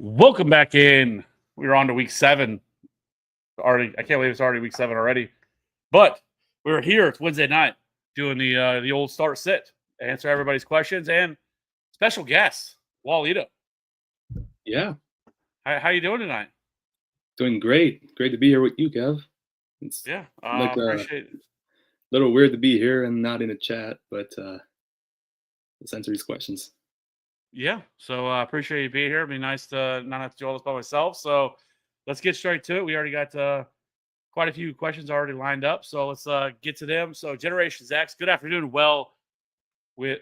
Welcome back in. We're on to week 7 already. I can't believe it's already week 7 already. But we're here. It's Wednesday night doing the old start sit, answer everybody's questions and special guest Walito. Yeah, How you doing tonight? doing great. Great to be here with you, Kev. It's Yeah, like a appreciate it. little weird to be here and not in a chat, but let's answer these questions. Yeah, so appreciate you being here. It'd be nice to not have to do all this by myself. So let's get straight to it. We already got quite a few questions already lined up. So let's get to them. So Generation X, good afternoon. Well, with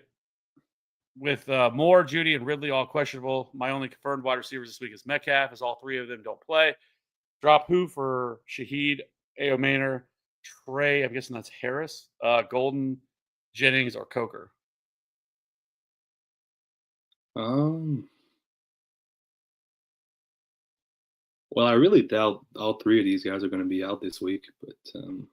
Moore, Judy, and Ridley all questionable. My only confirmed wide receivers this week is Metcalf, as all three of them don't play. Drop who for Shaheed, Ao Maynor, Trey, I'm guessing that's Harris, Golden, Jennings, or Coker. Um, well, I really doubt all three of these guys are going to be out this week, but and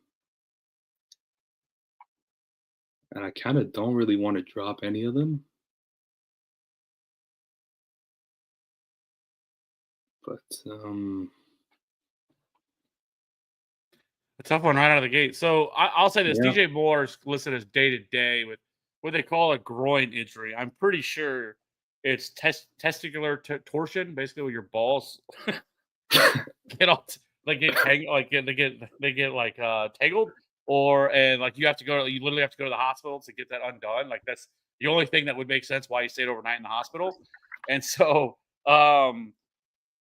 I kind of don't really want to drop any of them. But A tough one right out of the gate. So I'll say this: yeah, DJ Moore is listed as day to day with what they call a groin injury. I'm pretty sure it's testicular torsion, basically where your balls get all get tangled, they get like tangled, and like you have to go. You literally have to go to the hospital to get that undone. Like that's the only thing that would make sense why he stayed overnight in the hospital. And so,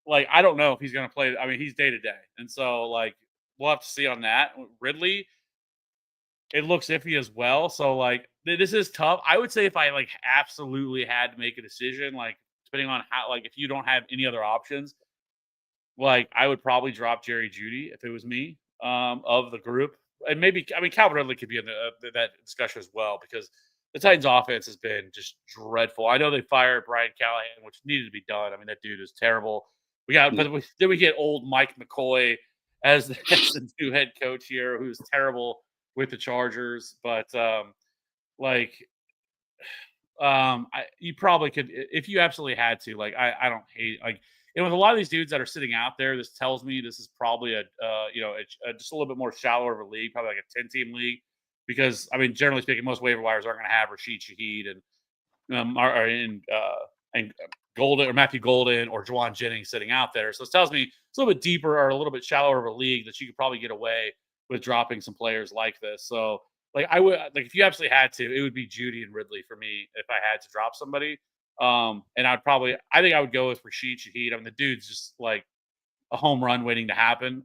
like I don't know if he's going to play. I mean, he's day to day, and so like we'll have to see on that. Ridley, it looks iffy as well. So like this is tough. I would say if I like absolutely had to make a decision, like depending on how, like if you don't have any other options, like I would probably drop Jerry Judy if it was me, of the group, and maybe I mean Calvin Ridley could be in that discussion as well because the Titans' offense has been just dreadful. I know they fired Brian Callahan, which needed to be done. I mean that dude is terrible. We got, yeah, then we get old Mike McCoy as as the new head coach here, who's terrible with the Chargers. But like, you probably could if you absolutely had to. Like, I don't hate like. And with a lot of these dudes that are sitting out there, this tells me this is probably just a little bit more shallow of a league, probably like a 10-team league, because I mean, generally speaking, most waiver wires aren't going to have Rashid Shaheed and Golden or Matthew Golden or Juwan Jennings sitting out there. So it tells me it's a little bit deeper or a little bit shallower of a league that you could probably get away with dropping some players like this. So like I would like if you absolutely had to, it would be Judy and Ridley for me if I had to drop somebody. And I think I would go with Rashid Shaheed. I mean, the dude's just like a home run waiting to happen.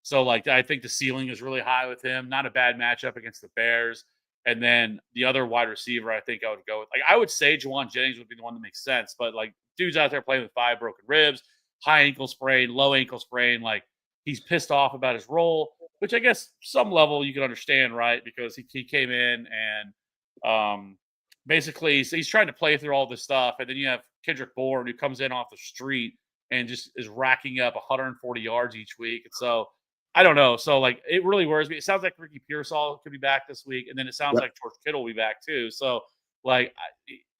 So like I think the ceiling is really high with him. Not a bad matchup against the Bears. And then the other wide receiver, I think I would go with. Like I would say Juwan Jennings would be the one that makes sense, but like dude's out there playing with 5 broken ribs, high ankle sprain, low ankle sprain. Like he's pissed off about his role, which I guess some level you can understand, right? Because he came in and basically he's trying to play through all this stuff, and then you have Kendrick Bourne who comes in off the street and just is racking up 140 yards each week. And so I don't know. So like it really worries me. It sounds like Ricky Pearsall could be back this week, and then it sounds yeah, like George Kittle will be back too. So like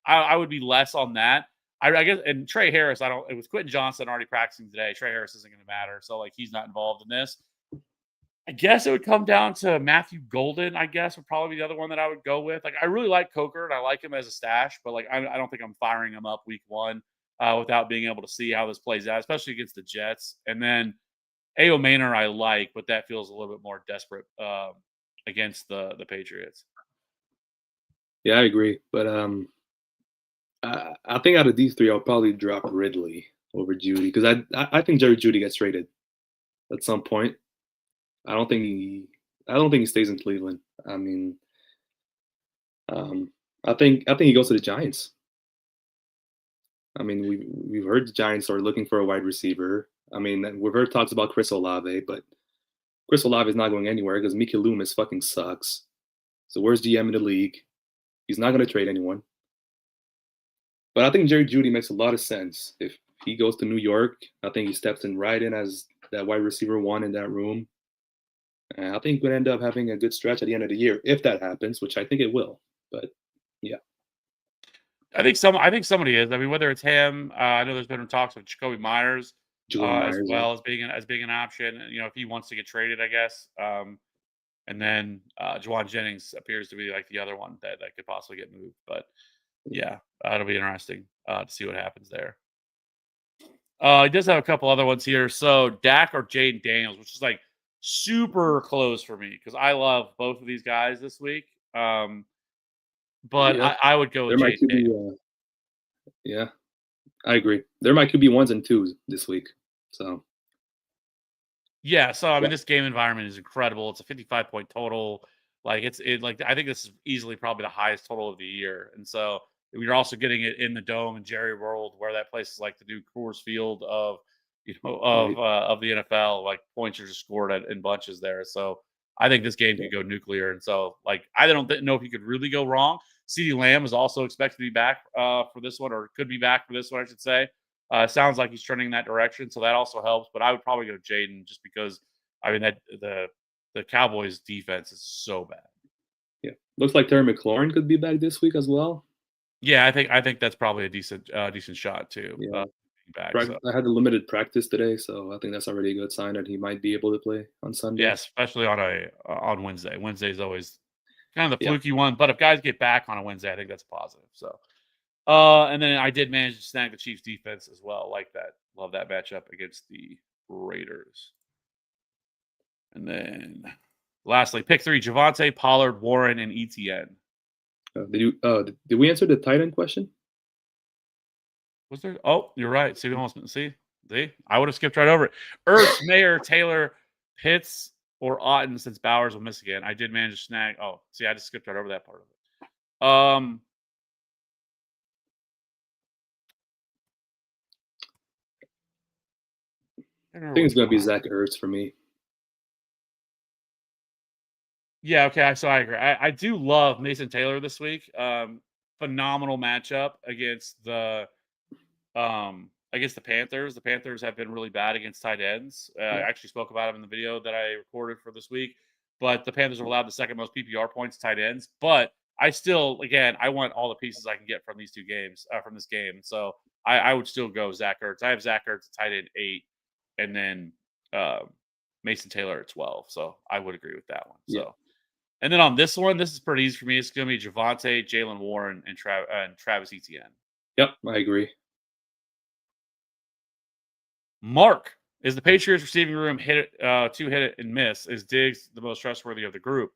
I would be less on that. I guess and Trey Harris, I don't. It was Quentin Johnson already practicing today. Trey Harris isn't going to matter. So like he's not involved in this. I guess it would come down to Matthew Golden. I guess would probably be the other one that I would go with. Like I really like Coker and I like him as a stash, but like I don't think I'm firing him up week 1 without being able to see how this plays out, especially against the Jets. And then Ao Maynor I like, but that feels a little bit more desperate against the Patriots. yeah, I agree. But I think out of these three, I'll probably drop Ridley over Judy because I think Jerry Judy gets traded at some point. I don't think he stays in Cleveland. I mean, I think he goes to the Giants. I mean, we've heard the Giants are looking for a wide receiver. I mean, we've heard talks about Chris Olave, but Chris Olave is not going anywhere because Mickey Loomis fucking sucks. So where's GM in the league? He's not going to trade anyone. But I think Jerry Judy makes a lot of sense. If he goes to New York, I think he steps in right in as that wide receiver 1 in that room. And I think we'll end up having a good stretch at the end of the year if that happens, which I think it will. But yeah. I think somebody is. I mean, whether it's him, I know there's been talks with Jacoby Myers Jacoby as Myers, yeah. well as being an option. You know, if he wants to get traded, I guess. And then Juwan Jennings appears to be like the other one that could possibly get moved. But yeah, it'll be interesting to see what happens there. He does have a couple other ones here. So Dak or Jaden Daniels, which is like super close for me because I love both of these guys this week. But Yeah, I would go with they're my Jaden QB. Daniels. Yeah, I agree. They're my QB ones and twos this week. So Yeah, so I yeah, mean, this game environment is incredible. It's a 55-point total. Like like I think this is easily probably the highest total of the year. And so you're also getting it in the dome in Jerry World, where that place is like the new Coors Field of right. of the NFL. Like points are just scored in bunches there. So I think this game Yeah, could go nuclear. And so like I don't know if you could really go wrong. CeeDee Lamb is also expected to be back for this one, or could be back for this one, I should say. Sounds like he's trending in that direction, so that also helps. But I would probably go Jaden just because I mean that the Cowboys defense is so bad. yeah. Looks like Terry McLaurin could be back this week as well. Yeah, I think that's probably a decent shot too. Yeah, Back so I had a limited practice today, so I think that's already a good sign that he might be able to play on yeah, Sunday. especially on Wednesday. Wednesday is always kind of the Yeah, fluky one, but if guys get back on a Wednesday, I think that's positive. So and then I did manage to snag the Chiefs defense as well. Like that. Love that matchup against the Raiders. And then lastly, pick three: Javante, Pollard, Warren, and ETN. did we answer the tight end question? Was there? Oh, you're right. See, we almost see. I would have skipped right over it. Ertz, Mayer, Taylor, Pitts, or Otten since Bowers will miss again. I did manage to snag. Oh, see, I just skipped right over that part of it. I don't I know think it's which gonna be one. Zach Ertz for me. Yeah, okay. So I agree. I do love Mason Taylor this week. Phenomenal matchup against the Panthers. The Panthers have been really bad against tight ends. I Yeah, actually spoke about him in the video that I recorded for this week. But the Panthers have allowed the second most PPR points tight ends. But I still, again, I want all the pieces I can get from these two games, from this game. So I would still go Zach Ertz. I have Zach Ertz at tight end 8, and then uh, Mason Taylor at 12. So I would agree with that one. yeah, So, and then on this one, this is pretty easy for me. It's going to be Javante, Jalen Warren, and Travis Etienne. yep. I agree. Mark, is the Patriots receiving room hit it and miss? Is Diggs the most trustworthy of the group?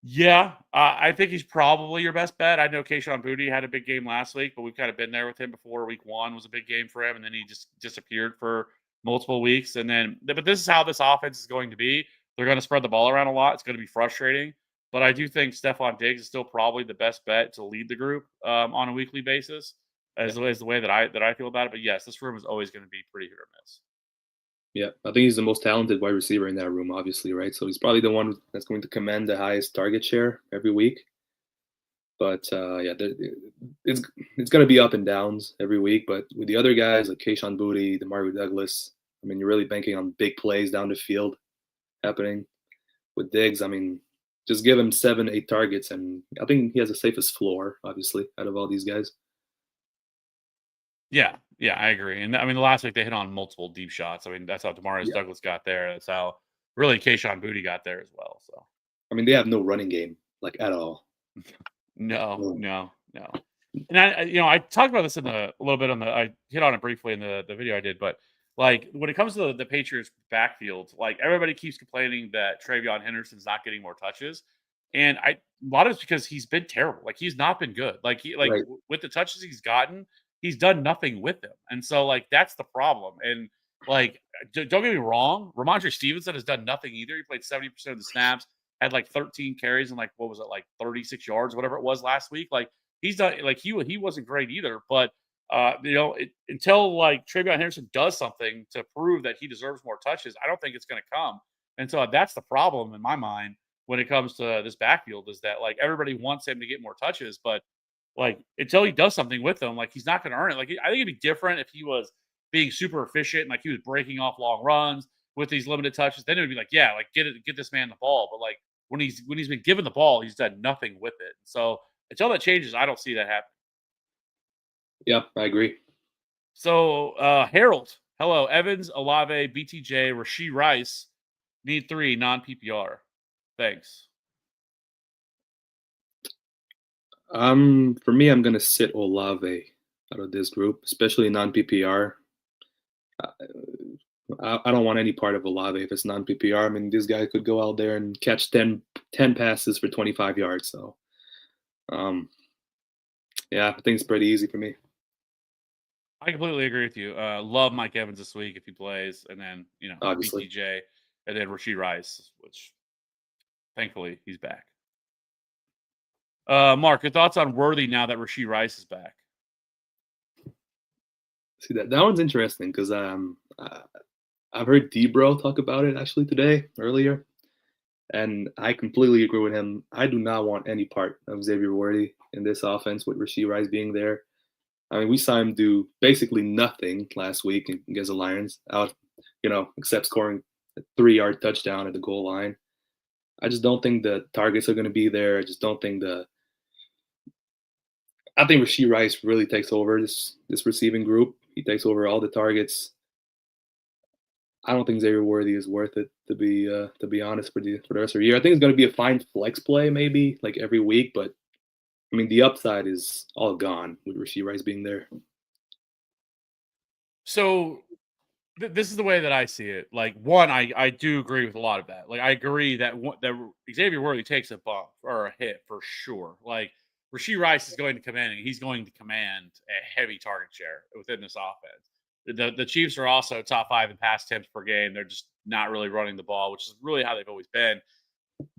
Yeah, I think he's probably your best bet. I know Kayshon Boutte had a big game last week, but we've kind of been there with him before. Week 1 was a big game for him, and then he just disappeared for multiple weeks. And then, but this is how this offense is going to be. They're going to spread the ball around a lot. It's going to be frustrating, but I do think Stephon Diggs is still probably the best bet to lead the group on a weekly basis, Yeah, as the way that I feel about it. But yes, this room is always going to be pretty hit or miss. yeah. I think he's the most talented wide receiver in that room, obviously, right? So he's probably the one that's going to command the highest target share every week. But yeah, it's going to be up and downs every week. But with the other guys like Kayshon Boutte, Demario Douglas, I mean, you're really banking on big plays down the field happening. With Diggs, I mean, just give him 7, 8 targets, and I think he has the safest floor, obviously, out of all these guys. Yeah, yeah, I agree. And I mean, the last week they hit on multiple deep shots. I mean, that's how Demarius Yeah, Douglas got there. That's how really Kayshon Boutte got there as well. So I mean, they have no running game like at all. no, No. no, no. And I talked about this a little bit I hit on it briefly in the video I did, but like when it comes to the Patriots backfield, like everybody keeps complaining that Travion Henderson's not getting more touches, and a lot of it's because he's been terrible. Like he's not been good. Like Right. with the touches he's gotten, he's done nothing with them, and so like that's the problem. And like don't get me wrong, Ramondre Stevenson has done nothing either. He played 70% of the snaps, had like 13 carries and like what was it, like 36 yards, whatever it was last week. Like he's done like he wasn't great either, but until like Travion Henderson does something to prove that he deserves more touches, I don't think it's going to come. And so that's the problem in my mind when it comes to this backfield is that like everybody wants him to get more touches, but like until he does something with them, like he's not going to earn it. Like I think it'd be different if he was being super efficient and like he was breaking off long runs with these limited touches. Then it would be like, yeah, like get this man the ball. But like when he's been given the ball, he's done nothing with it. So until that changes, I don't see that happening. Yeah, I agree. So, Harold, hello, Evans, Olave, BTJ, Rashee Rice, need 3 non PPR. Thanks. For me, I'm gonna sit Olave out of this group, especially non PPR. I don't want any part of Olave if it's non PPR. I mean, this guy could go out there and catch 10 passes for 25 yards. So, um, yeah, I think it's pretty easy for me. I completely agree with you. Love Mike Evans this week if he plays, and then Obviously, BTJ, and then Rashee Rice, which thankfully he's back. Mark, your thoughts on Worthy now that Rashee Rice is back? see that one's interesting because I've heard Debro talk about it actually today earlier, and I completely agree with him. I do not want any part of Xavier Worthy in this offense with Rashee Rice being there. I mean, we saw him do basically nothing last week against the Lions, except scoring a 3-yard touchdown at the goal line. I just don't think the targets are going to be there. I just don't think I think Rashee Rice really takes over this receiving group. He takes over all the targets. I don't think Xavier Worthy is worth it to be honest for the rest of the year. I think it's going to be a fine flex play maybe like every week, but I mean the upside is all gone with Rashee Rice being there. So this is the way that I see it. Like, one, I do agree with a lot of that. Like, I agree that that Xavier Worthy takes a bump or a hit for sure. Like, Rashee Rice is going to come in and he's going to command a heavy target share within this offense. The Chiefs are also top 5 in pass attempts per game. They're just not really running the ball, which is really how they've always been.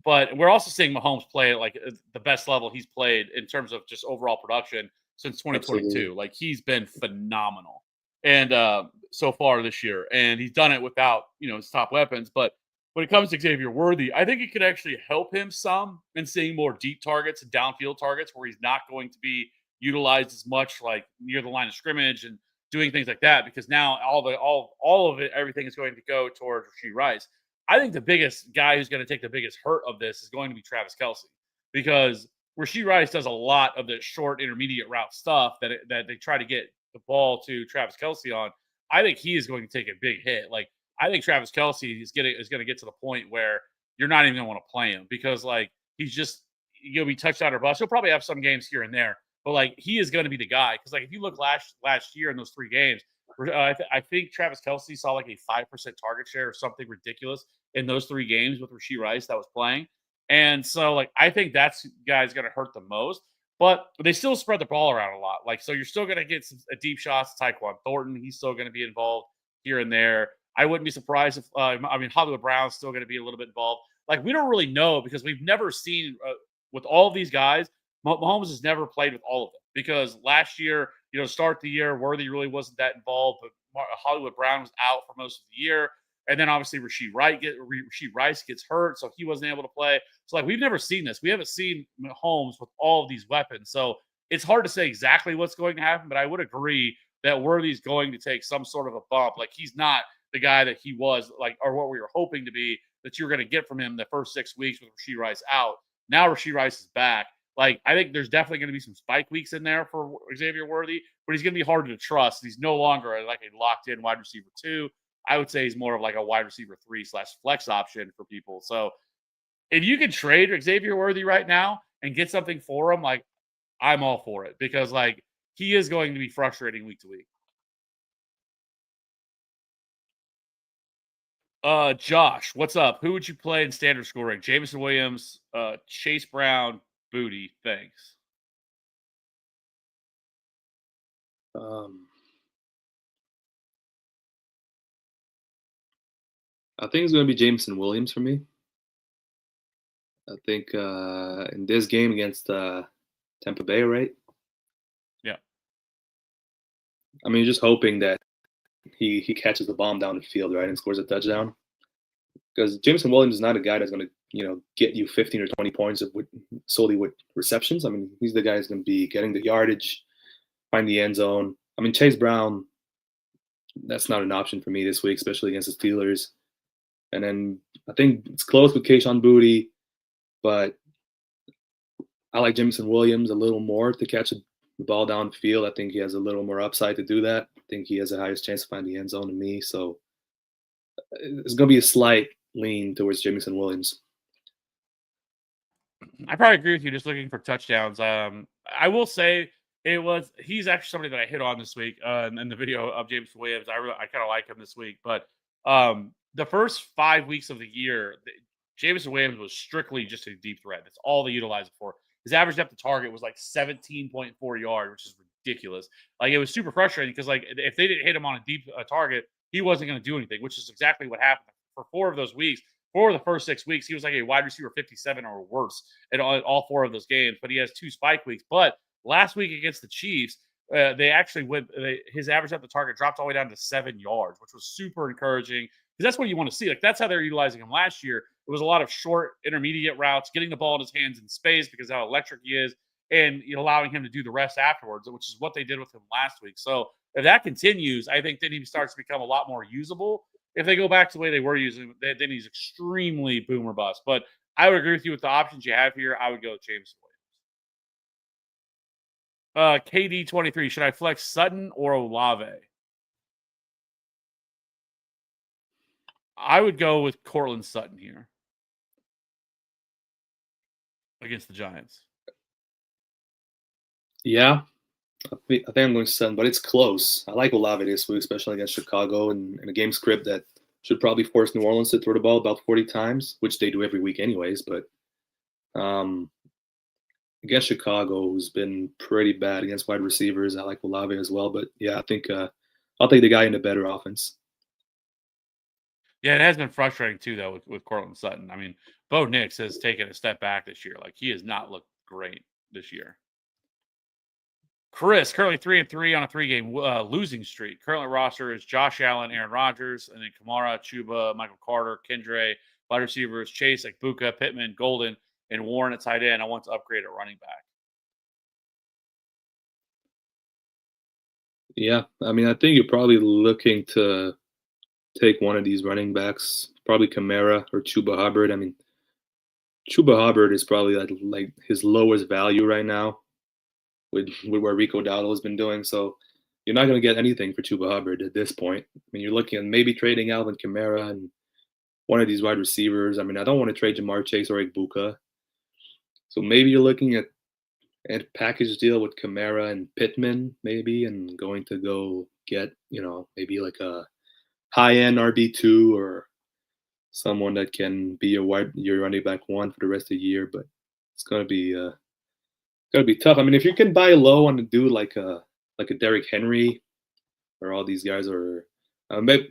But we're also seeing Mahomes play at like the best level he's played in terms of just overall production since 2022. Absolutely. Like, he's been phenomenal, and so far this year, and he's done it without his top weapons. But when it comes to Xavier Worthy, I think it could actually help him some in seeing more deep targets and downfield targets where he's not going to be utilized as much, like near the line of scrimmage and doing things like that. Because now all of it, everything is going to go towards Rashee Rice. I think the biggest guy who's going to take the biggest hurt of this is going to be Travis Kelce, because Rashee Rice does a lot of the short intermediate route stuff that they try to get the ball to Travis Kelce on. I think he is going to take a big hit. Like, I think Travis Kelce is going to get to the point where you're not even going to want to play him, because like he's just be touchdown or bust. He'll probably have some games here and there, but like he is going to be the guy. Because like if you look last year in those 3 games, I think Travis Kelce saw like a 5% target share or something ridiculous in those 3 games with Rashee Rice that was playing. And so like I think that's guy's going to hurt the most. But they still spread the ball around a lot. Like, so you're still going to get some deep shots. Tyquan Thornton, he's still going to be involved here and there. I wouldn't be surprised if, Hollywood Brown's still going to be a little bit involved. Like, we don't really know because we've never seen with all of these guys, Mahomes has never played with all of them, because last year, start the year, Worthy really wasn't that involved, but Hollywood Brown was out for most of the year. And then obviously Rashee Rice gets hurt, so he wasn't able to play. So like we've never seen this. We haven't seen Mahomes with all of these weapons. So it's hard to say exactly what's going to happen, but I would agree that Worthy's going to take some sort of a bump. Like, he's not the guy that he was, like, or what we were hoping to be, that you were going to get from him the first 6 weeks with Rashee Rice out. Now Rashee Rice is back. Like, I think there's definitely going to be some spike weeks in there for Xavier Worthy, but he's going to be harder to trust. He's no longer like a locked-in wide receiver 2. I would say he's more of like a wide receiver 3/flex option for people. So if you can trade Xavier Worthy right now and get something for him, like, I'm all for it, because like he is going to be frustrating week to week. Josh, what's up? Who would you play in standard scoring? Jameson Williams, Chase Brown, Booty. Thanks. I think it's going to be Jameson Williams for me. I think in this game against Tampa Bay, right? Yeah. I mean, just hoping that he catches the bomb down the field, right, and scores a touchdown. Because Jameson Williams is not a guy that's going to, get you 15 or 20 points solely with receptions. I mean, he's the guy who's going to be getting the yardage, find the end zone. I mean, Chase Brown, that's not an option for me this week, especially against the Steelers. And then I think it's close with Kayshon Boutte, but I like Jameson Williams a little more to catch the ball downfield. I think he has a little more upside to do that. I think he has the highest chance to find the end zone to me. So it's going to be a slight lean towards Jameson Williams. I probably agree with you. Just looking for touchdowns. I will say he's actually somebody that I hit on this week in the video of James Williams. I kind of like him this week, but the first 5 weeks of the year, James Williams was strictly just a deep threat. That's all they utilized it for. His average depth of target was like 17.4 yards, which is ridiculous. Like it was super frustrating because like if they didn't hit him on a deep target, he wasn't going to do anything, which is exactly what happened for 4 of those weeks. 4 of the first 6 weeks, he was like a wide receiver 57 or worse in all 4 of those games. But he has 2 spike weeks. But last week against the Chiefs, they actually went. His average at the target dropped all the way down to 7 yards, which was super encouraging because that's what you want to see. Like that's how they're utilizing him last year. It was a lot of short, intermediate routes, getting the ball in his hands in space because of how electric he is, and allowing him to do the rest afterwards, which is what they did with him last week. So if that continues, I think then he starts to become a lot more usable. If they go back to the way they were using, then he's extremely boom or bust. But I would agree with you with the options you have here. I would go with James Williams. KD23, should I flex Sutton or Olave? I would go with Cortland Sutton here against the Giants. Yeah, I think I'm going Sutton, but it's close. I like Olave this week, especially against Chicago and in a game script that should probably force New Orleans to throw the ball about 40 times, which they do every week anyways. But against Chicago, who's been pretty bad against wide receivers, I like Olave as well. But yeah, I think I'll take the guy in the better offense. Yeah, it has been frustrating too, though, with Cortland Sutton. I mean, Bo Nix has taken a step back this year. Like he has not looked great this year. Chris, currently 3-3 on a 3-game losing streak. Currently roster is Josh Allen, Aaron Rodgers, and then Kamara, Chuba, Michael Carter, Kendre, wide receivers, Chase, Ekbuka, Pittman, Golden, and Warren at tight end. I want to upgrade at running back. Yeah, I mean, I think you're probably looking to take one of these running backs, probably Kamara or Chuba Hubbard. I mean, Chuba Hubbard is probably like his lowest value right now with where Rico Dowdle has been doing. So you're not going to get anything for Chuba Hubbard at this point. I mean, you're looking at maybe trading Alvin Kamara and one of these wide receivers. I mean, I don't want to trade Jamar Chase or Ekbuka. So maybe you're looking at a package deal with Kamara and Pittman, maybe, and going to go get, maybe like a high-end RB2 or someone that can be your running back 1 for the rest of the year. But it's gonna be tough. I mean, if you can buy low on a dude like a Derrick Henry, or all these guys, or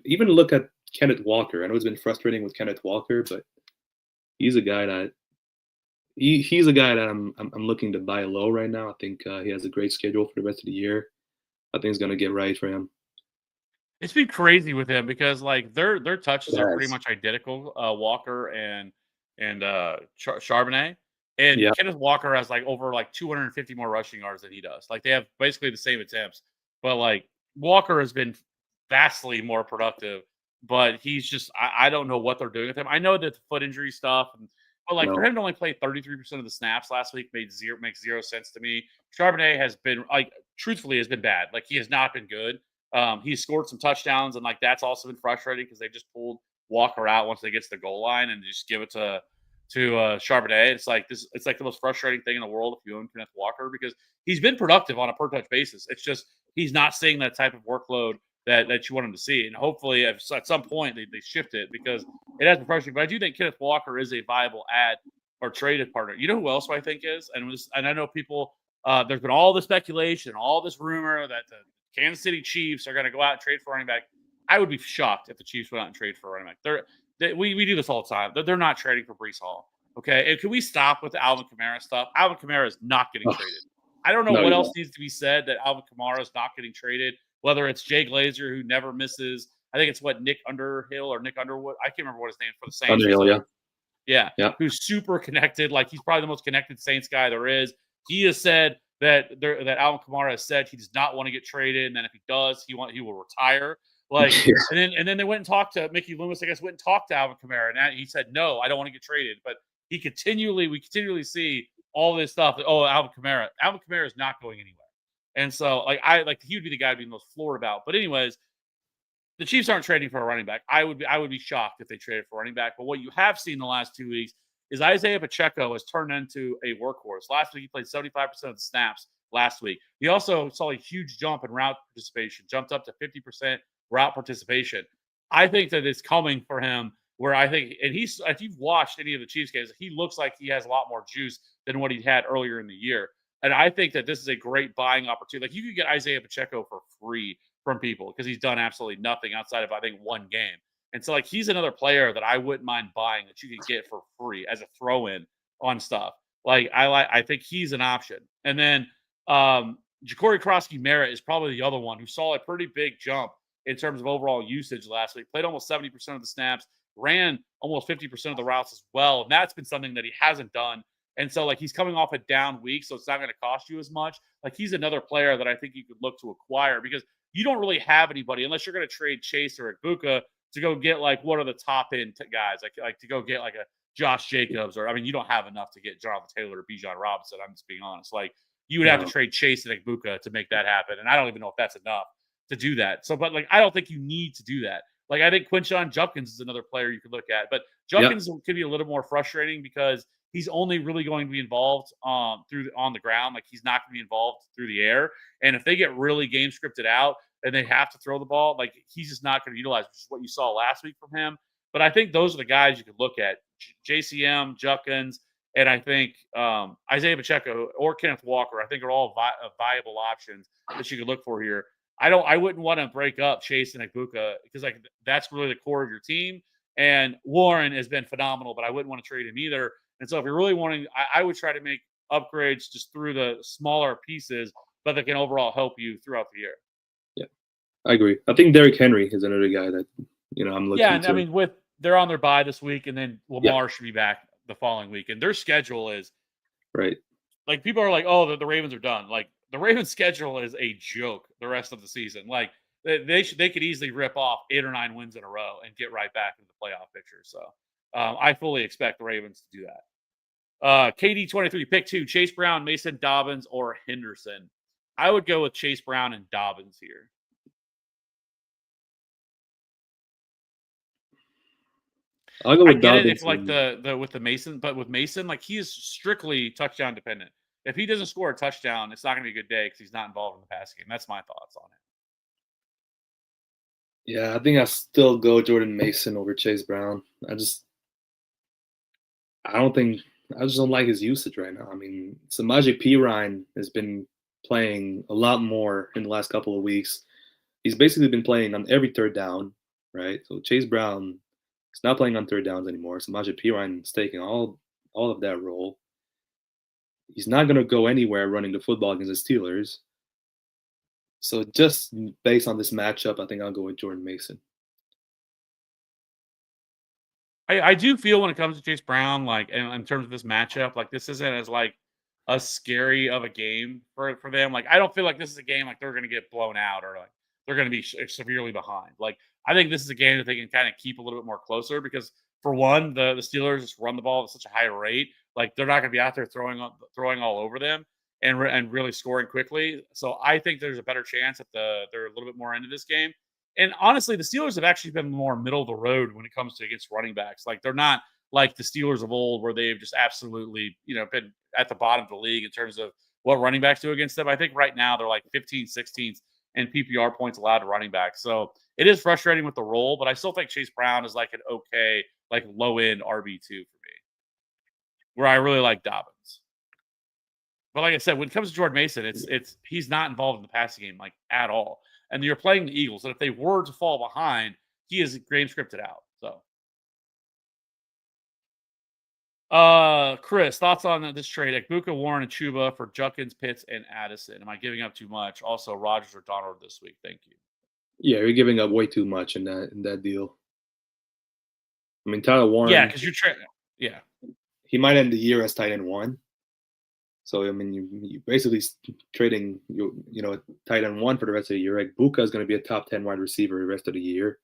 even look at Kenneth Walker. I know it's been frustrating with Kenneth Walker, but he's a guy that I'm looking to buy low right now. I think he has a great schedule for the rest of the year. I think it's gonna get right for him. It's been crazy with him because like their touches are pretty much identical. Walker and Charbonnet, and Kenneth Walker has like over like 250 more rushing yards than he does. Like they have basically the same attempts, but like Walker has been vastly more productive. But he's just I don't know what they're doing with him. I know that the foot injury stuff, but like for him to only play 33% of the snaps last week makes zero sense to me. Charbonnet has been truthfully has been bad. Like he has not been good. He's scored some touchdowns, and like that's also been frustrating because they just pulled Walker out once they get to the goal line and just give it to Charbonnet. It's like the most frustrating thing in the world if you own Kenneth Walker because he's been productive on a per touch basis. It's just he's not seeing that type of workload that you want him to see, and hopefully at some point they shift it because it has been frustrating. But I do think Kenneth Walker is a viable add or traded partner. You know who else I think is, and I know people. There's been all the speculation, all this rumor that the Kansas City Chiefs are going to go out and trade for running back. I would be shocked if the Chiefs went out and trade for running back. We do this all the time. They're not trading for Breece Hall. Okay, and can we stop with the Alvin Kamara stuff? Alvin Kamara is not getting traded. I don't know what else needs to be said that Alvin Kamara is not getting traded. Whether it's Jay Glazer, who never misses. I think it's Nick Underhill or Nick Underwood. I can't remember what his name for the Saints. Underhill, yeah. Who's super connected. Like he's probably the most connected Saints guy there is. He has said that Alvin Kamara has said he does not want to get traded, and then if he does, he will retire. Like, and then they went and talked to Mickey Loomis. I guess went and talked to Alvin Kamara, and he said no, I don't want to get traded. But we continually see all this stuff. Oh, Alvin Kamara. Alvin Kamara is not going anywhere. And so, he would be the guy I'd be most floored about. But anyways, the Chiefs aren't trading for a running back. I would be shocked if they traded for a running back. But what you have seen the last 2 weeks is Isaiah Pacheco has turned into a workhorse. Last week he played 75% of the snaps last week. He also saw a huge jump in route participation, jumped up to 50% route participation. I think that it's coming for him where I think, and if you've watched any of the Chiefs games, he looks like he has a lot more juice than what he had earlier in the year. And I think that this is a great buying opportunity. Like, you could get Isaiah Pacheco for free from people because he's done absolutely nothing outside of, I think, one game. And so, he's another player that I wouldn't mind buying that you could get for free as a throw-in on stuff. I think he's an option. And then Ja'Cory Krosky-Merritt is probably the other one who saw a pretty big jump in terms of overall usage last week. Played almost 70% of the snaps, ran almost 50% of the routes as well. And that's been something that he hasn't done. And so, he's coming off a down week, so it's not going to cost you as much. He's another player that I think you could look to acquire because you don't really have anybody unless you're going to trade Chase or Ibuka to go get one of the top end guys, like to go get a Josh Jacobs, or you don't have enough to get Jonathan Taylor or Bijan Robinson. I'm just being honest. You would have to trade Chase and Ibuka to make that happen, and I don't even know if that's enough to do that. So, but I don't think you need to do that. I think Quinshon Judkins is another player you could look at, but Judkins could be a little more frustrating because he's only really going to be involved on the ground. He's not going to be involved through the air. And if they get really game scripted out and they have to throw the ball, he's just not going to utilize, which is what you saw last week from him. But I think those are the guys you could look at: JCM, Judkins, and I think Isaiah Pacheco or Kenneth Walker. I think are all viable options that you could look for here. I wouldn't want to break up Chase and Ibuka because that's really the core of your team. And Warren has been phenomenal, but I wouldn't want to trade him either. And so if you're really wanting, I would try to make upgrades just through the smaller pieces, but that can overall help you throughout the year. Yeah, I agree. I think Derrick Henry is another guy that I'm looking. Yeah, and they're on their bye this week, and then Lamar should be back the following week, and their schedule is right. People are oh, the Ravens are done. The Ravens' schedule is a joke the rest of the season. They could easily rip off 8 or 9 wins in a row and get right back into the playoff picture. So I fully expect the Ravens to do that. KD23, pick 2, Chase Brown, Mason Dobbins, or Henderson. I would go with Chase Brown and Dobbins here. I'll go with Dobbins. If with the Mason, but with Mason, he is strictly touchdown dependent. If he doesn't score a touchdown, it's not going to be a good day because he's not involved in the pass game. That's my thoughts on it. Yeah, I think I still go Jordan Mason over Chase Brown. I just don't like his usage right now. Samaje Perine has been playing a lot more in the last couple of weeks. He's basically been playing on every third down, right? So Chase Brown is not playing on third downs anymore. Samaje Perine is taking all of that role. He's not going to go anywhere running the football against the Steelers. So just based on this matchup, I think I'll go with Jordan Mason. I do feel when it comes to Chase Brown, in terms of this matchup, this isn't as a scary of a game for them. I don't feel like this is a game they're going to get blown out or they're going to be severely behind. I think this is a game that they can kind of keep a little bit more closer because, for one, the Steelers just run the ball at such a high rate. They're not going to be out there throwing all over them and really scoring quickly. So I think there's a better chance that they're a little bit more into this game. And honestly, the Steelers have actually been more middle of the road when it comes to against running backs. They're not like the Steelers of old where they've just absolutely, been at the bottom of the league in terms of what running backs do against them. I think right now they're 15th, 16th in PPR points allowed to running backs. So it is frustrating with the role, but I still think Chase Brown is an okay, low end RB2 for me, where I really like Dobbins. But like I said, when it comes to Jordan Mason, he's not involved in the passing game at all. And you're playing the Eagles, and if they were to fall behind, he is game scripted out. So, Chris, thoughts on this trade? Ibuka, Warren, and Chuba for Judkins, Pitts, and Addison. Am I giving up too much? Also, Rodgers or Donald this week. Thank you. Yeah, you're giving up way too much in that deal. Tyler Warren. Yeah, because you're trading. Yeah, he might end the year as tight end 1. So you basically trading tight end 1 for the rest of the year. Ibuka is going to be a top 10 wide receiver the rest of the year.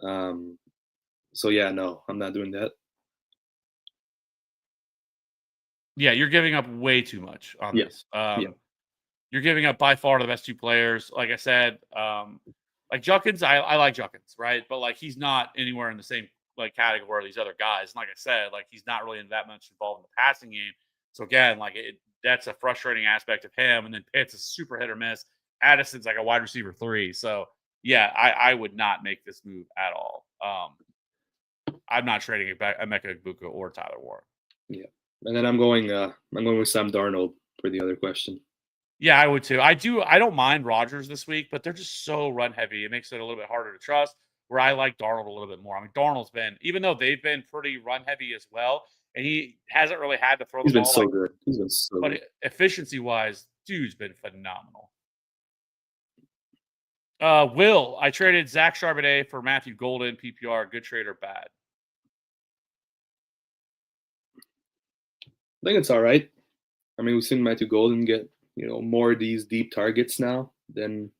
So yeah, no, I'm not doing that. Yeah, you're giving up way too much on Yeah, this. yeah. You're giving up by far the best two players. Like I said, like Junkins, I like Junkins, right? But like he's not anywhere in the same like category of these other guys. And like I said, like he's not really that much involved in the passing game. So again, like that's a frustrating aspect of him. And then Pitts is super hit or miss. Addison's like a wide receiver 3. So yeah, I would not make this move at all. I'm not trading it back Emeka Egbuka or Tyler Warren. Yeah. And then I'm going with Sam Darnold for the other question. Yeah, I would too. I don't mind Rodgers this week, but they're just so run heavy. It makes it a little bit harder to trust. Where I like Darnold a little bit more. I mean, Darnold's been, even though they've been pretty run heavy as well, and he hasn't really had to throw the He's been ball so like, good. He's been so but good. efficiency wise, dude's been phenomenal. Will, I traded Zach Charbonnet for Matthew Golden, PPR, good trade or bad? I think it's all right. I mean, we've seen Matthew Golden get more of these deep targets now than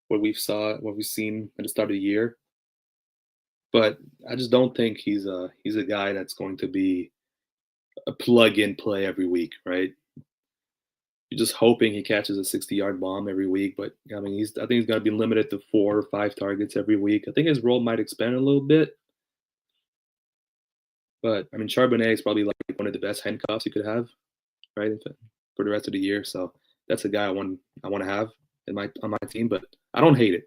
what we've seen at the start of the year. But I just don't think he's a guy that's going to be a plug-in play every week, right? You're just hoping he catches a 60-yard bomb every week, but I mean, I think he's going to be limited to 4 or 5 targets every week. I think his role might expand a little bit, but I mean, Charbonnet is probably like one of the best handcuffs you could have, right, for the rest of the year. So that's a guy I want to have on my team, but I don't hate it.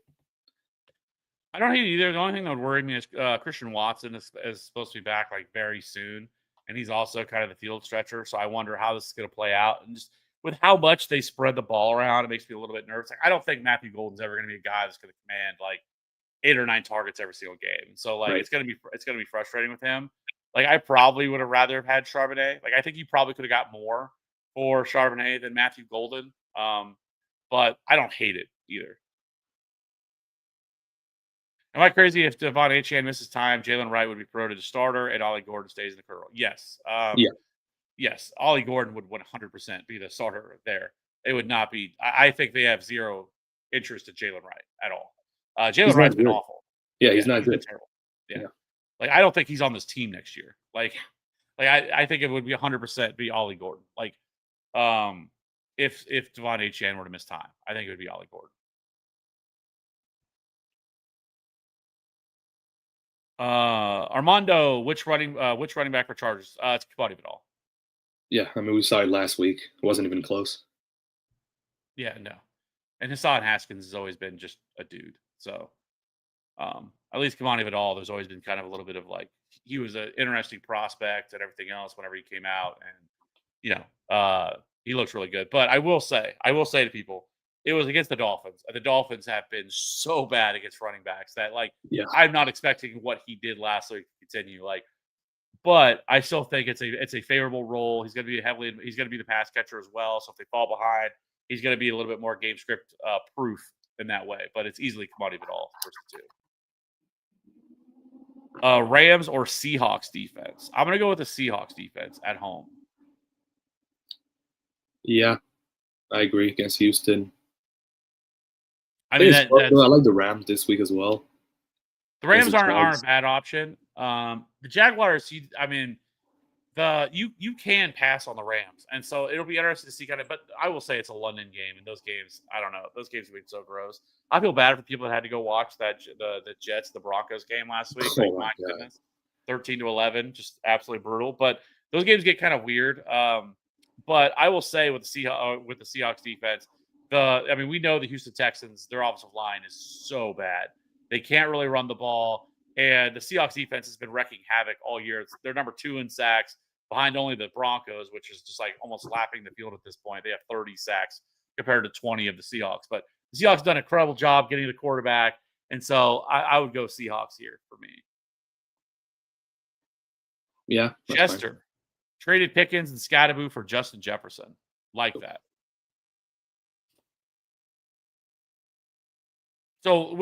I don't hate it either. The only thing that would worry me is Christian Watson is supposed to be back like very soon, and he's also kind of the field stretcher. So I wonder how this is going to play out. And just with how much they spread the ball around, it makes me a little bit nervous. Like, I don't think Matthew Golden's ever going to be a guy that's going to command like 8 or 9 targets every single game. So like Right. it's going to be frustrating with him. Like I probably would have rather have had Charbonnet. Like I think you probably could have got more for Charbonnet than Matthew Golden. But I don't hate it either. Am I crazy if Devon Achane misses time, Jalen Wright would be promoted to starter, and Ollie Gordon stays in the current role? Yes. Yeah. Yes. Ollie Gordon would 100% be the starter there. It would not be. I think they have zero interest in Jalen Wright at all. Jalen Wright's been awful. Yeah, he's not good. Terrible. Yeah. Like I don't think he's on this team next year. Like I think it would be 100% be Ollie Gordon. Like if Devon Achane were to miss time, I think it would be Ollie Gordon. Armando, which running back for Chargers? It's Kibati Vidal. Yeah, I mean we saw it last week. It wasn't even close. Yeah, no. And Hassan Haskins has always been just a dude. So at least Kibati Vidal, there's always been kind of a little bit of like he was an interesting prospect and everything else whenever he came out, and he looks really good. But I will say to people, it was against the Dolphins. The Dolphins have been so bad against running backs that, like, I'm not expecting what he did last week to continue. Like, but I still think it's a favorable role. He's going to be the pass catcher as well. So if they fall behind, he's going to be a little bit more game script proof in that way. But it's easily Kibati Vidal first two. Rams or Seahawks defense? I'm going to go with the Seahawks defense at home. Yeah, I agree against Houston. I mean, I like the Rams this week as well. The Rams aren't a bad option. The Jaguars, you can pass on the Rams, and so it'll be interesting to see kind of. But I will say it's a London game, and those games, I don't know, those games have been so gross. I feel bad for people that had to go watch the Jets, the Broncos game last week. Oh like, my goodness, 13-11, just absolutely brutal. But those games get kind of weird. But I will say with the Seahawks defense, we know the Houston Texans, their offensive line is so bad. They can't really run the ball. And the Seahawks defense has been wrecking havoc all year. They're number 2 in sacks, behind only the Broncos, which is just like almost lapping the field at this point. They have 30 sacks compared to 20 of the Seahawks. But the Seahawks done an incredible job getting the quarterback. And so I would go Seahawks here for me. Yeah. Chester traded Pickens and Scatterboo for Justin Jefferson. Like that. So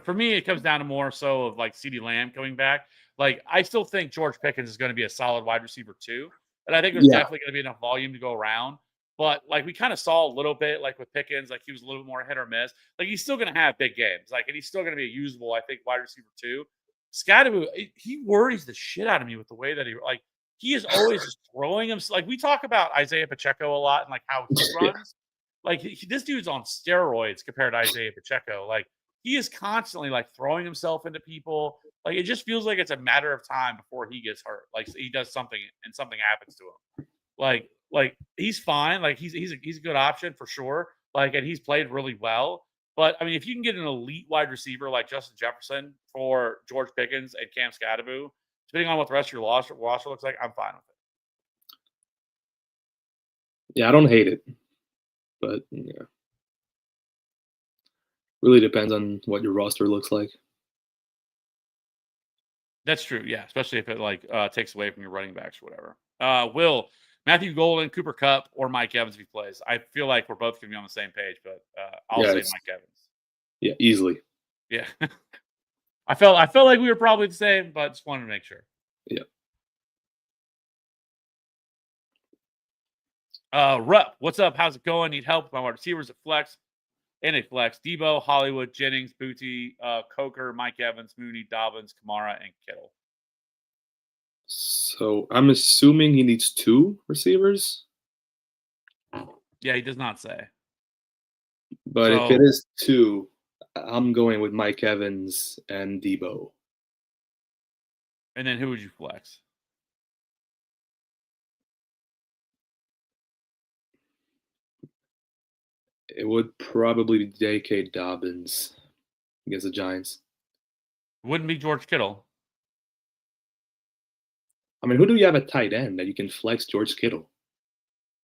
for me, it comes down to more so of like CeeDee Lamb coming back. Like I still think George Pickens is going to be a solid wide receiver too, and I think there's definitely going to be enough volume to go around. But like we kind of saw a little bit, like with Pickens, like he was a little bit more hit or miss. Like he's still going to have big games, like, and he's still going to be a usable, I think, wide receiver too. Scatterboo, he worries the shit out of me with the way that he like. he is always just throwing him. Like we talk about Isaiah Pacheco a lot and like how he Yeah. runs. Like this dude's on steroids compared to Isaiah Pacheco. Like he is constantly like throwing himself into people. Like it just feels like it's a matter of time before he gets hurt. Like he does something and something happens to him. Like he's fine. Like he's a good option for sure. Like and he's played really well. But I mean, if you can get an elite wide receiver like Justin Jefferson for George Pickens and Cam Scadaboo, depending on what the rest of your roster looks like, I'm fine with it. Yeah, I don't hate it, but yeah, really depends on what your roster looks like. That's true. Yeah, especially if it like takes away from your running backs or whatever. Will Matthew Golden, Cooper Cup, or Mike Evans if he plays? I feel like we're both going to be on the same page, but I'll Yeah, say Mike Evans. yeah, easily. Yeah, I felt like we were probably the same, but just wanted to make sure. Yeah. Rupp, what's up? How's it going? Need help with my wide receivers at flex and a flex. Debo, Hollywood, Jennings, Booty, Coker, Mike Evans, Mooney, Dobbins, Kamara, and Kittle. So I'm assuming he needs 2 receivers, Yeah, he does not say. but if it is 2, I'm going with Mike Evans and Debo. And then who would you flex? It would probably be J.K. Dobbins against the Giants. Wouldn't be George Kittle. I mean, who do you have at tight end that you can flex George Kittle?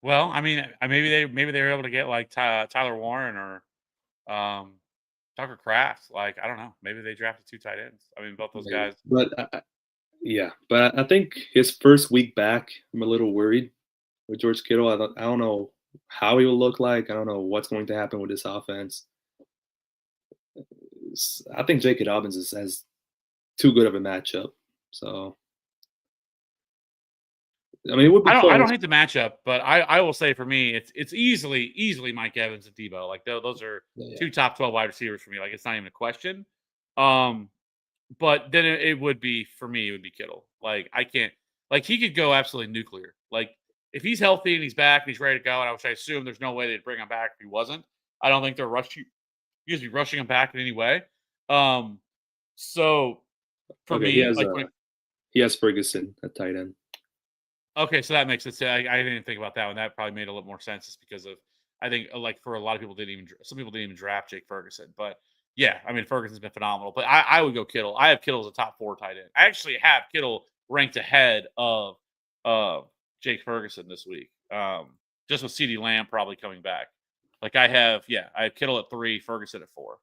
Well, I mean, maybe they were able to get like Tyler Warren or Tucker Kraft. Like I don't know. Maybe they drafted 2 tight ends. I mean, both those Maybe. guys. But yeah, but I think his first week back, I'm a little worried with George Kittle. I don't know how he will look like. I don't know what's going to happen with this offense. I think J.K. Dobbins has too good of a matchup. So, I mean, it would be I don't close. hate the matchup, but I will say for me, it's easily Mike Evans and Debo. Like those are Yeah. 2 top 12 wide receivers for me. Like it's not even a question. But then it would be for me. It would be Kittle. Like I can't. Like he could go absolutely nuclear. Like if he's healthy and he's back and he's ready to go, and I assume there's no way they'd bring him back if he wasn't. I don't think they're rushing him back in any way. So for Okay, me, like he has Ferguson at tight end. okay, so that makes sense. I didn't think about that one. That probably made a little more sense just because of I think like for a lot of people some people didn't even draft Jake Ferguson, but yeah, I mean Ferguson's been phenomenal. But I would go Kittle. I have Kittle as a top 4 tight end. I actually have Kittle ranked ahead of Jake Ferguson this week. Just with CeeDee Lamb probably coming back. Like I have Kittle at 3, Ferguson at 4.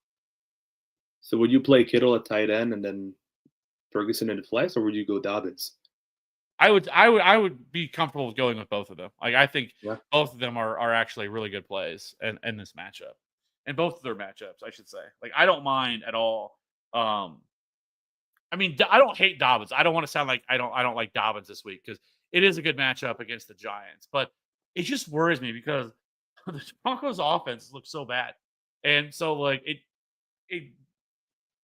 So would you play Kittle at tight end and then Ferguson in the flex, or would you go Dobbins? I would be comfortable with going with both of them. Like I think both of them are actually really good plays in this matchup. And both of their matchups, I should say. Like I don't mind at all. I mean, I don't hate Dobbins. I don't want to sound like I don't like Dobbins this week because it is a good matchup against the Giants. But it just worries me because the Broncos offense looks so bad. And so like it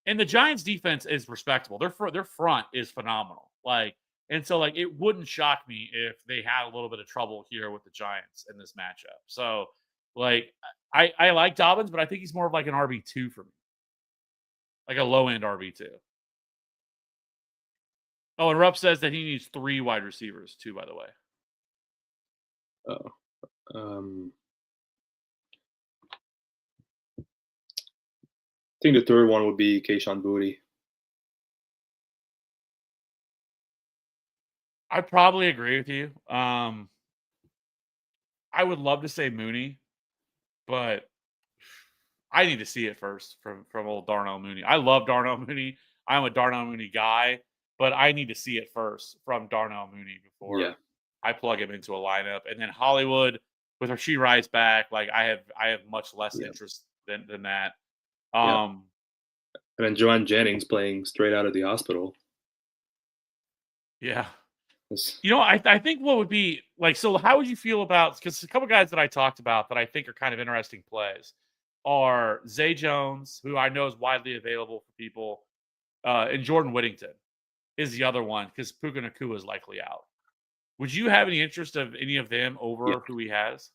and the Giants defense is respectable. Their front is phenomenal. Like and so, like, it wouldn't shock me if they had a little bit of trouble here with the Giants in this matchup. So, like, I like Dobbins, but I think he's more of like an RB2 for me, like a low end RB2. Oh, and Rupp says that he needs 3 wide receivers too. By the way, Oh, I think the third one would be Kayshon Boutte. I probably agree with you. I would love to say Mooney, but I need to see it first from old Darnell Mooney. I love Darnell Mooney. I'm a Darnell Mooney guy, but I need to see it first from Darnell Mooney before I plug him into a lineup. And then Hollywood with Rashee Rice back, like I have much less interest than that. And then Jauan Jennings playing straight out of the hospital. Yeah. You know, I think what would be like, so how would you feel about, because a couple guys that I talked about that I think are kind of interesting plays are Zay Jones, who I know is widely available for people, and Jordan Whittington is the other one because Puka Nacua is likely out. Would you have any interest of any of them Yeah. over who he has?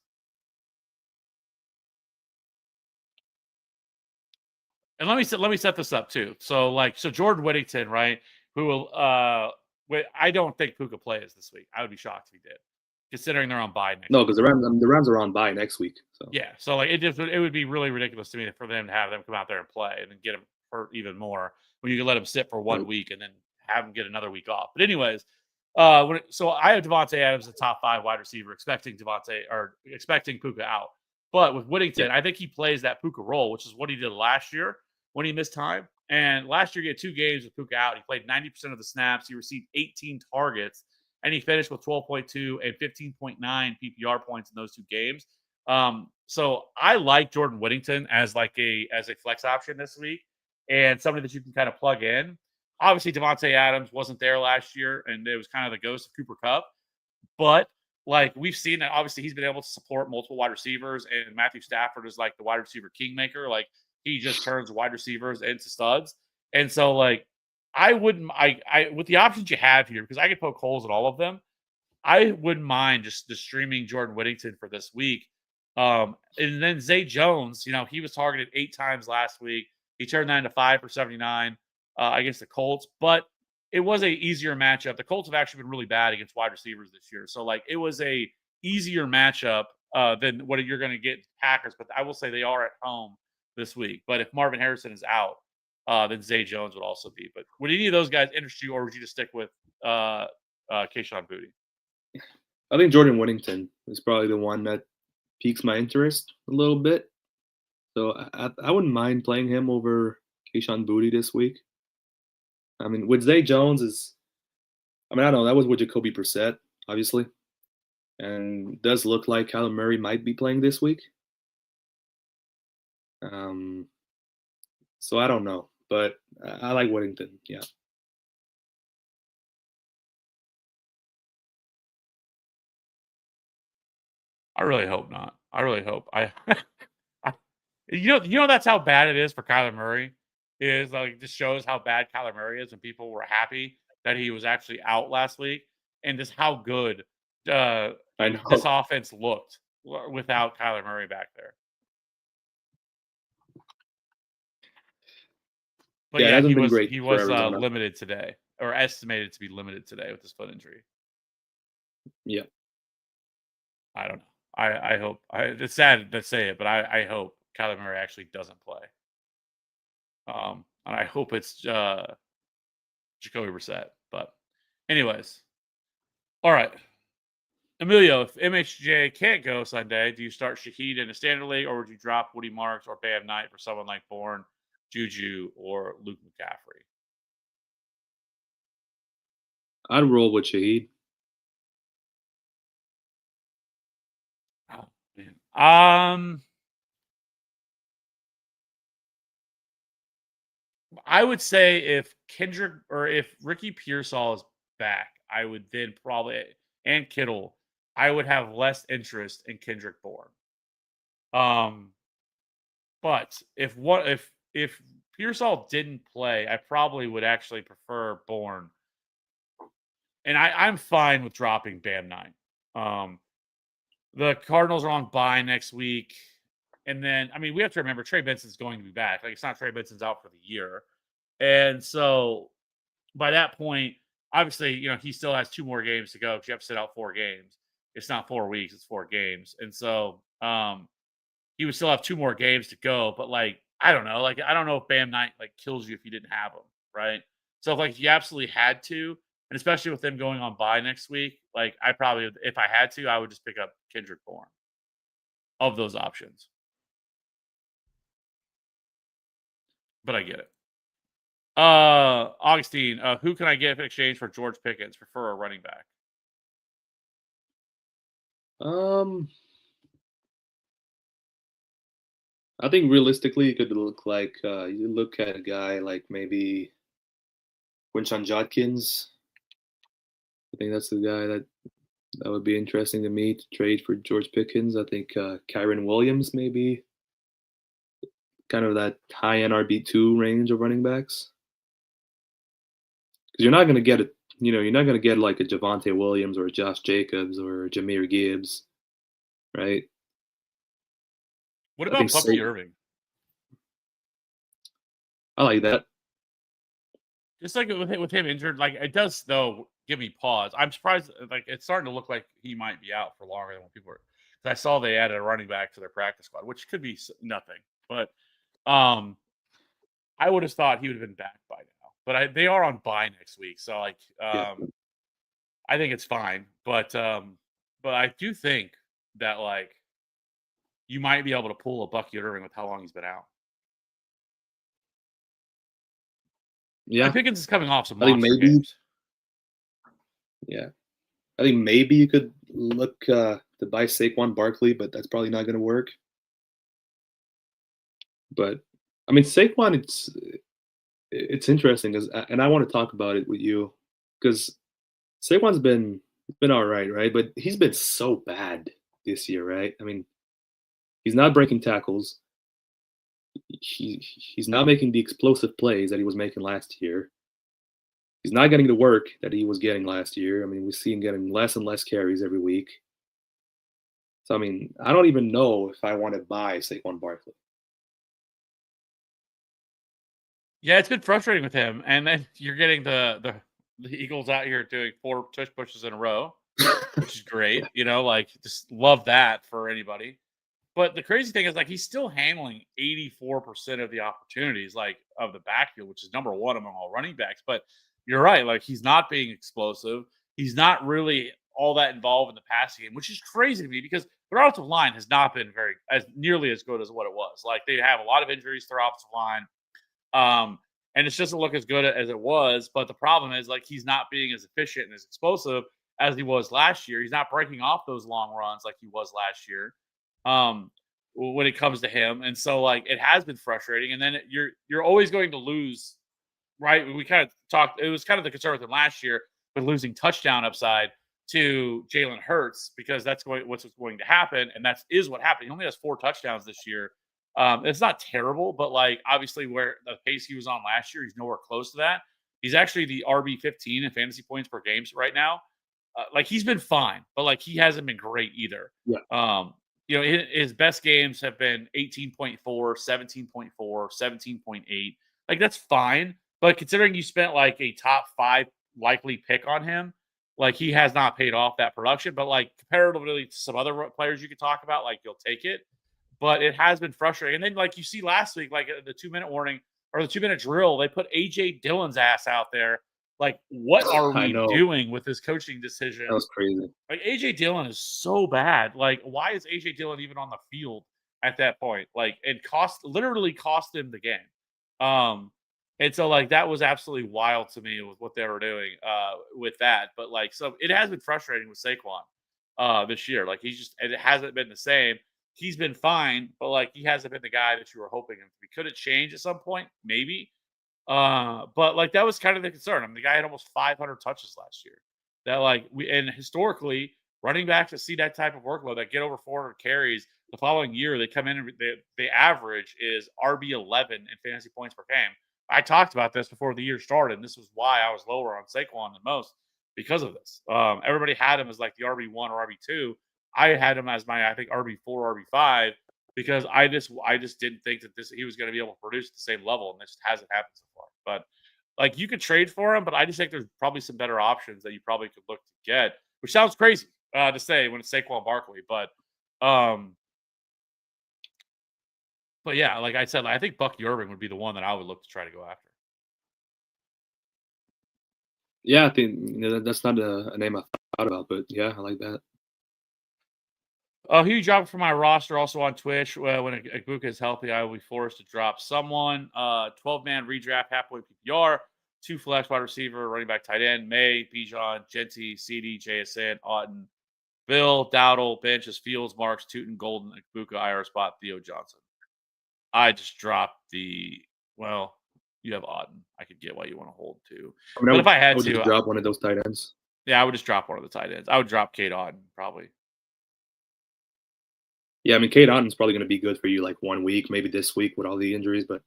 And let me set this up too. So Jordan Whittington, right? Who will I don't think Puka plays this week. I would be shocked if he did, considering they're on bye next No, week. because the Rams are on bye next week. So Yeah, so like it would be really ridiculous to me for them to have them come out there and play and then get him hurt even more when you can let him sit for one right. week and then have him get another week off. But anyways, so I have Devontae Adams, the top 5 wide receiver, expecting Puka out. But with Yeah. Whittington, I think he plays that Puka role, which is what he did last year when he missed time. And last year he had 2 games with Puka out. He played 90% of the snaps. He received 18 targets, and he finished with 12.2 and 15.9 PPR points in those 2 games. So I like Jordan Whittington as a flex option this week and somebody that you can kind of plug in. Obviously, Devontae Adams wasn't there last year, and it was kind of the ghost of Cooper Kupp. But like we've seen that obviously he's been able to support multiple wide receivers, and Matthew Stafford is like the wide receiver kingmaker. Like he just turns wide receivers into studs. And so like I wouldn't I with the options you have here, because I could poke holes in all of them, I wouldn't mind just streaming Jordan Whittington for this week. And then Zay Jones, he was targeted 8 times last week. He turned that into 5 for 79 against the Colts, but it was a easier matchup. The Colts have actually been really bad against wide receivers this year, so like it was a easier matchup than what you're going to get Packers. But I will say they are at home this week. But if Marvin Harrison is out, then Zay Jones would also be. But would any of those guys interest you, or would you just stick with Kayshon Boutte? I think Jordan Whittington is probably the one that piques my interest a little bit. So I wouldn't mind playing him over Kayshon Boutte this week. I mean, with Zay Jones I don't know, that was with Jacoby Brissett, obviously. And it does look like Kyler Murray might be playing this week. So I don't know, but I like Whittington, yeah. I really hope not. I really hope. I that's how bad it is for Kyler Murray. Is like this shows how bad Kyler Murray is, and people were happy that he was actually out last week, and just how good uh, I this know. offense looked without Kyler Murray back there. But Yeah, it yeah, hasn't been great he for was Arizona. limited today, or estimated to be limited today with his foot injury. Yeah. I don't know. I hope. It's sad to say it, but I hope Kyler Murray actually doesn't play. And I hope it's Jacoby Brissett. But anyways, all right. Emilio, if MHJ can't go Sunday, do you start Shaheed in a standard league, or would you drop Woody Marks or Bam Knight for someone like Bourne, Juju, or Luke McCaffrey? I'd roll with Shaheed. Oh, man. I would say if Kendrick or if Ricky Pearsall is back, I would then probably, and Kittle, I would have less interest in Kendrick Bourne. But if Pearsall didn't play, I probably would actually prefer Bourne. And I'm fine with dropping Bam 9. The Cardinals are on bye next week. And then, I mean, we have to remember Trey Benson's going to be back. Like, it's not Trey Benson's out for the year. And so by that point, obviously, he still has 2 more games to go because you have to sit out 4 games. It's not 4 weeks, it's 4 games. And so he would still have 2 more games to go. But like, I don't know. Like, I don't know if Bam Knight like kills you if you didn't have him, right? So if you absolutely had to, and especially with them going on bye next week, like I probably, if I had to, I would just pick up Kendrick Bourne of those options. But I get it. Augustine, who can I get in exchange for George Pickens? Prefer a running back. I think realistically, it could look like you look at a guy like maybe Quinshon Judkins. I think that's the guy that would be interesting to me to trade for George Pickens. I think Kyren Williams maybe kind of that high end RB2 range of running backs. Because you're not going to get you're not going to get like a Javonte Williams or a Josh Jacobs or a Jahmyr Gibbs, right? What I think about Bucky Sa- Irving? I like that. Just like with him injured, like it does though give me pause. I'm surprised. Like it's starting to look like he might be out for longer than what people were. 'Cause I saw they added a running back to their practice squad, which could be nothing. But um, I would have thought he would have been back by now. But they are on bye next week, so like Yeah. I think it's fine. But I do think that like you might be able to pull a Bucky Irving with how long he's been out. Yeah. Pickens is coming off some I think monster maybe. games. Yeah. I think maybe you could look to buy Saquon Barkley, but that's probably not going to work. But I mean, Saquon, it's interesting and I want to talk about it with you because Saquon's been all right, but he's been so bad this year, right? I mean, he's not breaking tackles. He's not making the explosive plays that he was making last year. He's not getting the work that he was getting last year. I mean, we see him getting less and less carries every week. So I mean, I don't even know if I want to buy Saquon Barkley. Yeah, it's been frustrating with him, and then you're getting the Eagles out here doing 4 tush pushes in a row, which is great. Like just love that for anybody. But the crazy thing is, like, he's still handling 84% of the opportunities, like, of the backfield, which is number one among all running backs. But you're right, like, he's not being explosive. He's not really all that involved in the passing game, which is crazy to me because their offensive line has not been nearly as good as what it was. Like, they have a lot of injuries to their offensive line. And it doesn't look as good as it was. But the problem is, like, he's not being as efficient and as explosive as he was last year. He's not breaking off those long runs like he was last year. When it comes to him, and so like it has been frustrating. And then you're always going to lose, right? We kind of talked. It was kind of the concern with him last year, with losing touchdown upside to Jalen Hurts because that's what's going to happen, and that is what happened. He only has 4 touchdowns this year. It's not terrible, but like obviously where the pace he was on last year, he's nowhere close to that. He's actually the RB15 in fantasy points per game right now. Like he's been fine, but like he hasn't been great either. Yeah. His best games have been 18.4, 17.4, 17.8. Like that's fine, but considering you spent like a top 5 likely pick on him, like he has not paid off that production. But like comparatively to some other players you could talk about, like you'll take it. But it has been frustrating. And then like you see last week, like the 2-minute warning or the 2-minute drill, they put AJ Dillon's ass out there. Like, what are we doing with this coaching decision? That was crazy. Like, AJ Dillon is so bad. Like, why is AJ Dillon even on the field at that point? Like, it literally cost him the game. And so like that was absolutely wild to me with what they were doing with that. But like, so it has been frustrating with Saquon this year. Like it hasn't been the same. He's been fine, but like he hasn't been the guy that you were hoping him to be. Could it change at some point? Maybe. But like that was kind of the concern. I mean, the guy had almost 500 touches last year. That like and historically, running backs that see that type of workload that get over 400 carries the following year, they come in and the average is RB11 in fantasy points per game. I talked about this before the year started, and this was why I was lower on Saquon than most because of this. Everybody had him as like the RB1 or RB2. I had him as my, I think, RB4, RB5 because I just didn't think that he was going to be able to produce at the same level, and this hasn't happened so far. But like you could trade for him, but I just think there's probably some better options that you probably could look to get, which sounds crazy to say when it's Saquon Barkley, but yeah, like I said, I think Bucky Irving would be the one that I would look to try to go after. Yeah, I think that's not a name I thought about, but yeah, I like that. Huge drop from my roster, also on Twitch. When Egbuka is healthy, I will be forced to drop someone. 12-man redraft, halfway PPR, 2 flex, wide receiver, running back, tight end, May, Bijan, Genty, CD, JSN, Auten, Bill, Dowdle, bench is Fields, Marks, Tootin, Golden, Egbuka, IR spot, Theo Johnson. I just dropped well, you have Auten. I could get why you want to hold too. I mean, but if I had to drop one of those tight ends. Yeah, I would just drop one of the tight ends. I would drop Cade Auten probably. Yeah, I mean, Cade Otton's probably going to be good for you like 1 week, maybe this week with all the injuries. But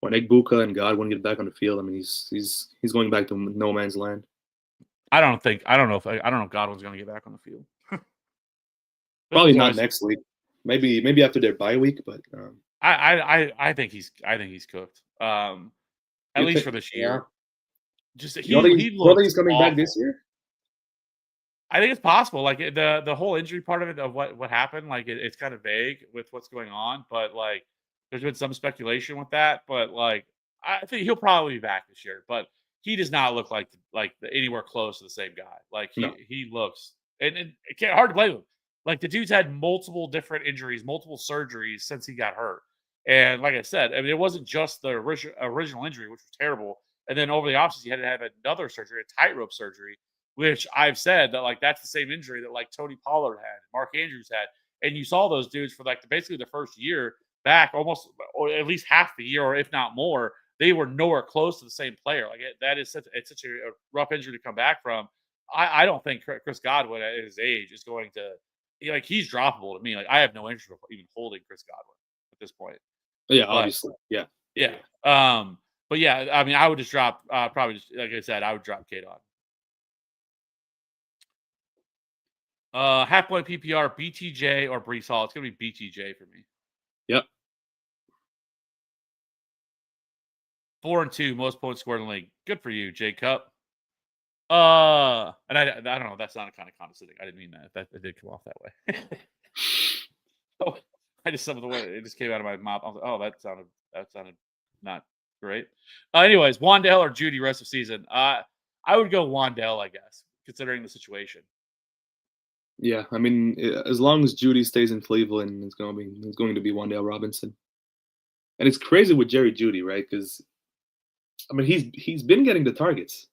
when Egbuka and Godwin get back on the field, I mean, he's going back to no man's land. I don't know if Godwin's going to get back on the field. Probably not next week. Maybe after their bye week, but I think he's cooked. At least for this yeah. year. Just You don't he think looks he's coming awful. back this year? I think it's possible. Like the whole injury part of it, of what happened, like it's kind of vague with what's going on. But like, there's been some speculation with that. But like, I think he'll probably be back this year. But he does not look like anywhere close to the same guy. Like No. he looks, and it can't hard to blame him. Like the dude's had multiple different injuries, multiple surgeries since he got hurt. And like I said, I mean, it wasn't just the original injury, which was terrible. And then over the offseason, he had to have another surgery, a tightrope surgery, which I've said that like that's the same injury that like Tony Pollard had, Mark Andrews had, and you saw those dudes for like basically the first year back, almost or at least half the year, or if not more, they were nowhere close to the same player. Like that is such a rough injury to come back from. I don't think Chris Godwin at his age is going to like he's droppable to me. Like I have no interest in even holding Chris Godwin at this point. Yeah, But obviously. Yeah. yeah. But yeah, I mean, I would just drop probably just like I said, I would drop Kate on. Half point PPR, BTJ or Brees Hall. It's gonna be BTJ for me. Yep. 4-2, most points scored in the league. Good for you, J Cup. And I don't know. That's not kind of condescending. I didn't mean that. That it did come off that way. Oh, I just some of the way it just came out of my mouth. I was like, oh, that sounded not great. Anyways, Wandale or Judy rest of season. I would go Wandale, I guess, considering the situation. Yeah, I mean, as long as Judy stays in Cleveland, it's going to be Wandale Robinson. And it's crazy with Jerry Judy, right? Because I mean, he's been getting the targets,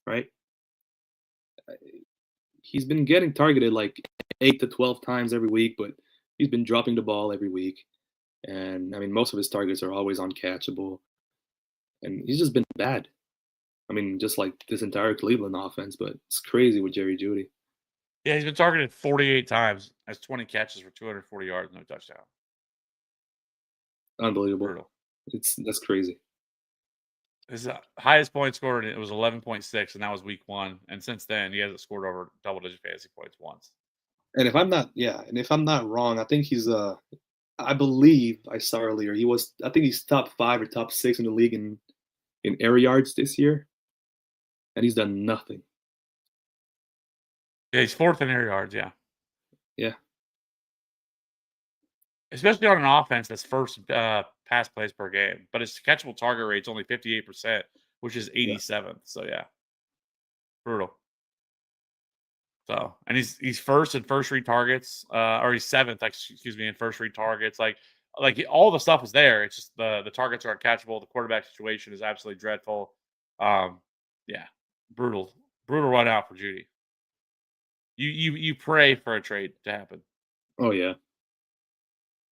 right? He's been getting targeted like 8 to 12 times every week, but he's been dropping the ball every week. And I mean, most of his targets are always uncatchable. And he's just been bad. I mean, just like this entire Cleveland offense, but it's crazy with Jerry Judy. Yeah, he's been targeted 48 times, has 20 catches for 240 yards, no touchdown. Unbelievable. Brutal. That's crazy. His highest point scored it was 11.6, and that was week 1. And since then, he hasn't scored over double-digit fantasy points once. And if I'm not wrong, I think he's I believe I saw earlier I think he's top 5 or top 6 in the league in air yards this year, and he's done nothing. Yeah, he's 4th in air yards. Yeah. Yeah. Especially on an offense that's first pass plays per game, but his catchable target rate's only 58%, which is 87th. Yeah. So yeah, brutal. So, and he's first in first read targets, or he's 7th, excuse me, in first read targets. Like all the stuff is there. It's just the targets are uncatchable. The quarterback situation is absolutely dreadful. Yeah, brutal run out for Judy. You pray for a trade to happen. Oh yeah.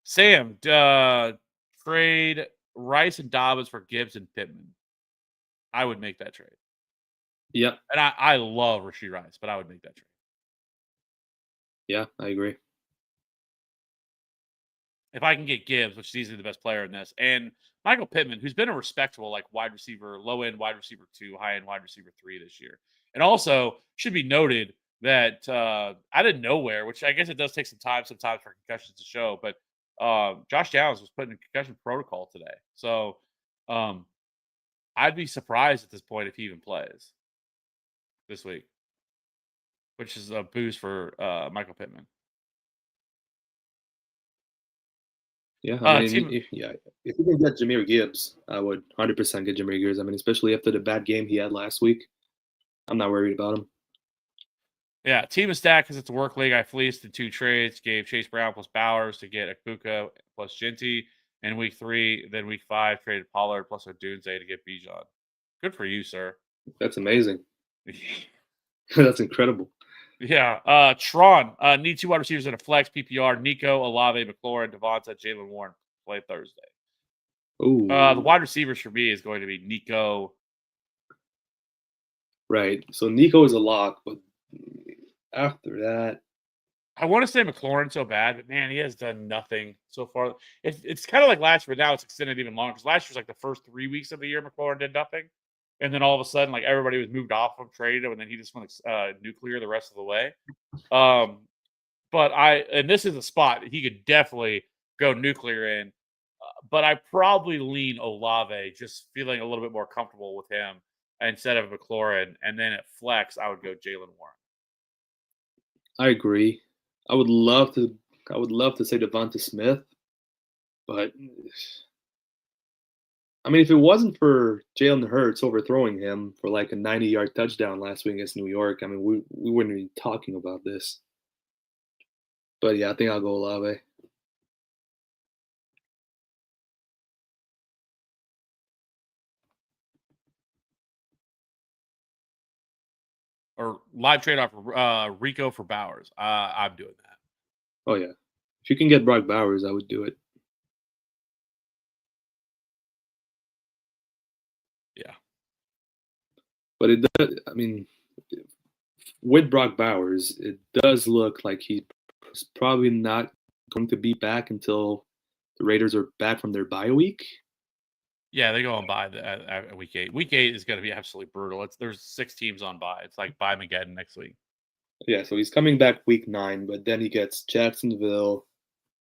Sam, trade Rice and Dobbins for Gibbs and Pittman. I would make that trade. Yep. And I love Rashee Rice, but I would make that trade. Yeah, I agree. If I can get Gibbs, which is easily the best player in this, and Michael Pittman, who's been a respectable like wide receiver, low end wide receiver 2, high end wide receiver 3 this year. And also should be noted that out of nowhere, which I guess it does take some time sometimes for concussions to show, but Josh Downs was put in concussion protocol today. So I'd be surprised at this point if he even plays this week, which is a boost for Michael Pittman. Yeah, I mean, if you can get Jahmyr Gibbs, I would 100% get Jahmyr Gibbs. I mean, especially after the bad game he had last week, I'm not worried about him. Yeah, team is stacked because it's a work league. I fleeced in 2 trades, gave Chase Brown plus Bowers to get Akuka plus Ginty in week 3. Then week 5, traded Pollard plus Odunze to get Bijan. Good for you, sir. That's amazing. That's incredible. Yeah. Tron, need 2 wide receivers in a flex PPR. Nico, Olave, McLaurin, Devonta, Jalen Warren play Thursday. Ooh. The wide receivers for me is going to be Nico. Right. So Nico is a lock, but after that, I want to say McLaurin so bad, but man, he has done nothing so far. It's kind of like last year, but now it's extended even longer because last year was like the first 3 weeks of the year McLaurin did nothing. and then all of a sudden, like everybody was moved off of traded him, and then he just went nuclear the rest of the way. Um, but and this is a spot he could definitely go nuclear in. But I probably lean Olave, just feeling a little bit more comfortable with him instead of McLaurin. And then at flex, I would go Jalen Warren. I agree. I would love to. I would love to say Devonta Smith, but I mean, if it wasn't for Jalen Hurts overthrowing him for like a 90-yard touchdown last week against New York, I mean, we wouldn't be talking about this. But yeah, I think I'll go Olave. Or live trade off Rico for Bowers. I'm doing that. Oh yeah, if you can get Brock Bowers, I would do it. Yeah. But it does. I mean, with Brock Bowers, it does look like he's probably not going to be back until the Raiders are back from their bye week. Yeah, they go on bye week 8. Week 8 is going to be absolutely brutal. There's 6 teams on bye. It's like bye Mageddon next week. Yeah, so he's coming back week 9, but then he gets Jacksonville,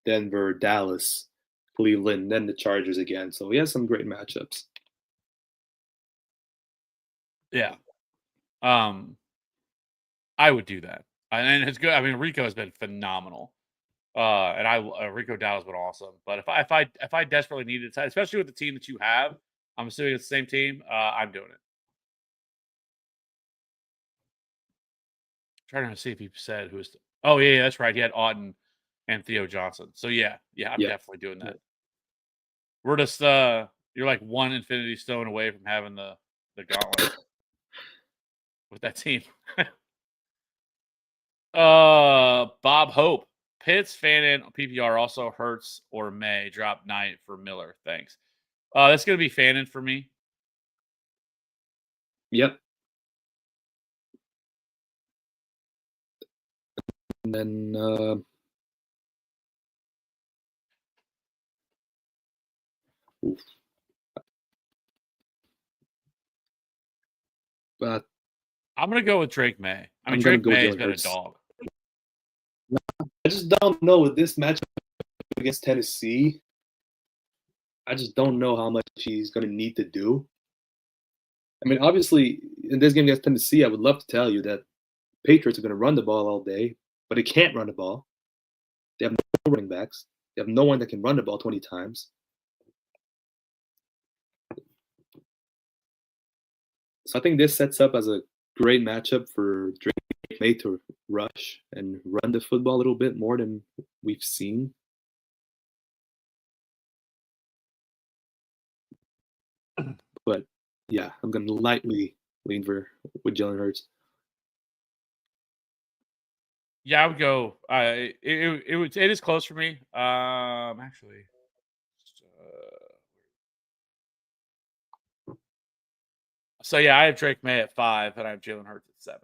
Denver, Dallas, Cleveland, then the Chargers again. So he has some great matchups. Yeah. I would do that. And it's good. I mean, Rico has been phenomenal. And Rico Dowdle's been awesome. But if I desperately needed to, especially with the team that you have, I'm assuming it's the same team. I'm doing it. Trying to see if he said who's. Oh yeah, that's right. He had Auden and Theo Johnson. So yeah, I'm definitely doing that. We're just you're like one Infinity Stone away from having the gauntlet with that team. Bob Hope. Pitts, Fannin, PPR also Hurts or May. Drop Knight for Miller. Thanks. That's gonna be Fannin for me. Yep. And then but I'm gonna go with Drake May. I mean, I'm Drake gonna go May has Jalen been Hurts. a dog. I just don't know with this matchup against Tennessee. I just don't know how much he's going to need to do. I mean, obviously, in this game against Tennessee, I would love to tell you that Patriots are going to run the ball all day, but they can't run the ball. They have no running backs. They have no one that can run the ball 20 times. So I think this sets up as a great matchup for Drake May to rush and run the football a little bit more than we've seen. But yeah, I'm going to lightly lean with Jalen Hurts. Yeah, I would go. It is close for me. Actually, so yeah, I have Drake May at 5, and I have Jalen Hurts at 7.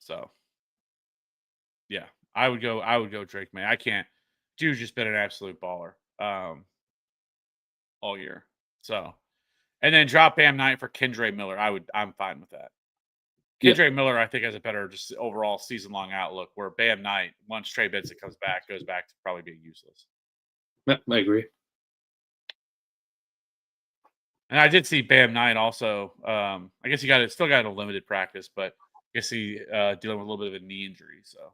So, yeah, I would go. Drake May. I can't. Dude's just been an absolute baller all year. So, and then drop Bam Knight for Kendre Miller. I'm fine with that. Kendre Miller, I think, has a better just overall season long outlook. Where Bam Knight, once Trey Benson goes back to probably being useless. I agree. And I did see Bam Knight also. I guess he still got a limited practice, but I guess he dealing with a little bit of a knee injury. So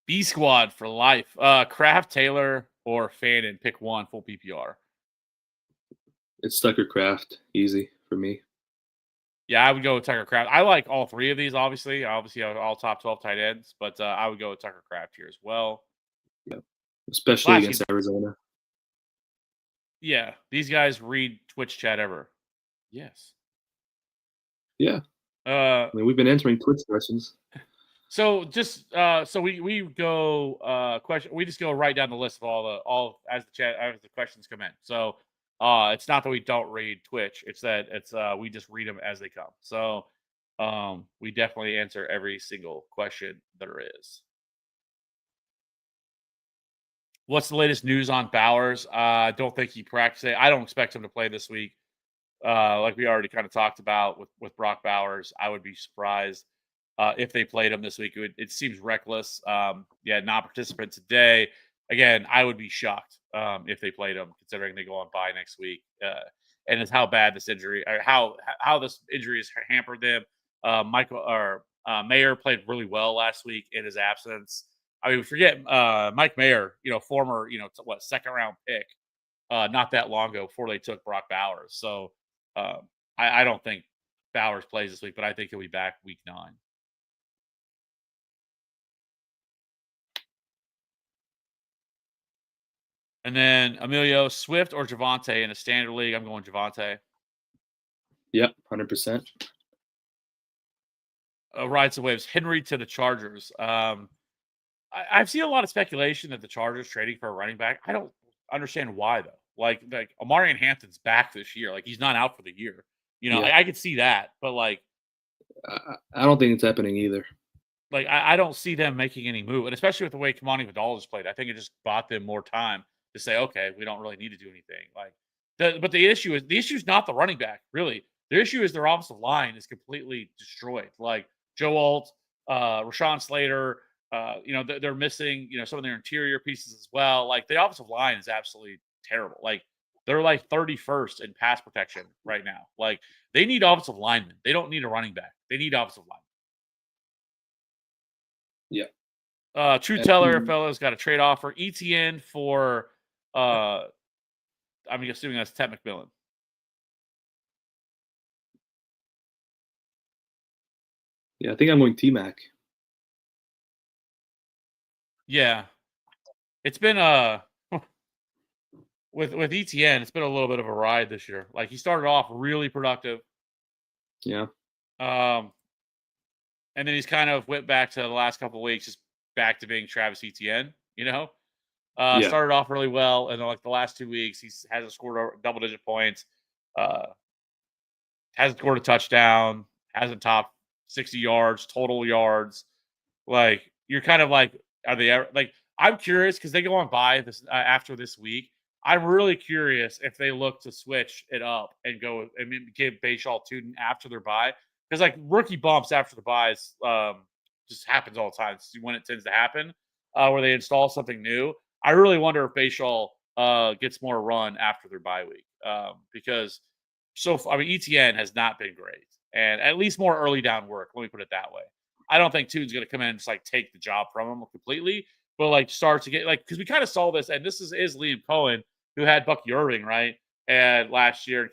B squad for life. Kraft, Taylor, or Fannin. Pick one. Full PPR. It's Tucker Kraft. Easy for me. Yeah, I would go with Tucker Kraft. I like all 3 of these. Obviously, all top 12 tight ends, but I would go with Tucker Kraft here as well. Yeah, especially against Arizona. Yeah, these guys read Twitch chat ever. Yes. Yeah. I mean, we've been answering Twitch questions. So just so we go question. We just go right down the list of all as the questions come in. So it's not that we don't read Twitch. It's that we just read them as they come. So we definitely answer every single question there is. What's the latest news on Bowers? I don't think he practiced it. I don't expect him to play this week. Like we already kind of talked about with Brock Bowers, I would be surprised if they played him this week. It seems reckless. Yeah, non-participant today. Again, I would be shocked if they played him, considering they go on bye next week. And it's how bad this injury, or how this injury has hampered them. Michael or Mayer played really well last week in his absence. I mean, forget Mike Mayer, former, second round pick, not that long ago before they took Brock Bowers. So I don't think Bowers plays this week, but I think he'll be back week 9. And then Emilio, Swift or Javonte in a standard league? I'm going Javonte. Yep, 100%. Rides the waves. Henry to the Chargers. I've seen a lot of speculation that the Chargers trading for a running back. I don't understand why though. Like Amarian Hampton's back this year. Like he's not out for the year. Yeah. I could see that, but like I don't think it's happening either. Like I don't see them making any move, and especially with the way Kamani Vidal has played, I think it just bought them more time to say, okay, we don't really need to do anything. But the issue is not the running back really. The issue is their offensive line is completely destroyed. Like Joe Alt, Rashawn Slater, they're missing some of their interior pieces as well. Like the offensive line is absolutely terrible. Like they're like 31st in pass protection right now. Like they need offensive linemen. They don't need a running back. They need offensive linemen. Yeah. True Teller fellows got a trade offer. ETN for I'm assuming that's Ted McMillan. Yeah, I think I'm going T-Mac. Yeah. It's been with ETN, it's been a little bit of a ride this year. Like he started off really productive. Yeah. And then he's kind of went back to the last couple of weeks, just back to being Travis Etienne, Started off really well, and then like the last 2 weeks, he hasn't scored double-digit points, hasn't scored a touchdown, hasn't topped 60 yards, total yards. Like, you're kind of like, are they ever, like, I'm curious because they go on bye this after this week. I'm really curious if they look to switch it up and go and give Bashal Tootin after their bye. Because like rookie bumps after the buys just happens all the time. It's when it tends to happen, where they install something new. I really wonder if Bashal gets more run after their bye week because ETN has not been great, and at least more early down work. Let me put it that way. I don't think Tootin's going to come in and just like take the job from him completely, but like start to get like because we kind of saw this, and this is Liam Cohen who had Bucky Irving, right? And last year,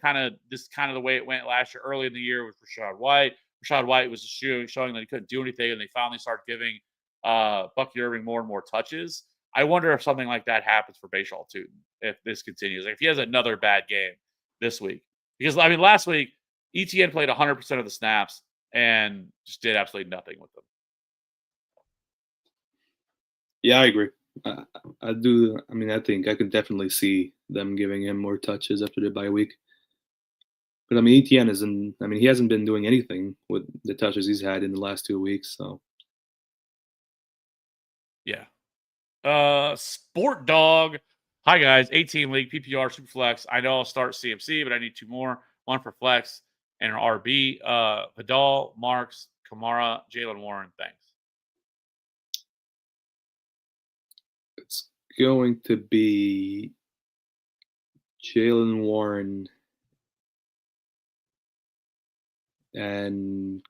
this is kind of the way it went last year, early in the year with Rachaad White. Rachaad White was showing that he couldn't do anything, and they finally started giving Bucky Irving more and more touches. I wonder if something like that happens for Bashal Tootin if this continues. Like if he has another bad game this week, because last week ETN played 100% of the snaps and just did absolutely nothing with them. Yeah, I agree. I do. I think I could definitely see them giving him more touches after the bye week. But ETN isn't. He hasn't been doing anything with the touches he's had in the last 2 weeks. So yeah. Sport Dog. Hi guys, 18 league PPR Superflex. I know I'll start CMC, but I need 2 more. 1 for flex and an RB. Vidal, Marks, Kamara, Jaylen Warren. Thanks. It's going to be Jaylen Warren and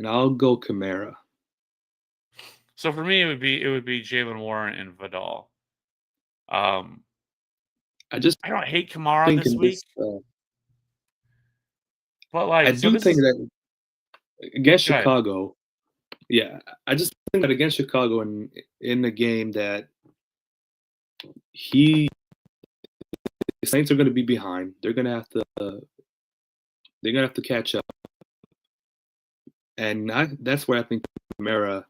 I'll go Kamara. So for me, it would be Jaylen Warren and Vidal. I don't hate Kamara this week, but like I do think that against Chicago, yeah, I just think that against Chicago in the game that the Saints are going to be behind. They're going to have to catch up, and that's where I think Kamara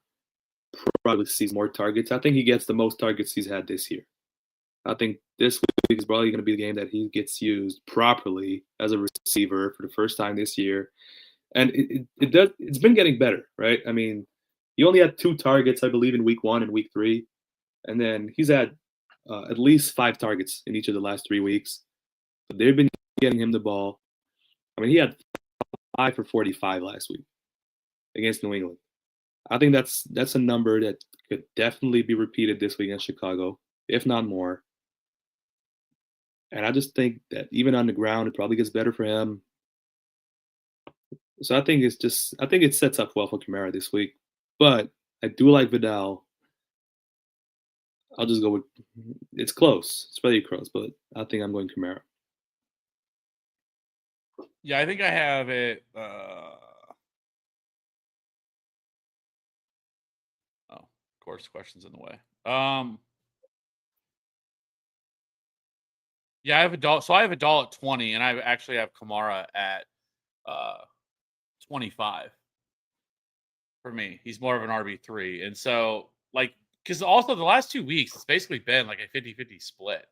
probably sees more targets. I think he gets the most targets he's had this year. I think this week is probably going to be the game that he gets used properly as a receiver for the first time this year. And it's been getting better, right? He only had 2 targets, I believe, in week 1 and week 3. and then he's had at least 5 targets in each of the last 3 weeks. But they've been getting him the ball. I mean, he had 5 for 45 last week against New England. I think that's a number that could definitely be repeated this week in Chicago, if not more. And I just think that even on the ground, it probably gets better for him. So I think it sets up well for Kamara this week. But I do like Vidal. I'll just go with it's close. It's pretty close, but I think I'm going Kamara. Yeah, I think I have it. Of course, questions in the way. Yeah, I have Vidal. So I have Vidal at 20, and I actually have Kamara at 25. For me, he's more of an RB3, and so like because also the last 2 weeks it's basically been like a 50-50 split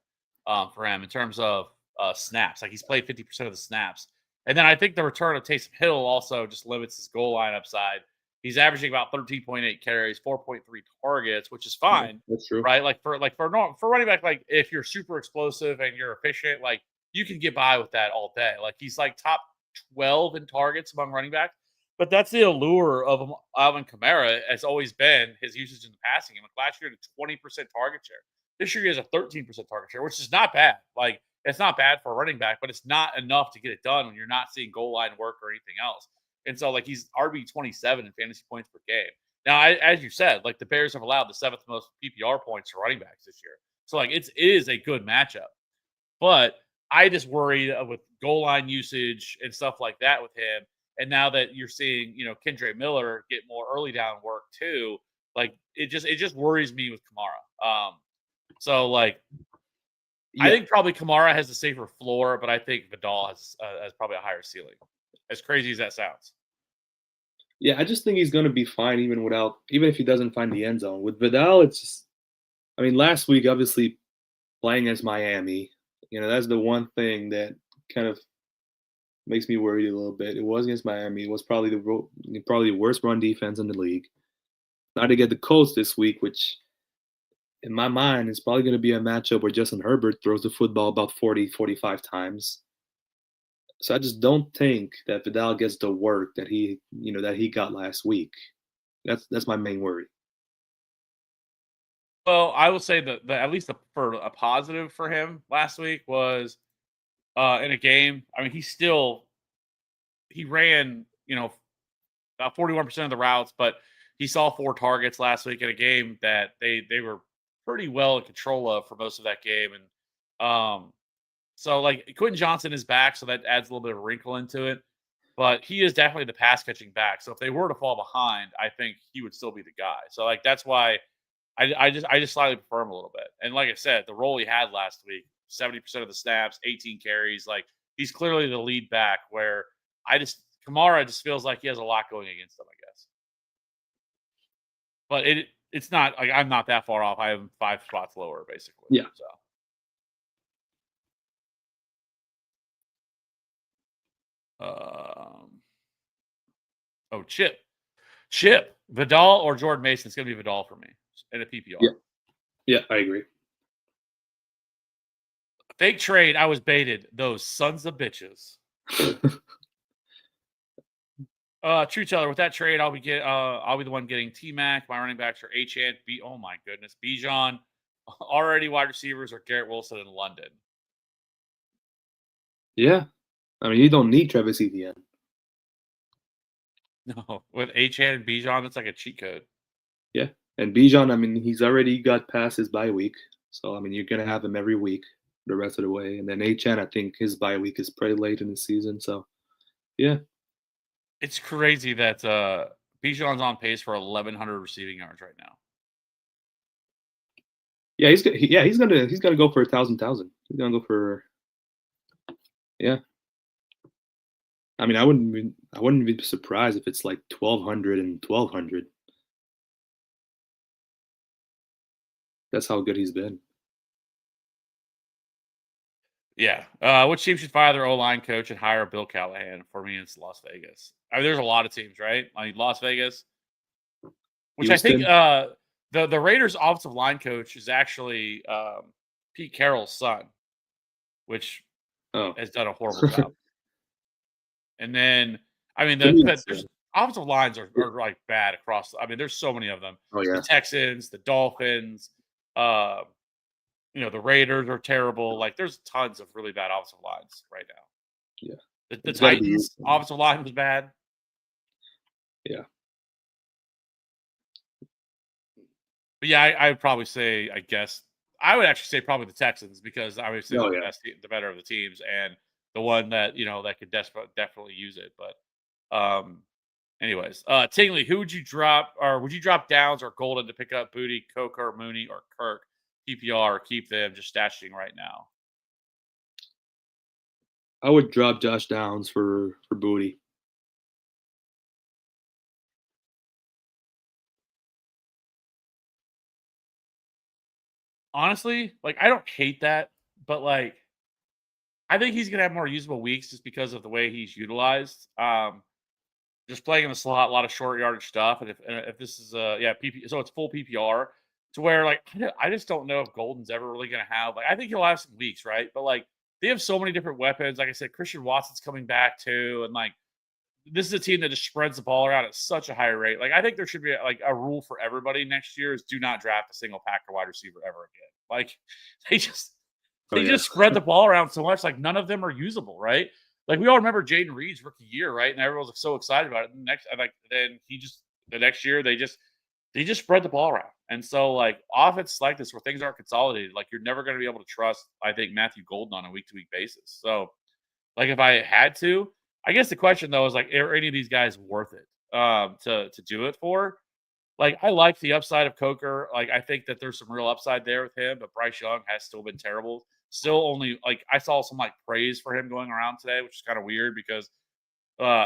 for him in terms of snaps. Like he's played 50% of the snaps, and then I think the return of Taysom Hill also just limits his goal line upside. He's averaging about 13.8 carries, 4.3 targets, which is fine, That's true. right? For running back, like if you're super explosive and you're efficient, like you can get by with that all day. Like he's like top 12 in targets among running backs. But that's the allure of Alvin Kamara has always been his usage in the passing game. Like last year, a 20% target share. This year, he has a 13% target share, which is not bad. Like it's not bad for a running back, but it's not enough to get it done when you're not seeing goal line work or anything else. And so, like he's RB 27 in fantasy points per game. Now, as you said, like the Bears have allowed the 7th most PPR points to running backs this year. So, like it is a good matchup. But I just worry with goal line usage and stuff like that with him. And now that you're seeing, Kendre Miller get more early down work too, like it just worries me with Kamara. So like, I think probably Kamara has a safer floor, but I think Vidal has probably a higher ceiling. As crazy as that sounds. Yeah, I just think he's going to be fine even if he doesn't find the end zone. With Vidal, it's just, I mean, last week obviously playing as Miami, that's the one thing that kind of makes me worried a little bit. It was against Miami. It was probably the worst run defense in the league. Now to get the Colts this week, which in my mind is probably going to be a matchup where Justin Herbert throws the football about 40, 45 times. So I just don't think that Vidal gets the work that he got last week. That's my main worry. Well, I will say that at least for a positive for him last week was in a game. I mean, he ran, about 41% of the routes, but he saw 4 targets last week in a game that they were pretty well in control of for most of that game. And so like Quentin Johnson is back, so that adds a little bit of a wrinkle into it. But he is definitely the pass catching back. So if they were to fall behind, I think he would still be the guy. So like that's why I just slightly prefer him a little bit. And like I said, the role he had last week, 70% of the snaps, 18 carries, like he's clearly the lead back where Kamara just feels like he has a lot going against him, I guess. But it's not like I'm not that far off. I have 5 spots lower, basically. Yeah. So. Chip, Vidal or Jordan Mason. It's gonna be Vidal for me in a PPR. Yeah, I agree. Fake trade. I was baited. Those sons of bitches. True teller. With that trade, I'll be the one getting T-Mac. My running backs are Achane, oh my goodness, Bijan, already wide receivers are Garrett Wilson in London. Yeah, I mean you don't need Travis Etienne. No, with Achane and Bijan, that's like a cheat code. Yeah, and Bijan, I mean he's already got past his bye week, so I mean you're gonna have him every week the rest of the way. And then Achane, I think his bye week is pretty late in the season, so yeah. It's crazy that Bijan's on pace for 1,100 receiving yards right now. Yeah, he's gonna go for 1,000. He's gonna go for yeah. I mean, I wouldn't be surprised if it's like 1,200 and 1,200. That's how good he's been. Yeah. Which team should fire their O-line coach and hire Bill Callahan? For me, it's Las Vegas. I mean, there's a lot of teams, right? I mean, Las Vegas, which Houston. I think The Raiders' offensive line coach is actually Pete Carroll's son, which Oh, has done a horrible job. And then, I mean, to me, there's offensive lines are like bad across. I mean, there's so many of them. oh The yeah, Texans, the Dolphins, uh, the Raiders are terrible. Like, there's tons of really bad offensive lines right now. yeah, The it's got to be Titans offensive line was bad. yeah. But yeah, I would probably say, I guess, I would actually say probably the Texans because obviously Oh they're the yeah. best, the better of the teams, and the one that that could definitely use it. But, anyways, Tingley, who would you drop, or would you drop Downs or Golden to pick up Booty, Coker, Mooney, or Kirk? PPR, or keep them just stashing right now. I would drop Josh Downs for Booty. Honestly, like, I don't hate that, but like, I think he's gonna have more usable weeks just because of the way he's utilized. Just playing in the slot, a lot of short yardage stuff, and if this is so it's full PPR to where like I just don't know if Golden's ever really gonna have, like, I think he'll have some weeks, right? But like they have so many different weapons. Like I said, Christian Watson's coming back too, and like this is a team that just spreads the ball around at such a high rate. Like I think there should be like a rule for everybody next year is do not draft a single Packer wide receiver ever again. Like they just Oh they yeah, just spread the ball around so much, like none of them are usable, right? Like we all remember Jaden Reed's rookie year, right? And everyone was so excited about it. And then the next year they just spread the ball around. And so like offense like this where things aren't consolidated, like you're never going to be able to trust, I think, Matthew Golden on a week to week basis. So like if I had to, I guess the question though is like, are any of these guys worth it to do it for? Like I like the upside of Coker. Like I think that there's some real upside there with him, but Bryce Young has still been terrible. Still only like I saw some like praise for him going around today, which is kind of weird because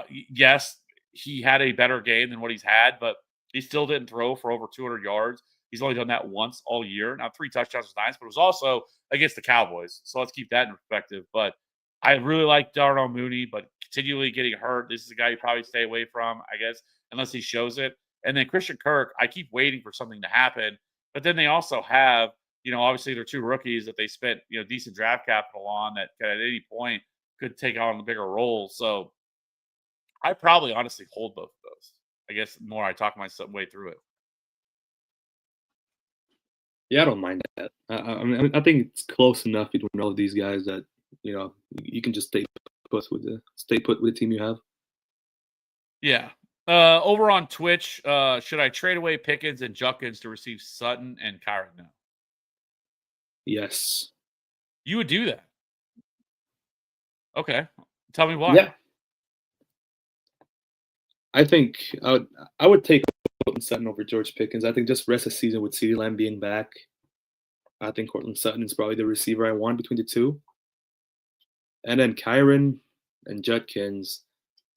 yes, he had a better game than what he's had, but he still didn't throw for over 200 yards. He's only done that once all year. Now, 3 touchdowns was nice, but it was also against the Cowboys. So let's keep that in perspective. But I really like Darnell Mooney, but continually getting hurt. This is a guy you probably stay away from, I guess, unless he shows it. And then Christian Kirk, I keep waiting for something to happen. But then they also have, obviously they're 2 rookies that they spent, decent draft capital on that at any point could take on a bigger role. So I probably honestly hold both of those. I guess the more I talk myself way through it. yeah. I don't mind that. I think it's close enough between all of these guys that you can just stay put with the team you have. Yeah. Over on Twitch, should I trade away Pickens and Junkins to receive Sutton and Kyron? No. Yes. You would do that. Okay. Tell me why. Yeah. I think I would take Courtland Sutton over George Pickens. I think just rest of the season with CeeDee Lamb being back, I think Courtland Sutton is probably the receiver I want between the two. And then Kyron and Judkins,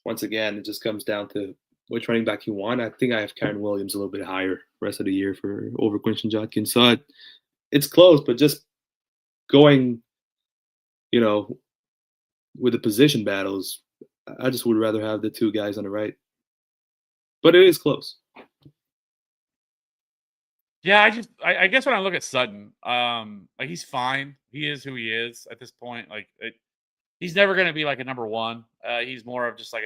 once again, it just comes down to which running back you want. I think I have Kyron Williams a little bit higher rest of the year for over Quinton Judkins. So it's close, but just going, with the position battles, I just would rather have the two guys on the right. But it is close. Yeah, I guess when I look at Sutton, like he's fine. He is who he is at this point. Like he's never going to be like a number one. He's more of just like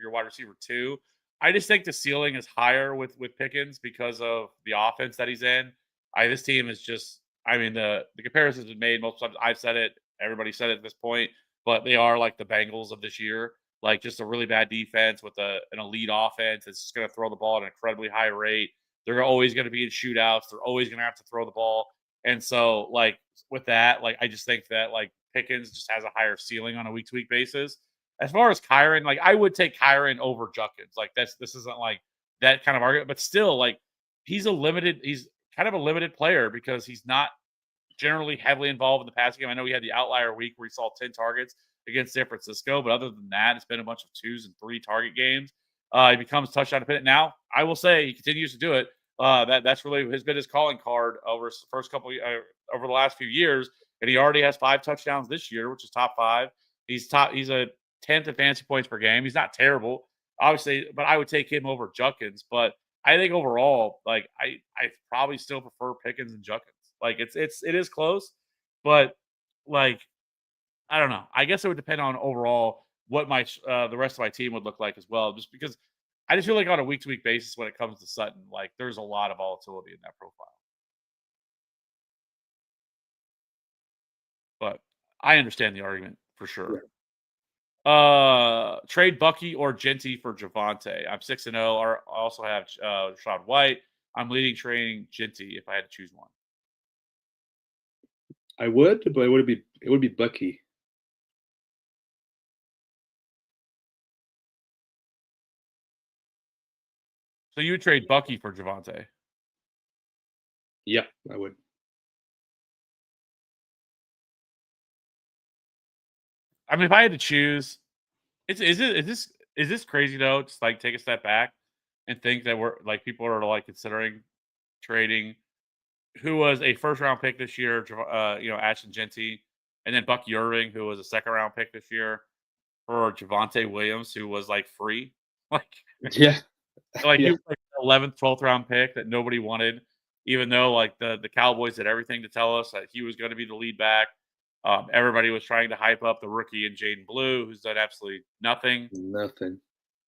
your wide receiver 2. I just think the ceiling is higher with Pickens because of the offense that he's in. This team is just. I mean the comparisons have been made multiple times. I've said it. Everybody said it at this point. But they are like the Bengals of this year. Like just a really bad defense with an elite offense. It's just going to throw the ball at an incredibly high rate. They're always going to be in shootouts. They're always going to have to throw the ball. And so, like, with that, like, I just think that, like, Pickens just has a higher ceiling on a week-to-week basis. As far as Kyron, like, I would take Kyron over Judkins. Like, this isn't, like, that kind of argument. But still, like, he's kind of a limited player because he's not generally heavily involved in the passing game. I know he had the outlier week where he saw 10 targets against San Francisco. But other than that, it's been a bunch of 2s and 3 target games. He becomes touchdown dependent. Now, I will say he continues to do it. That's really been his calling card over his first over the last few years, and he already has 5 touchdowns this year, which is top 5. He's a 10th in fantasy points per game. He's not terrible, obviously, but I would take him over Judkins. But I think overall, like I probably still prefer Pickens and Junkins. Like it is close, but like I don't know. I guess it would depend on overall what the rest of my team would look like as well. Just because I just feel like on a week to week basis when it comes to Sutton, like there's a lot of volatility in that profile. But I understand the argument for Yeah. sure. Trade Bucky or Genty for Javante. I'm 6-0. I also have Rashad White. I'm leading trading Genty if I had to choose one. I would, but it would be Bucky. So you would trade Bucky for Javante. Yeah, I would. I mean, if I had to choose, is this crazy though? Just like take a step back and think that we're like people are like considering trading who was a first round pick this year, Ashton Genty, and then Bucky Irving, who was a second round pick this year, for Javante Williams, who was like free, like Yeah, like he yeah, was like 11th, 12th round pick that nobody wanted, even though like the Cowboys did everything to tell us that he was going to be the lead back. Everybody was trying to hype up the rookie in Jaden Blue, who's done absolutely nothing, nothing.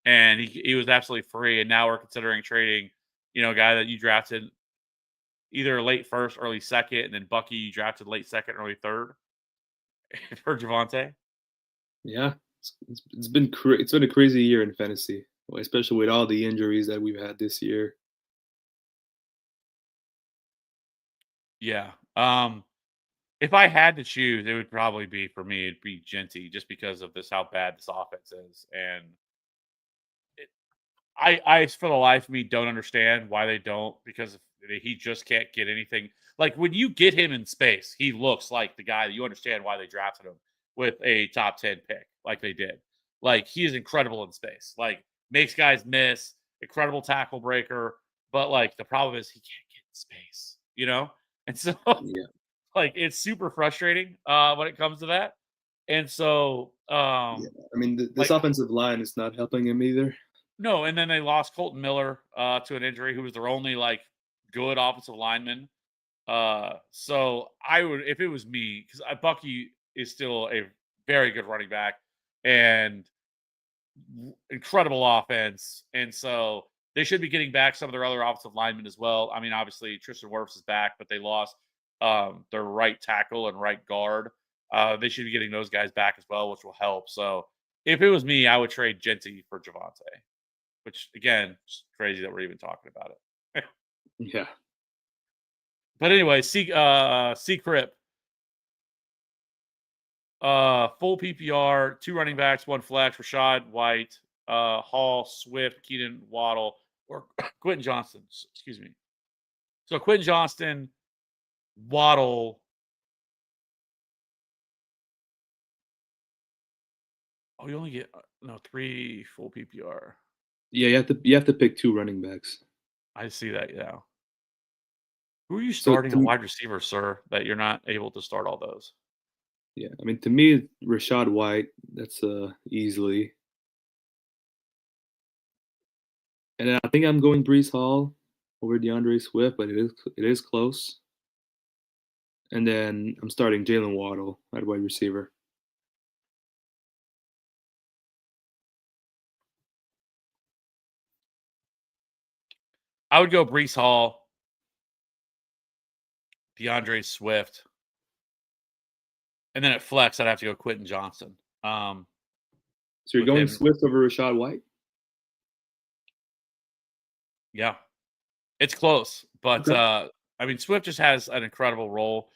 and he was absolutely free. And now we're considering trading, a guy that you drafted either late first, early second, and then Bucky you drafted late second, early third for Javante. Yeah, it's been a crazy year in fantasy, especially with all the injuries that we've had this year. Yeah. If I had to choose, it would probably be for me. It'd be Genty, just because of this how bad this offense is, and I for the life of me don't understand why they don't because he just can't get anything. Like when you get him in space, he looks like the guy that you understand why they drafted him with a top 10 pick, like they did. Like he is incredible in space. Like makes guys miss, incredible tackle breaker. But like the problem is he can't get in space. And so Yeah, like it's super frustrating when it comes to that. And so yeah. I mean, this like offensive line is not helping him either. no, and then they lost Colton Miller to an injury, who was their only like good offensive lineman. So I would, if it was me, because Bucky is still a very good running back and incredible offense, and so they should be getting back some of their other offensive linemen as well. I mean, obviously Tristan Wirfs is back, but they lost their right tackle and right guard. They should be getting those guys back as well, which will help. So if it was me, I would trade Genty for Javante. Which again, it's crazy that we're even talking about it. Yeah, But anyway, C Crip. Full PPR, 2 running backs, 1 flex, Rashad White, Hall, Swift, Keenan Waddle, or Quentin Johnston. Excuse me. So Quentin Johnston, Waddle. Oh, you only get no 3 full PPR. yeah. You have to pick two running backs. I see that now. Who are you So starting a wide receiver, sir, that you're not able to start all those? yeah, I mean, to me, Rashad White. That's easily. And then I think I'm going Brees Hall over DeAndre Swift, but it is close. And then I'm starting Jalen Waddle at wide receiver. I would go Brees Hall, DeAndre Swift, and then at flex, I'd have to go Quentin Johnston. So you're With going him, Swift over Rashad White? yeah, it's close, but Okay. I mean, Swift just has an incredible role.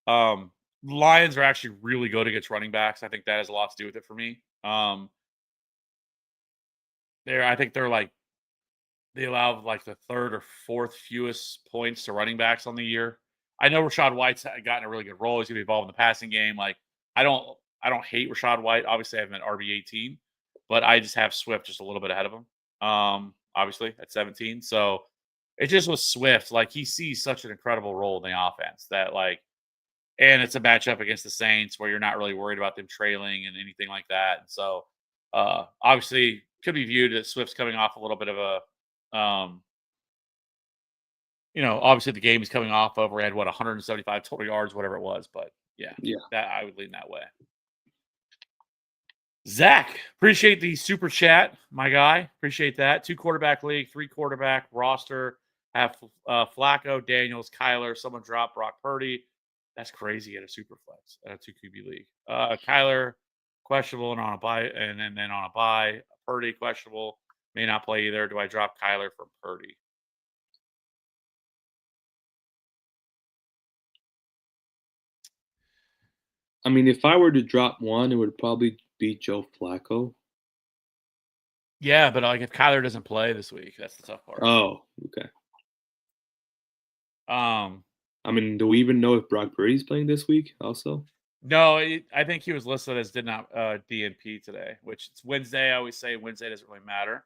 Lions are actually really good against running backs. I think that has a lot to do with it for me. I think they're like they allow like the third or fourth fewest points to running backs on the year. I know Rashad White's gotten a really good role. He's gonna be involved in the passing game. Like I don't hate Rashad White. Obviously, I have him at RB18, but I just have Swift just a little bit ahead of him. Obviously at 17. So it just was Swift. Like he sees such an incredible role in the offense that like, and it's a matchup against the Saints where you're not really worried about them trailing and anything like that. And so obviously could be viewed as Swift's coming off a little bit of a obviously the game is coming off of where he had 175 total yards, whatever it was. But yeah, Yeah. that I would lean that way. Zach, appreciate the super chat, my guy. Appreciate that. 2 quarterback league, 3 quarterback roster. Have Flacco, Daniels, Kyler. Someone dropped Brock Purdy. That's crazy at a super flex at a 2 QB league. Kyler questionable and on a buy, and then on a buy. Purdy questionable, may not play either. Do I drop Kyler for Purdy? I mean, if I were to drop one, it would probably be Joe Flacco. Yeah, but like if Kyler doesn't play this week, that's the tough part. Oh, okay. Um, I mean, do we even know if Brock Purdy's playing this week also? No, I think he was listed as did not DNP today, which it's Wednesday. I always say Wednesday doesn't really matter.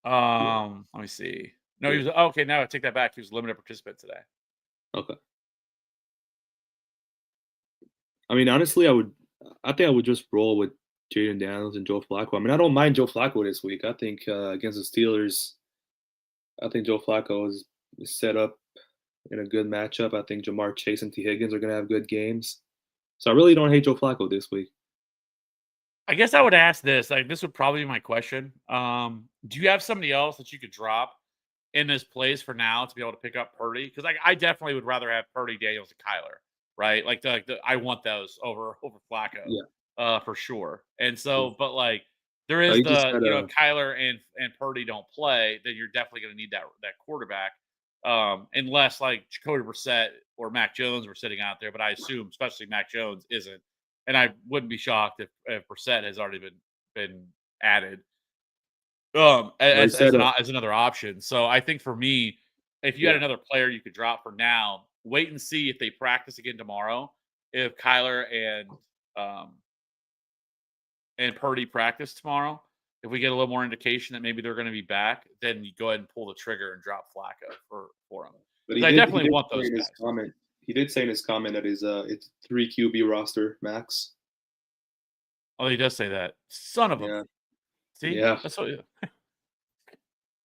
Yeah. Let me see. No, he was okay. Now I take that back. He was limited participant today. Okay. I mean, honestly, I think I would just roll with Jaden Daniels and Joe Flacco. I mean, I don't mind Joe Flacco this week. I think against the Steelers, I think Joe Flacco is set up in a good matchup. I think Jamar Chase and T. Higgins are going to have good games. So I really don't hate Joe Flacco this week. I guess I would ask this. Like, this would probably be my question. Do you have somebody else that you could drop in this place for now to be able to pick up Purdy? Because I definitely would rather have Purdy, Daniels, and Kyler, right? I want those over Flacco, Yeah. for sure. And Yeah. so, but like there is You just said, Kyler and Purdy don't play, then you're definitely going to need that quarterback. Unless like Jacoby Brissett or Mac Jones were sitting out there, but I assume especially Mac Jones isn't, and I wouldn't be shocked if Brissett has already been added you said, as another option. So I think for me, if you had yeah, another player you could drop for now, wait and see if they practice again tomorrow. If Kyler and Purdy practice tomorrow, if we get a little more indication that maybe they're going to be back, then you go ahead and pull the trigger and drop Flacco for him. but Because I he definitely did want say those in his guys. comment, he did say in his comment that it's 3 QB roster max. Oh, he does say that. Son of a. Yeah. See, Yeah. that's what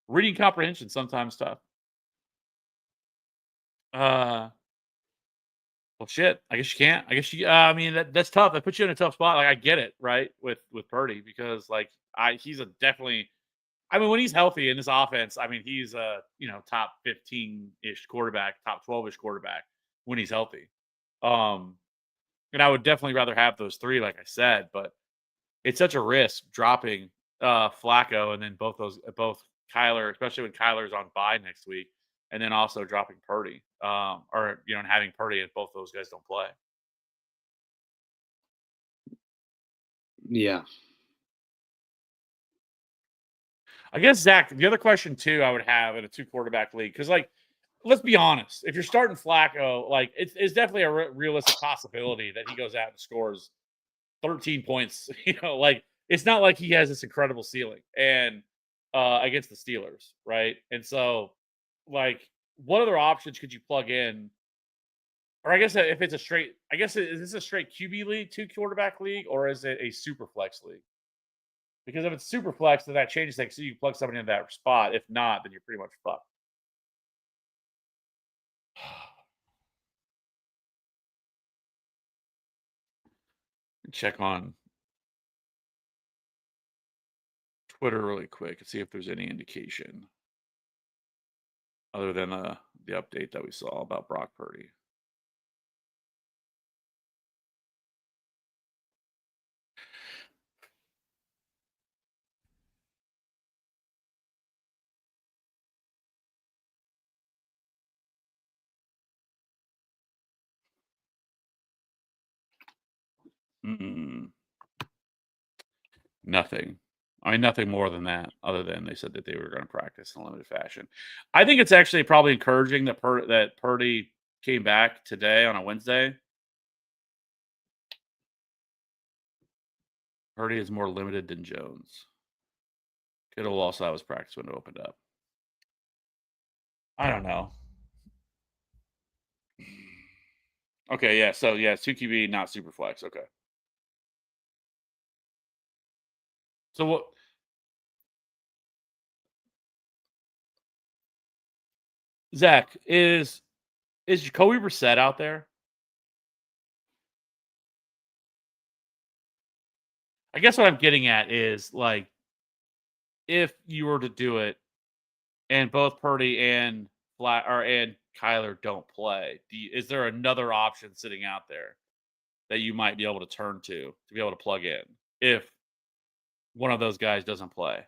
reading comprehension sometimes tough. Well, shit. I guess you can't. I guess you. I mean, that's tough. That puts you in a tough spot. Like I get it, right? With Purdy because like he's a definitely. I mean, when he's healthy in this offense, I mean, he's a top 15-ish quarterback, top 12-ish quarterback when he's healthy. And I would definitely rather have those three, like I said, but it's such a risk dropping Flacco and then both Kyler, especially when Kyler's on bye next week, and then also dropping Purdy, or and having Purdy if both those guys don't play. Yeah. I guess Zach, the other question too, I would have in a 2 quarterback league because like, let's be honest, if you're starting Flacco, like it's definitely a realistic possibility that he goes out and scores 13 points. Like it's not like he has this incredible ceiling and against the Steelers, right? And so, like, what other options could you plug in? Or I guess if it's a straight, I guess is this a straight QB league, 2 quarterback league, or is it a super flex league? Because if it's super flex, then that changes things. So you can plug somebody in that spot. If not, then you're pretty much fucked. Check on Twitter really quick and see if there's any indication other than the update that we saw about Brock Purdy. Mm, nothing. I mean, nothing more than that, other than they said that they were going to practice in a limited fashion. I think it's actually probably encouraging that that Purdy came back today on a Wednesday. Purdy is more limited than Jones. Kittle also have his practice window opened up. I don't know. Okay, yeah. So yeah, 2 QB, not super flex. Okay. So what? Zach, is Jacoby Brissett out there? I guess what I'm getting at is like if you were to do it and both Purdy and Kyler don't play, is there another option sitting out there that you might be able to turn to be able to plug in if one of those guys doesn't play?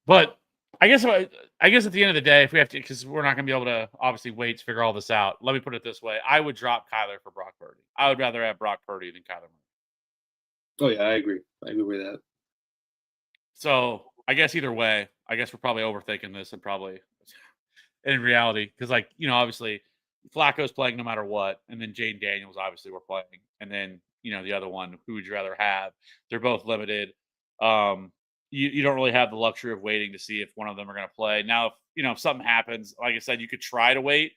But I guess I guess at the end of the day, if we have to, because we're not going to be able to obviously wait to figure all this out. Let me put it this way: I would drop Kyler for Brock Purdy. I would rather have Brock Purdy than Kyler Murray. Oh yeah, I agree. I agree with that. So I guess either way, I guess we're probably overthinking this and probably in reality, because obviously Flacco's playing no matter what, and then Jane Daniels obviously we're playing, and then the other one, who would you rather have? They're both limited. You don't really have the luxury of waiting to see if one of them are going to play. Now, if something happens, like I said, you could try to wait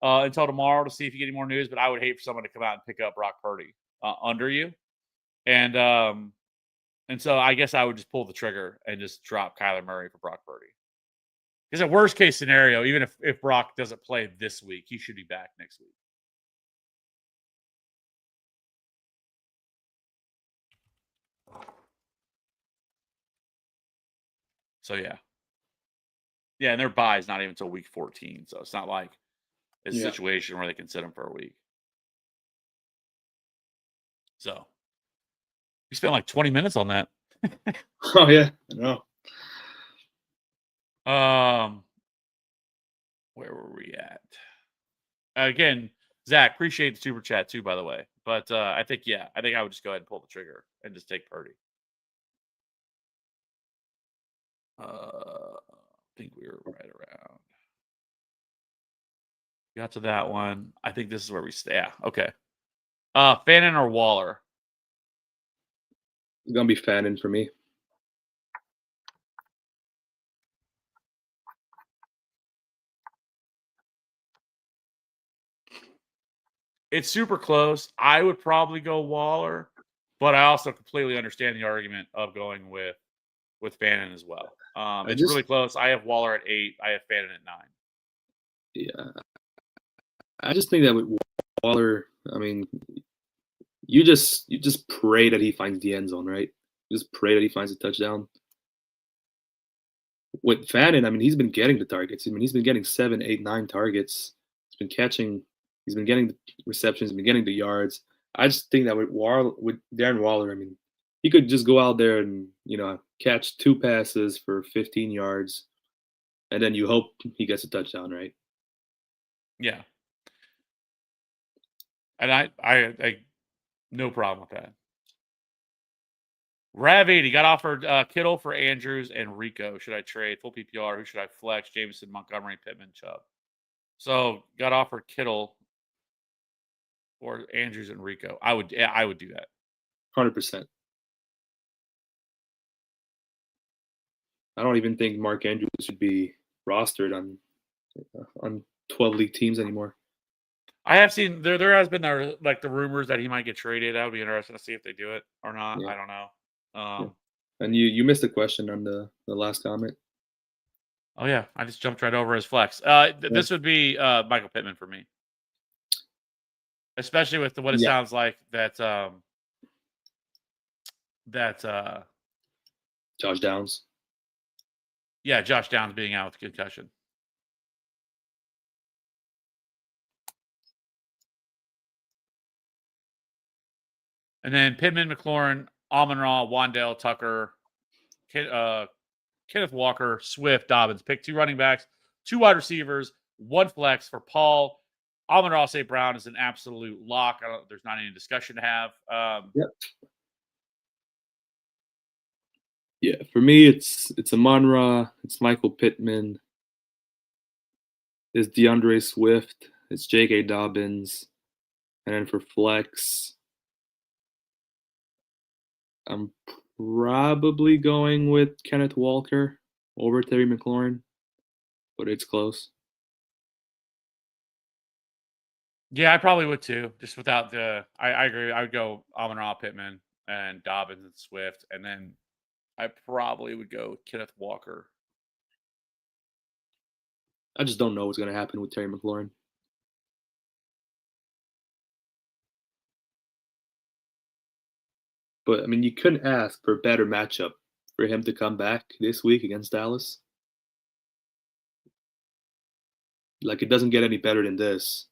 until tomorrow to see if you get any more news. But I would hate for someone to come out and pick up Brock Purdy under you, and so I guess I would just pull the trigger and just drop Kyler Murray for Brock Purdy. Because at worst case scenario, even if Brock doesn't play this week, he should be back next week. So yeah. Yeah, and their bye is not even until week 14. So it's not like it's a situation where they can sit him for a week. So we spent like 20 minutes on that. Oh yeah, I know. Where were we at? Again, Zach, appreciate the super chat too, by the way. But I think I would just go ahead and pull the trigger and just take Purdy. I think we were right around. Got to that one. I think this is where we stay. Yeah, okay. Fannin or Waller? It's gonna be Fannin for me. It's super close. I would probably go Waller, but I also completely understand the argument of going with Fannin as well. It's really close. I have Waller at 8. I have Fannin at 9. Yeah, I just think that with Waller, I mean, you just pray that he finds the end zone, right? You just pray that he finds a touchdown. With Fannin, I mean, he's been getting the targets. I mean, he's been getting 7, 8, 9 targets. He's been catching. He's been getting the receptions. He's been getting the yards. I just think that with Darren Waller, I mean, he could just go out there and catch 2 passes for 15 yards, and then you hope he gets a touchdown, right? Yeah. And I no problem with that. Rav80 got offered Kittle for Andrews and Rico. Should I trade? Full PPR. Who should I flex? Jameson, Montgomery, Pittman, Chubb. So got offered Kittle or Andrews and Rico. I would do that. 100%. I don't even think Mark Andrews should be rostered on 12 league teams anymore. I have seen there has been the rumors that he might get traded. I would be interested to see if they do it or not. Yeah. I don't know. Yeah. And you missed a question on the last comment. Oh yeah, I just jumped right over his flex. This would be Michael Pittman for me, especially with what it sounds like that Josh Downs. Yeah, Josh Downs being out with concussion. And then Pittman, McLaurin, Amon-Ra, Wandale, Tucker, Kenneth Walker, Swift, Dobbins. Pick 2 running backs, 2 wide receivers, 1 flex for Paul. Amon-Ra St. Brown is an absolute lock. There's not any discussion to have. Yep. Yeah, for me, it's Amon-Ra, it's Michael Pittman, it's DeAndre Swift, it's J.K. Dobbins, and then for flex, I'm probably going with Kenneth Walker over Terry McLaurin, but it's close. Yeah, I probably would too. Just without the, I agree. I would go Amon-Ra, Pittman, and Dobbins and Swift, and then I probably would go Kenneth Walker. I just don't know what's going to happen with Terry McLaurin. But I mean, you couldn't ask for a better matchup for him to come back this week against Dallas. Like, it doesn't get any better than this.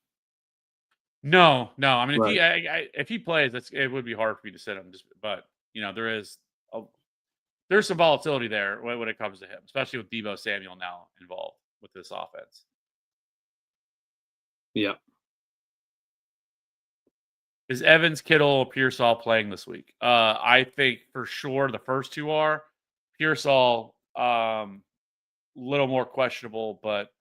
No. I mean, Right. if he plays, it would be hard for me to sit him. But there's some volatility there when it comes to him, especially with Deebo Samuel now involved with this offense. Yeah. Is Evans, Kittle, Pearsall playing this week? I think for sure the first two are. Pearsall, little more questionable, but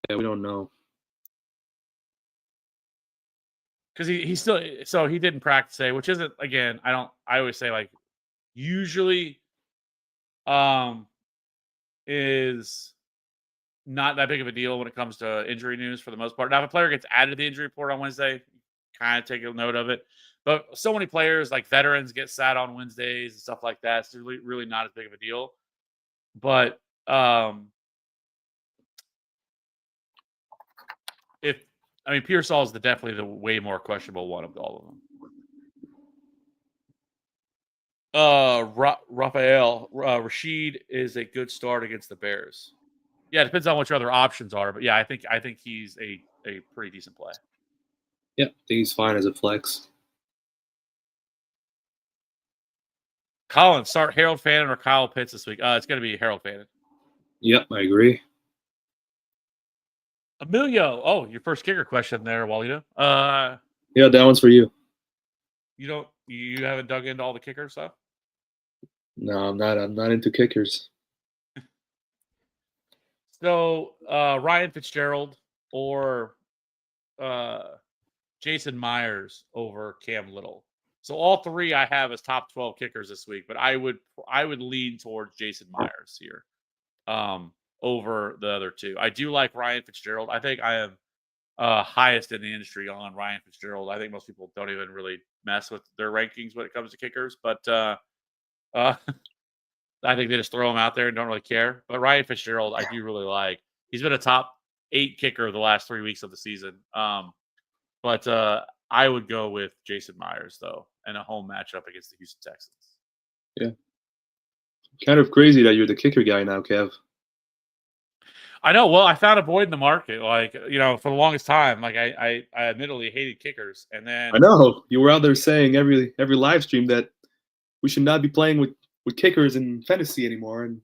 Yeah, we don't know. because he still, so he didn't practice today, which isn't, again, I always say, like, usually is not that big of a deal when it comes to injury news for the most part. Now, if a player gets added to the injury report on Wednesday, kind of take a note of it. But so many players, like veterans, get sat on Wednesdays and stuff like that. It's really, really not as big of a deal. But Pearsall is definitely the way more questionable one of all of them. Raphael Rashid is a good start against the Bears. Yeah, it depends on what your other options are, but yeah, I think he's a pretty decent play. Yeah, I think he's fine as a flex. Colin, start Harold Fannin or Kyle Pitts this week. It's going to be Harold Fannin. Yep, I agree. Emilio, your first kicker question there, Walida. Yeah, that one's for you. You haven't dug into all the kicker stuff? No, I'm not. I'm not into kickers. So Ryan Fitzgerald or Jason Myers over Cam Little. So all three I have as top 12 kickers this week, but I would lean towards Jason Myers here over the other two. I do like Ryan Fitzgerald. I think I am highest in the industry on Ryan Fitzgerald. I think most people don't even really mess with their rankings when it comes to kickers, but I think they just throw him out there and don't really care. But Ryan Fitzgerald, I do really like. He's been a top 8 kicker the last 3 weeks of the season. But I would go with Jason Myers, though, in a home matchup against the Houston Texans. Yeah. Kind of crazy that you're the kicker guy now, Kev. I know. Well, I found a void in the market. Like, for the longest time, like I admittedly hated kickers. And then I know. You were out there saying every live stream that we should not be playing with kickers in fantasy anymore, and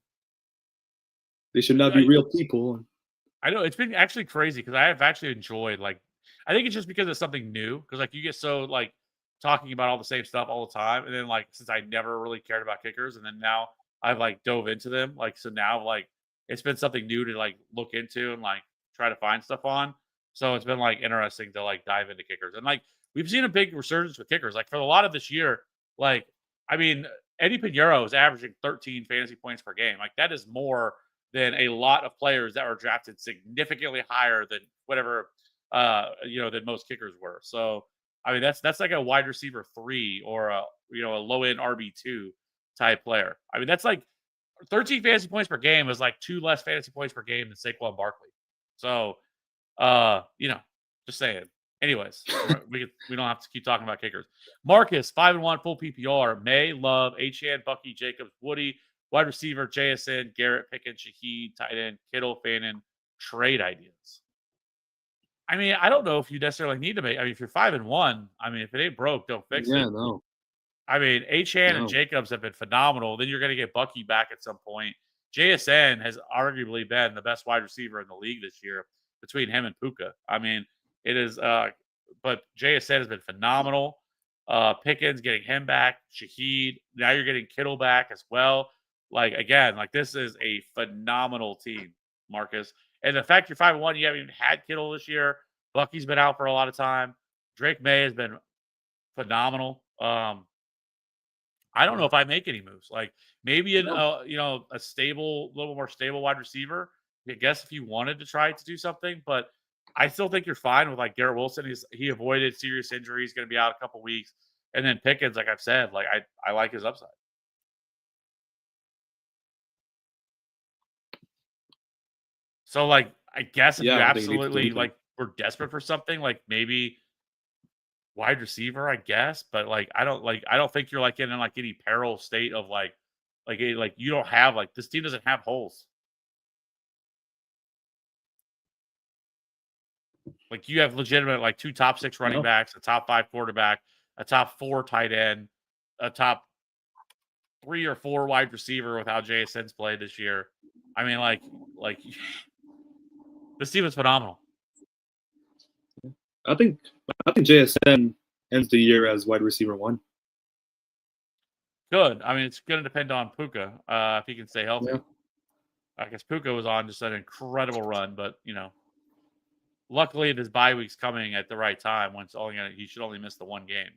they should not be real people. I know. It's been actually crazy because I have actually enjoyed, like, I think it's just because it's something new. Because, like, you get so, like, talking about all the same stuff all the time. And then, like, since I never really cared about kickers, and then now I've, like, dove into them. Like, so now, like, it's been something new to, like, look into and, like, try to find stuff on. So it's been, like, interesting to, like, dive into kickers. And, like, we've seen a big resurgence with kickers. Like, for a lot of this year, like, I mean, Eddie Pinheiro is averaging 13 fantasy points per game. Like, that is more than a lot of players that were drafted significantly higher than whatever, than most kickers were. So, I mean, that's like a wide receiver 3 or a low end RB2 type player. I mean, that's like 13 fantasy points per game is like 2 less fantasy points per game than Saquon Barkley. So, just saying. Anyways, we don't have to keep talking about kickers. Marcus, 5-1 full PPR. May, Love, Achane, Bucky, Jacobs, Woody, wide receiver, JSN, Garrett, Pickens, Shaheed, tight end, Kittle, Fannin, trade ideas. I mean, I don't know if you necessarily need to make. I mean, if you're 5-1, I mean, if it ain't broke, don't fix it. Yeah, no. I mean, Achane and Jacobs have been phenomenal. Then you're going to get Bucky back at some point. JSN has arguably been the best wide receiver in the league this year between him and Puka. I mean, it is, but JSN has been phenomenal. Pickens, getting him back, Shaheed. Now you're getting Kittle back as well. Like, again, like, this is a phenomenal team, Marcus. And the fact you're 5-1, you haven't even had Kittle this year. Bucky's been out for a lot of time. Drake May has been phenomenal. I don't know if I make any moves. Like maybe a little more stable wide receiver. I guess if you wanted to try to do something, but I still think you're fine with like Garrett Wilson. He avoided serious injury. He's going to be out a couple weeks, and then Pickens, like I've said, like I like his upside. So like I guess if you Yeah, I think he needs to do absolutely anything. like were desperate for something, like maybe wide receiver, I guess, but I don't think you're like in like any peril state of like you don't have like this team doesn't have holes. Like you have legitimate like 2 top 6 running No, backs, a top 5 quarterback, a top 4 tight end, a top 3 or 4 wide receiver with how JSN's played this year. I mean like this team is phenomenal. I think JSN ends the year as wide receiver 1. Good. I mean, it's going to depend on Puka if he can stay healthy. Yeah. I guess Puka was on just an incredible run, but luckily this bye week's coming at the right time. He should only miss the one game.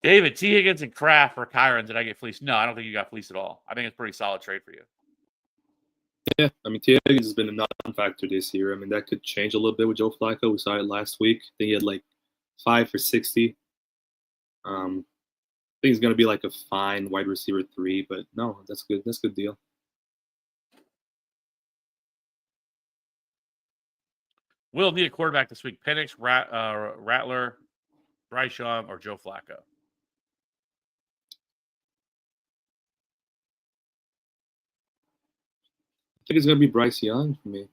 David, T. Higgins and Kraft for Kyron. Did I get fleeced? No, I don't think you got fleeced at all. I think it's a pretty solid trade for you. Yeah, I mean, T. Higgins has been a non-factor this year. I mean, that could change a little bit with Joe Flacco. We saw it last week. I think he had like 5 for 60. I think he's going to be like a fine wide receiver 3, but no, that's good. That's a good deal. We'll need a quarterback this week. Penix, Rattler, Bryce Young, or Joe Flacco. I think it's going to be Bryce Young for me.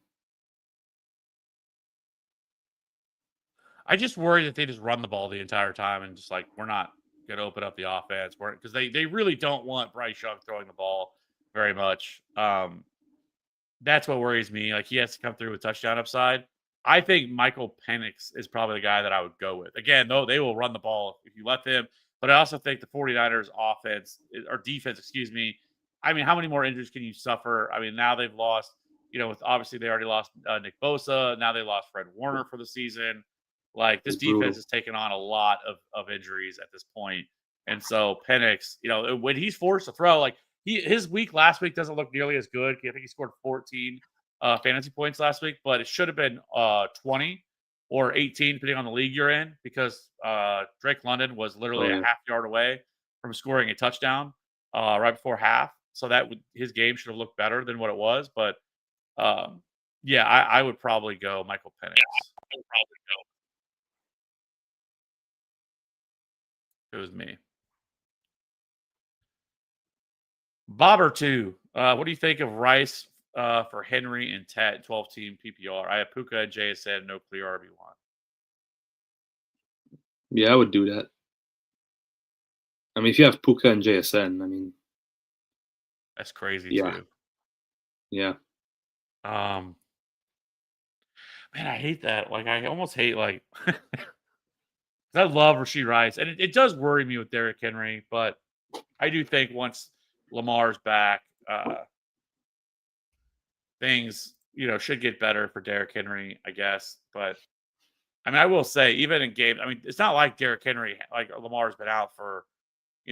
I just worry that they just run the ball the entire time and just like we're not going to open up the offense because they really don't want Bryce Young throwing the ball very much. That's what worries me. Like he has to come through with touchdown upside. I think Michael Penix is probably the guy that I would go with. Again, though, they will run the ball if you let them. But I also think the 49ers offense or defense, excuse me. I mean, how many more injuries can you suffer? I mean, now they've lost, with obviously they already lost Nick Bosa. Now they lost Fred Warner for the season. Like this defense has taken on a lot of injuries at this point. And so Penix, when he's forced to throw, like his week last week doesn't look nearly as good. I think he scored 14 fantasy points last week, but it should have been 20 or 18, depending on the league you're in, because Drake London was literally a half yard away from scoring a touchdown right before half. So his game should have looked better than what it was. But I would probably go Michael Penix. I would probably go. It was me. Bobber 2. What do you think of Rice for Henry and Ted 12-team PPR? I have Puka and JSN, no clear RB1. Yeah, I would do that. I mean, if you have Puka and JSN, I mean, that's crazy too. Yeah. Man, I hate that. Like, I almost hate I love Rashee Rice, and it does worry me with Derrick Henry, but I do think once Lamar's back, things should get better for Derrick Henry, I guess. But I mean, I will say, even in games, I mean, it's not like Derrick Henry, like Lamar's been out for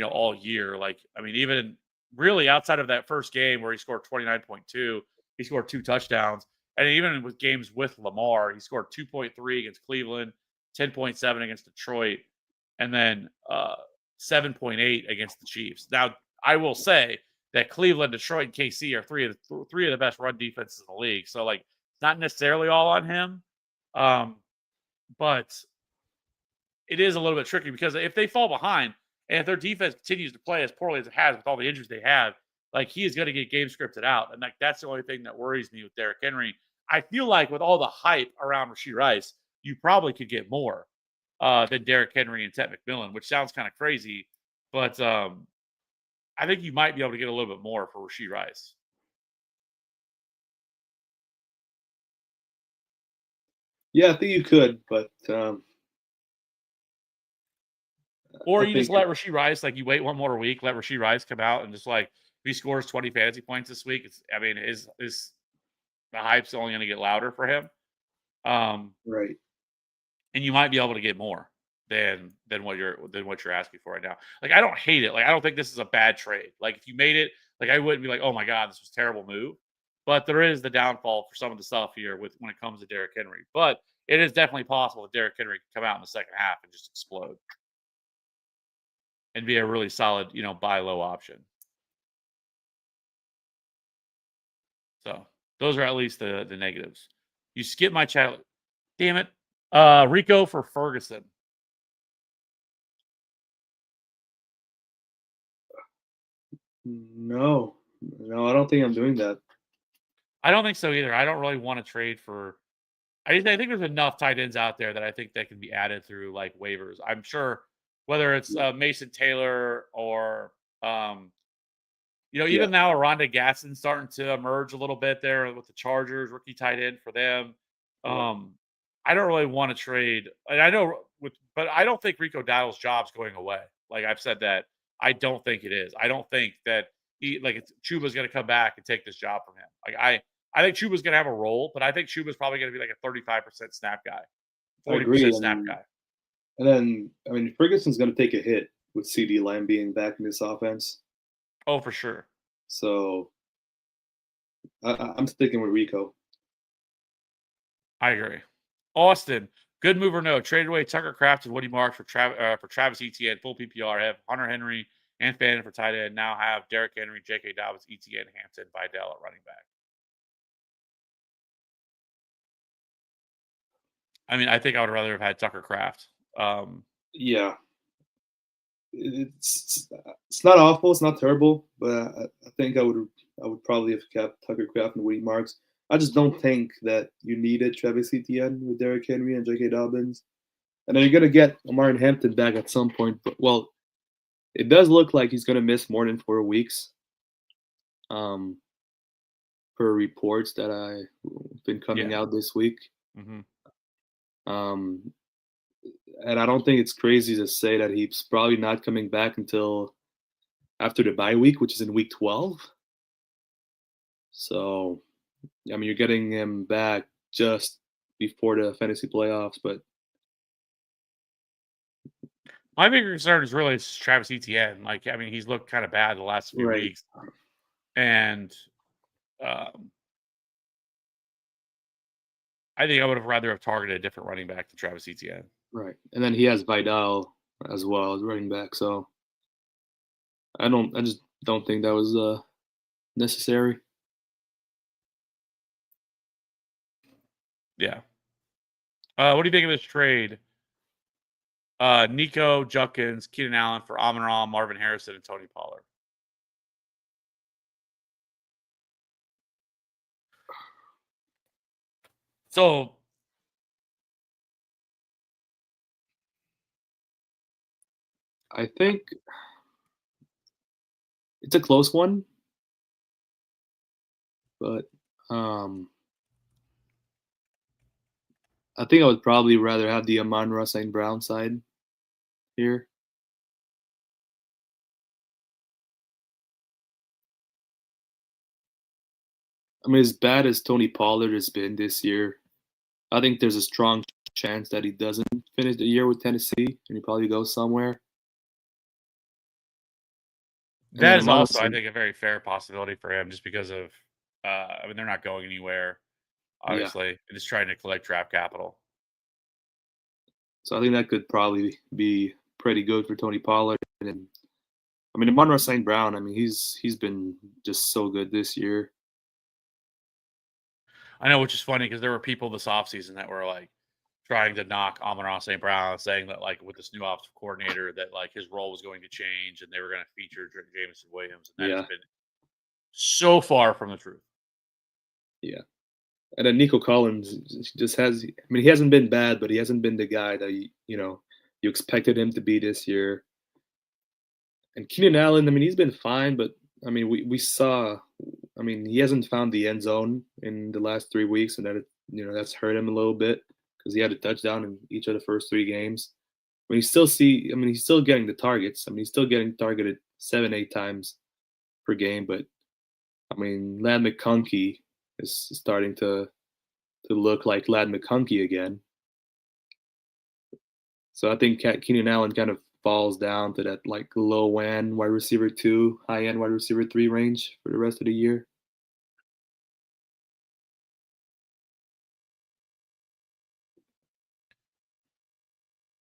all year. Like, I mean, even really outside of that first game where he scored 29.2, he scored 2 touchdowns. And even with games with Lamar, he scored 2.3 against Cleveland, 10.7 against Detroit, and then 7.8 against the Chiefs. Now, I will say that Cleveland, Detroit, and KC are three of the best run defenses in the league. So, like, it's not necessarily all on him, but it is a little bit tricky because if they fall behind and if their defense continues to play as poorly as it has with all the injuries they have, like he is going to get game scripted out, and like that's the only thing that worries me with Derrick Henry. I feel like with all the hype around Rashee Rice, you probably could get more than Derrick Henry and Ted McMillan, which sounds kind of crazy, but I think you might be able to get a little bit more for Rashee Rice. Yeah, I think you could, but or you just let Rashee Rice, like you wait one more week, let Rashee Rice come out and just like if he scores 20 fantasy points this week, the hype's only going to get louder for him. Right. and you might be able to get more than what you're asking for right now. Like, I don't hate it. Like, I don't think this is a bad trade. Like, if you made it, like, I wouldn't be like, oh my god, this was a terrible move. But there is the downfall for some of the stuff here with when it comes to Derrick Henry. But it is definitely possible that Derrick Henry can come out in the second half and just explode and be a really solid, buy low option. So those are at least the negatives. You skip my chat. Damn it. Rico for Ferguson. No, I don't think I'm doing that. I don't think so either. I don't really want to trade for. I think there's enough tight ends out there that I think that can be added through like waivers. I'm sure whether it's Mason Taylor or even now Rondé Gadsden starting to emerge a little bit there with the Chargers, rookie tight end for them. I don't really want to trade. And I know but I don't think Rico Dowdle's job's going away. Like I've said that. I don't think it is. I don't think that Chuba's going to come back and take this job from him. Like I think Chuba's going to have a role, but I think Chuba's probably going to be like a 35% snap guy, 40% snap guy. And then, Ferguson's going to take a hit with CeeDee Lamb being back in this offense. Oh, for sure. So I'm sticking with Rico. I agree. Austin, good move or no? Traded away Tucker Kraft and Woody Marks for Travis Etienne, full PPR. Have Hunter Henry and Fannin for tight end. Now have Derrick Henry, J.K. Dobbins, Etienne, Hampton, Vidal at running back. I think I would rather have had Tucker Kraft. Yeah. It's not awful. It's not terrible, but I think I would probably have kept Tucker Kraft and Woody Marks. I just don't think that you needed Travis Etienne with Derrick Henry and J.K. Dobbins. And then you're going to get Omarion Hampton back at some point. But, well, it does look like he's going to miss more than 4 weeks per reports that I've been coming out this week. Mm-hmm. And I don't think it's crazy to say that he's probably not coming back until after the bye week, which is in week 12. So, you're getting him back just before the fantasy playoffs. But my bigger concern is really Travis Etienne. He's looked kind of bad the last few weeks. And I think I would have rather have targeted a different running back than Travis Etienne. Right. And then he has Vidal as well as running back. So I just don't think that was necessary. Yeah. What do you think of this trade? Nico Judkins, Keenan Allen for Amon-Ra, Marvin Harrison, and Tony Pollard. So I think it's a close one, but I think I would probably rather have the Amon-Ra St. Brown side here. As bad as Tony Pollard has been this year, I think there's a strong chance that he doesn't finish the year with Tennessee and he probably goes somewhere. That is also, I think, a very fair possibility for him just because of, they're not going anywhere, obviously. They're just trying to collect draft capital. So I think that could probably be pretty good for Tony Pollard. And Amon-Ra St. Brown, he's been just so good this year. I know, which is funny because there were people this offseason that were trying to knock Amon-Ra St. Brown, saying that with this new offensive coordinator that his role was going to change and they were going to feature Jameson Williams, and that has been so far from the truth. Yeah. And then Nico Collins just has he hasn't been bad, but he hasn't been the guy that you expected him to be this year. And Keenan Allen, he's been fine, but we saw he hasn't found the end zone in the last 3 weeks, and that that's hurt him a little bit because he had a touchdown in each of the first 3 games. He's still getting the targets. He's still getting targeted 7-8 times per game, but Ladd McConkey is starting to look like Ladd McConkey again. So I think Keenan Allen kind of falls down to that like low end wide receiver 2, high end wide receiver 3 range for the rest of the year.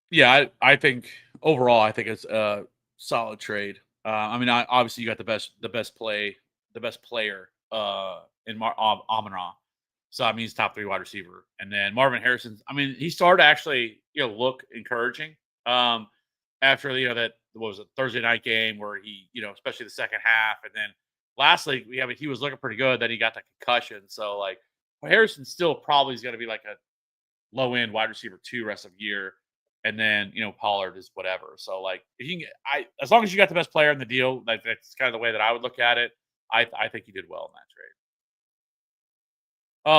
Yeah, I think overall, I think it's a solid trade. I mean, obviously you got the best player in Amon-Ra. So I mean, he's top 3 wide receiver, and then Marvin Harrison. I mean, he started to actually look encouraging after that what was it Thursday night game where he especially the second half, and then lastly he was looking pretty good. Then he got the concussion, so like Harrison still probably is going to be like a low end wide receiver 2 rest of the year. And then Pollard is whatever. So like if you can as long as you got the best player in the deal, like that's kind of the way that I would look at it. I think you did well in that trade.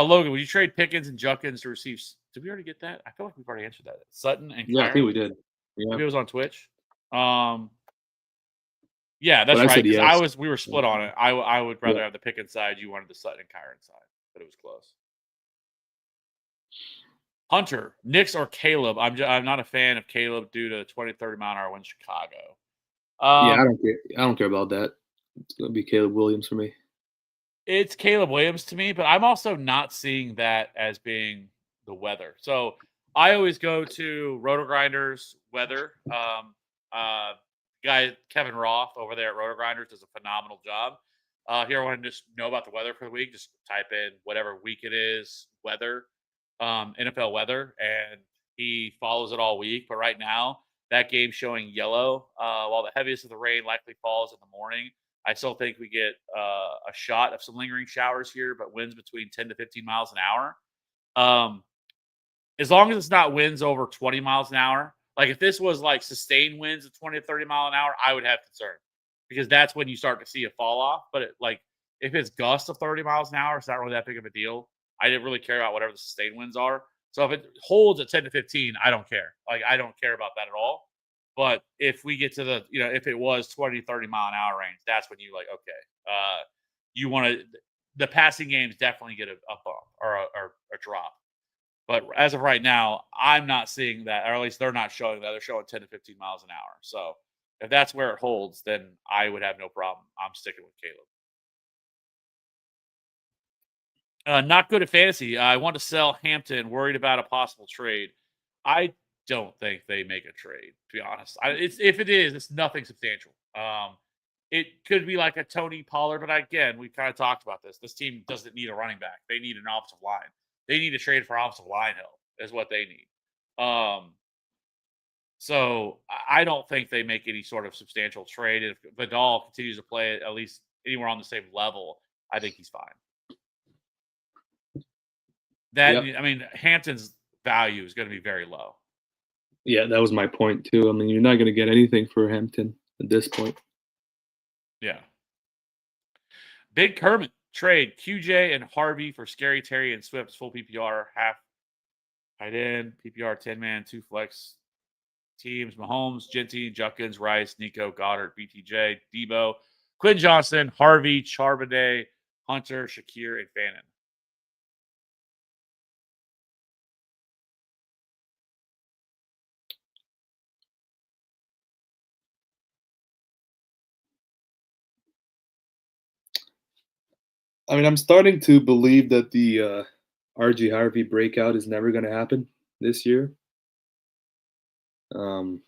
Logan, would you trade Pickens and Junkins to receive? Did we already get that? I feel like we've already answered that. Sutton and Yeah, I think Kyron. we did. Yeah, Maybe it was on Twitch. Yeah, that's but I right. said Because yes. we were split on it. I would rather Yeah. have the Pickens side. You wanted the Sutton and Kyron side, but it was close. Hunter, Knicks or Caleb? I'm not a fan of Caleb due to 20, 30 mile an hour wind Chicago. Yeah, I don't care. I don't care about that. It's gonna be Caleb Williams for me. It's Caleb Williams to me, but I'm also not seeing that as being the weather. So I always go to Roto Grinders weather. Guy Kevin Roth over there at Roto Grinders does a phenomenal job. If you ever want to just know about the weather for the week, just type in whatever week it is, weather, NFL weather, and he follows it all week. But right now, that game's showing yellow. While the heaviest of the rain likely falls in the morning, I still think we get a shot of some lingering showers here, but winds between 10 to 15 miles an hour. As long as it's not winds over 20 miles an hour, like if this was like sustained winds of 20 to 30 mile an hour, I would have concern because that's when you start to see a fall off. But if it's gusts of 30 miles an hour, it's not really that big of a deal. I didn't really care about whatever the sustained winds are. So if it holds at 10 to 15, I don't care. Like I don't care about that at all. But if we get to if it was 20, 30 mile an hour range, that's when you like, okay, you want to, the passing games definitely get a bump or a drop. But as of right now, I'm not seeing that, or at least they're not showing that. They're showing 10 to 15 miles an hour. So if that's where it holds, then I would have no problem. I'm sticking with Caleb. Not good at fantasy. I want to sell Hampton, worried about a possible trade. I don't think they make a trade, to be honest. If it is, it's nothing substantial. It could be like a Tony Pollard, but again, we kind of talked about this. This team doesn't need a running back. They need an offensive line. They need to trade for offensive line help, is what they need. So I don't think they make any sort of substantial trade. If Vidal continues to play at least anywhere on the same level, I think he's fine. I mean, Hampton's value is going to be very low. Yeah, that was my point too. I mean, you're not going to get anything for Hampton at this point. Yeah. Big Kermit trade QJ and Harvey for Scary Terry and Swift's full PPR, half tight end, PPR 10-man, 2 flex teams. Mahomes, Genty, Junkins, Rice, Nico, Goddard, BTJ, Debo, Quinn Johnson, Harvey, Charbonnet, Hunter, Shakir, and Fannin. I mean, I'm starting to believe that the RG Harvey breakout is never going to happen this year. So,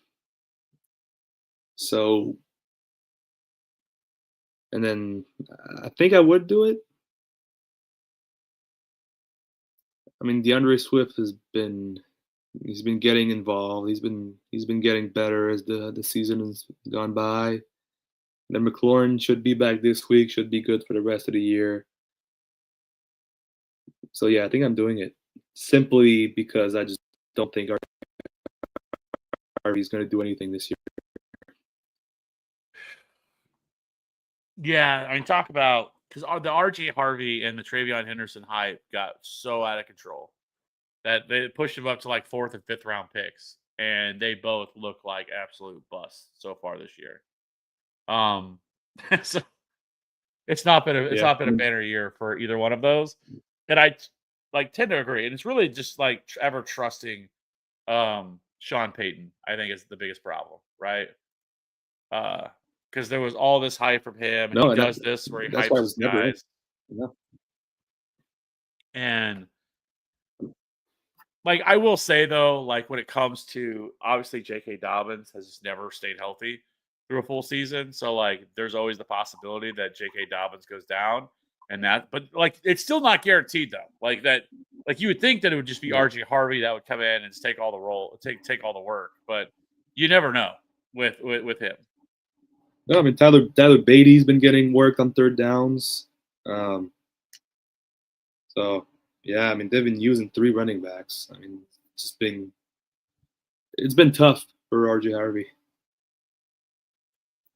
and then I think I would do it. I mean, DeAndre Swift he's been getting involved. He's been getting better as the season has gone by. And then McLaurin should be back this week. Should be good for the rest of the year. So yeah, I think I'm doing it simply because I just don't think Harvey's going to do anything this year. Yeah, I mean, talk about because the RG Harvey and the Travion Henderson hype got so out of control that they pushed him up to like 4th and 5th round picks, and they both look like absolute busts so far this year. So it's not been a banner year for either one of those, and I tend to agree, and it's really just like ever trusting Sean Payton, I think, is the biggest problem, right? Because there was all this hype from him, and he No, and does this where he that's why hypes it his was never in. guys. Yeah. And like I will say though, like when it comes to obviously J.K. Dobbins has just never stayed healthy through a full season. So like there's always the possibility that J.K. Dobbins goes down and that, but like it's still not guaranteed though. Like that, like you would think that it would just be Yeah. RJ Harvey that would come in and just take all the take all the work, but you never know with him. No, I mean Tyler Beatty's been getting work on third downs. So yeah, I mean they've been using 3 running backs. I mean it's been tough for RJ Harvey.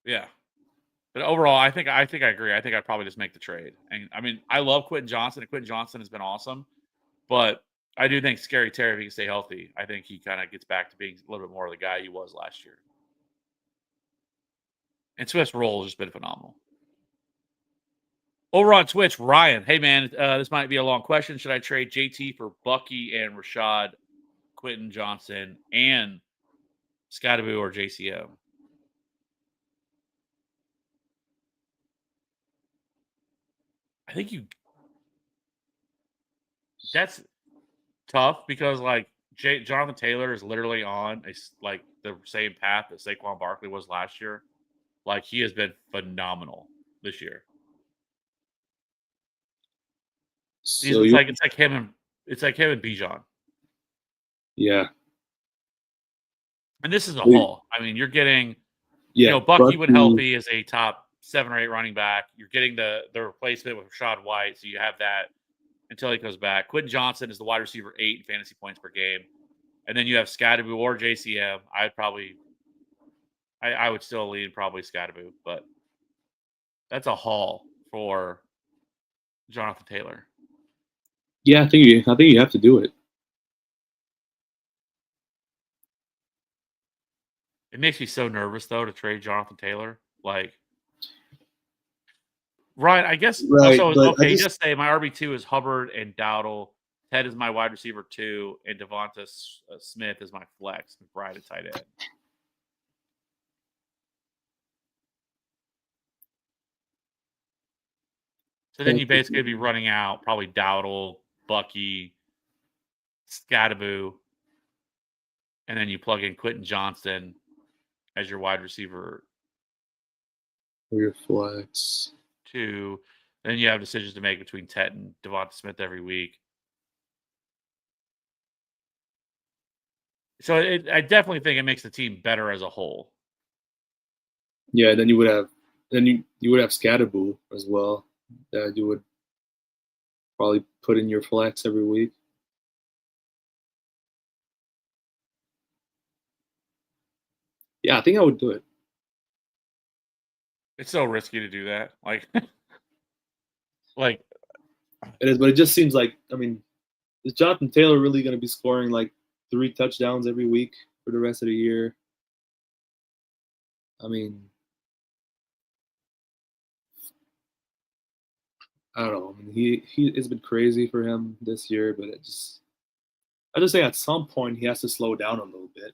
Yeah. But overall, I think I agree. I think I'd probably just make the trade. And I mean, I love Quentin Johnson, and Quentin Johnson has been awesome. But I do think Scary Terry, if he can stay healthy, I think he kind of gets back to being a little bit more of the guy he was last year. And Swift's role has just been phenomenal. Over on Twitch, Ryan, hey man, this might be a long question. Should I trade JT for Bucky and Rashad, Quentin Johnson, and Scottaboo or JCO? I think that's tough because like Jonathan Taylor is literally on like the same path that Saquon Barkley was last year. Like he has been phenomenal this year. So It's like him and Bijan. Yeah. And this is a haul. I mean, you're getting Bucky when healthy is a top 7 or 8 running back. You're getting the replacement with Rashad White, so you have that until he comes back. Quentin Johnson is the wide receiver 8 in fantasy points per game. And then you have Scottaboo or JCM. I would still lean probably Scottaboo, but that's a haul for Jonathan Taylor. Yeah, I think you have to do it. It makes me so nervous though to trade Jonathan Taylor. Like Ryan, I guess okay. Just say my RB2 is Hubbard and Dowdle. Ted is my wide receiver 2, and Devonta Smith is my flex. McBride at tight end. So then you basically be running out probably Dowdle, Bucky, Scottaboo, and then you plug in Quentin Johnson as your wide receiver. Or your flex. 2. Then you have decisions to make between Ted and Devonta Smith every week. So I definitely think it makes the team better as a whole. Yeah, then you would have Scottaboo as well that you would probably put in your flex every week. Yeah, I think I would do it. It's so risky to do that. Like it is, but it just seems like, I mean, is Jonathan Taylor really going to be scoring like 3 touchdowns every week for the rest of the year? I mean, I don't know. I mean, it's been crazy for him this year, but I just think at some point he has to slow down a little bit.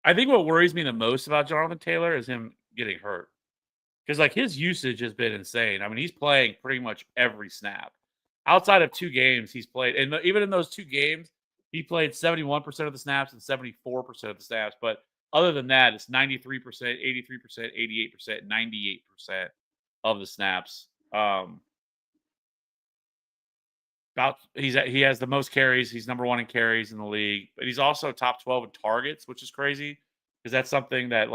I think what worries me the most about Jonathan Taylor is him getting hurt. Because like his usage has been insane. I mean, he's playing pretty much every snap. Outside of 2 games, he's played, and even in those 2 games, he played 71% of the snaps and 74% of the snaps. But other than that, it's 93%, 83%, 88%, 98% of the snaps. He has the most carries. He's number 1 in carries in the league, but he's also top 12 in targets, which is crazy because that's something that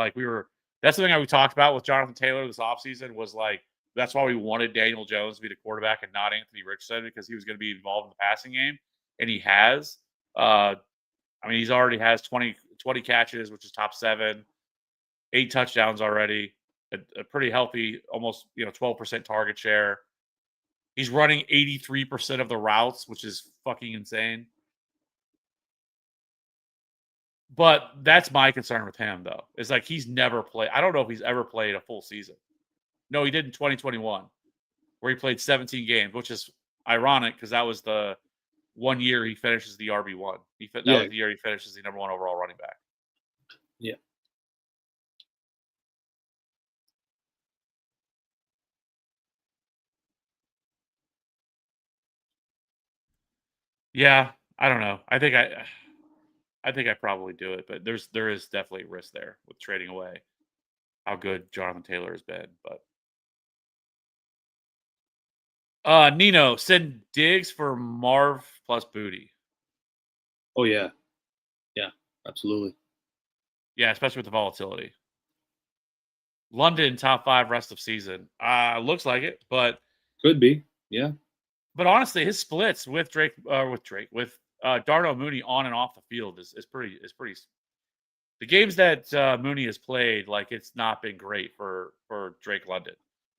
that's something we talked about with Jonathan Taylor this offseason was like, that's why we wanted Daniel Jones to be the quarterback and not Anthony Richardson because he was going to be involved in the passing game. And he has. I mean, he's already has 20 catches, which is top 7, 8 touchdowns already, a pretty healthy, almost 12% target share. He's running 83% of the routes, which is fucking insane. But that's my concern with him, though. Is like he's never played. I don't know if he's ever played a full season. No, he did in 2021, where he played 17 games, which is ironic because that was the 1 year he finishes the RB1. That Yeah, was the year he finishes the number 1 overall running back. yeah. Yeah, I don't know. I think I probably do it, but there is definitely risk there with trading away how good Jonathan Taylor has been. But Nino, send Diggs for Marv plus Booty. Oh yeah, yeah, absolutely. Yeah, especially with the volatility. London top 5 rest of season. Looks like it, Could be. Yeah, but honestly, his splits with Darnell Mooney on and off the field is pretty. The games that Mooney has played, like it's not been great for Drake London,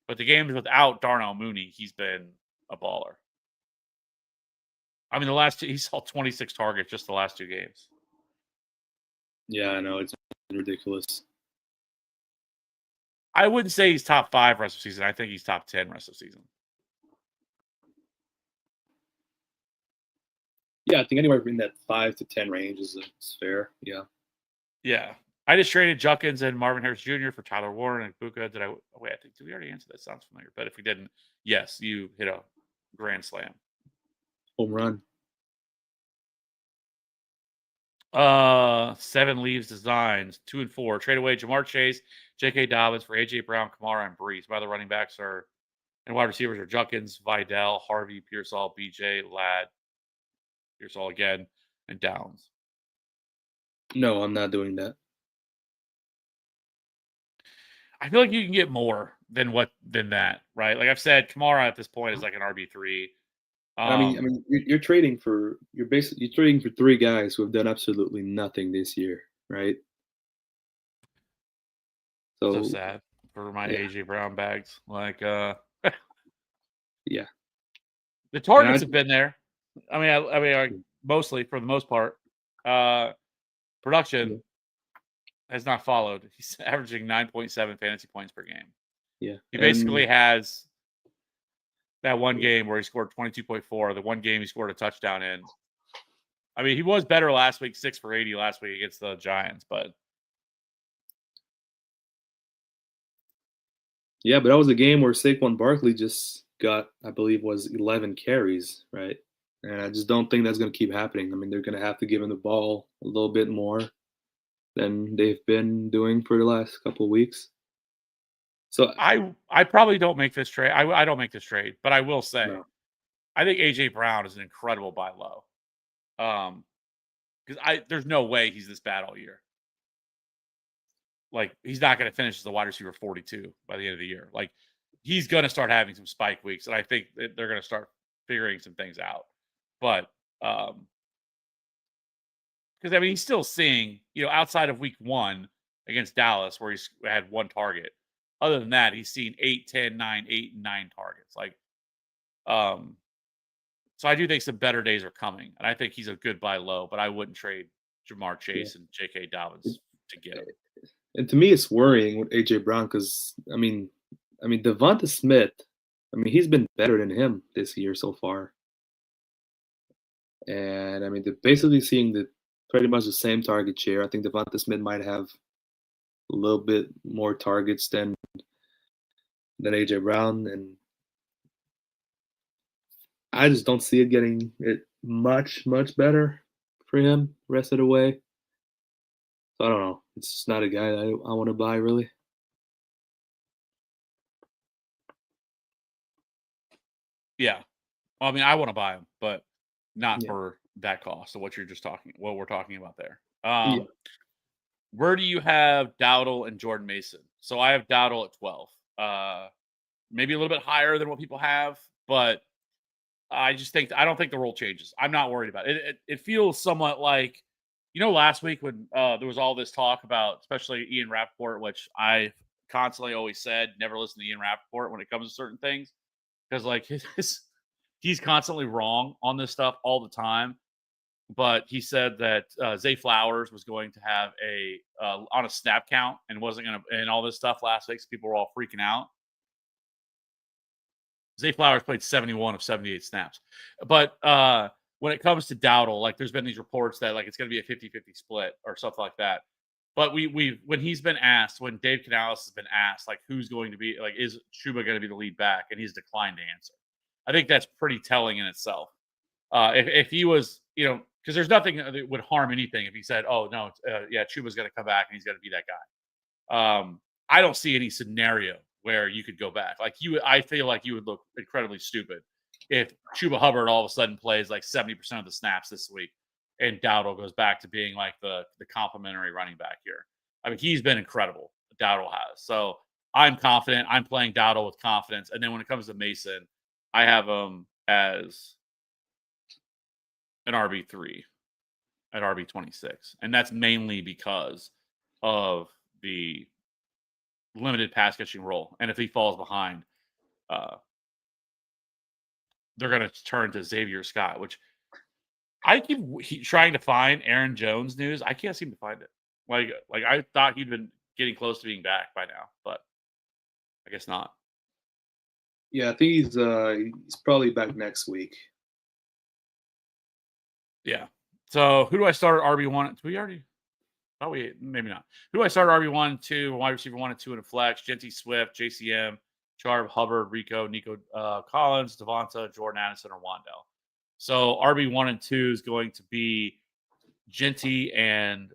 but the games without Darnell Mooney, he's been a baller. I mean, he saw 26 targets just the last 2 games. yeah, I know it's ridiculous. I wouldn't say he's top 5 rest of season. I think he's top 10 rest of season. Yeah, I think anywhere in that 5 to 10 range is fair. Yeah. Yeah. I just traded Juckins and Marvin Harris Jr. for Tyler Warren and Buka. I think, did we already answer that? Sounds familiar. But if we didn't, yes, you hit a grand slam. Home run. 7 leaves designs, 2 and 4. Trade away Jamar Chase, J.K. Dobbins for A.J. Brown, Kamara, and Brees. My other running backs and wide receivers are Juckins, Vidal, Harvey, Pearsall, B.J., Ladd, Pearsall again, and Downs. No, I'm not doing that. I feel like you can get more than that, right? Like I've said, Kamara at this point is like an RB3. I mean, you're trading for 3 guys who have done absolutely nothing this year, right? So So sad for my yeah, AJ Brown bags. Like yeah. the targets have been there. I mean, mostly for the most part. Production has not followed. He's averaging 9.7 fantasy points per game. Yeah. He basically has that one game where he scored 22.4, the one game he scored a touchdown in. I mean, he was better last week, 6 for 80 last week against the Giants, but yeah, but that was a game where Saquon Barkley just got, I believe, was 11 carries, right? And I just don't think that's going to keep happening. I mean, they're going to have to give him the ball a little bit more than they've been doing for the last couple of weeks. So I probably don't make this trade. I don't make this trade, but I will say, no. I think AJ Brown is an incredible buy low. Because there's no way he's this bad all year. Like he's not going to finish as a wide receiver 42 by the end of the year. Like he's going to start having some spike weeks, and I think that they're going to start figuring some things out. But because I mean, he's still seeing, outside of week 1 against Dallas, where he's had 1 target. Other than that, he's seen 8, 10, 9, 8, and 9 targets. Like, so I do think some better days are coming, and I think he's a good buy low. But I wouldn't trade Jamar Chase and J.K. Dobbins to get him. And to me, it's worrying with AJ Brown because I mean, Devonta Smith. I mean, he's been better than him this year so far. And I mean, they're basically seeing pretty much the same target share. I think Devonta Smith might have a little bit more targets than AJ Brown, and I just don't see it getting it much better for him rest of the way. So I don't know. It's just not a guy that I want to buy really. Yeah, well, I mean, I want to buy him, but not Yeah. for that cost. So what we're talking about there. Yeah. Where do you have Dowdle and Jordan Mason? So I have Dowdle at 12. Maybe a little bit higher than what people have, but I don't think the role changes. I'm not worried about it. It feels somewhat like, last week when there was all this talk about, especially Ian Rappaport, which I constantly always said, never listen to Ian Rappaport when it comes to certain things, because like he's constantly wrong on this stuff all the time. But he said that Zay Flowers was going to have on a snap count and wasn't going to, and all this stuff last week. So people were all freaking out. Zay Flowers played 71 of 78 snaps. But when it comes to Dowdle, like there's been these reports that like it's going to be a 50-50 split or something like that. But we when he's been asked, when Dave Canales has been asked, like who's going to be like is Chuba going to be the lead back, and he's declined to answer. I think that's pretty telling in itself. If he was, because there's nothing that would harm anything if he said, "Oh no, yeah, Chuba's going to come back and he's going to be that guy." I don't see any scenario where you could go back. Like I feel like you would look incredibly stupid if Chuba Hubbard all of a sudden plays like 70% of the snaps this week, and Dowdle goes back to being like the complimentary running back here. I mean, he's been incredible. Dowdle has. So I'm confident. I'm playing Dowdle with confidence. And then when it comes to Mason, I have him as an RB3 at RB26. And that's mainly because of the limited pass catching role. And if he falls behind, they're going to turn to Xavier Scott, which I keep trying to find Aaron Jones news. I can't seem to find it. Like I thought he'd been getting close to being back by now, but I guess not. Yeah, I think he's probably back next week. Yeah. So who do I start at RB1? Do we already? Oh, maybe not. Who do I start at RB1, 2, wide receiver 1 and 2 in a flex? Gentry Swift, JCM, Charb, Hubbard, Rico, Nico Collins, Devonta, Jordan Addison, or Wandell. So RB1 and 2 is going to be Gentry and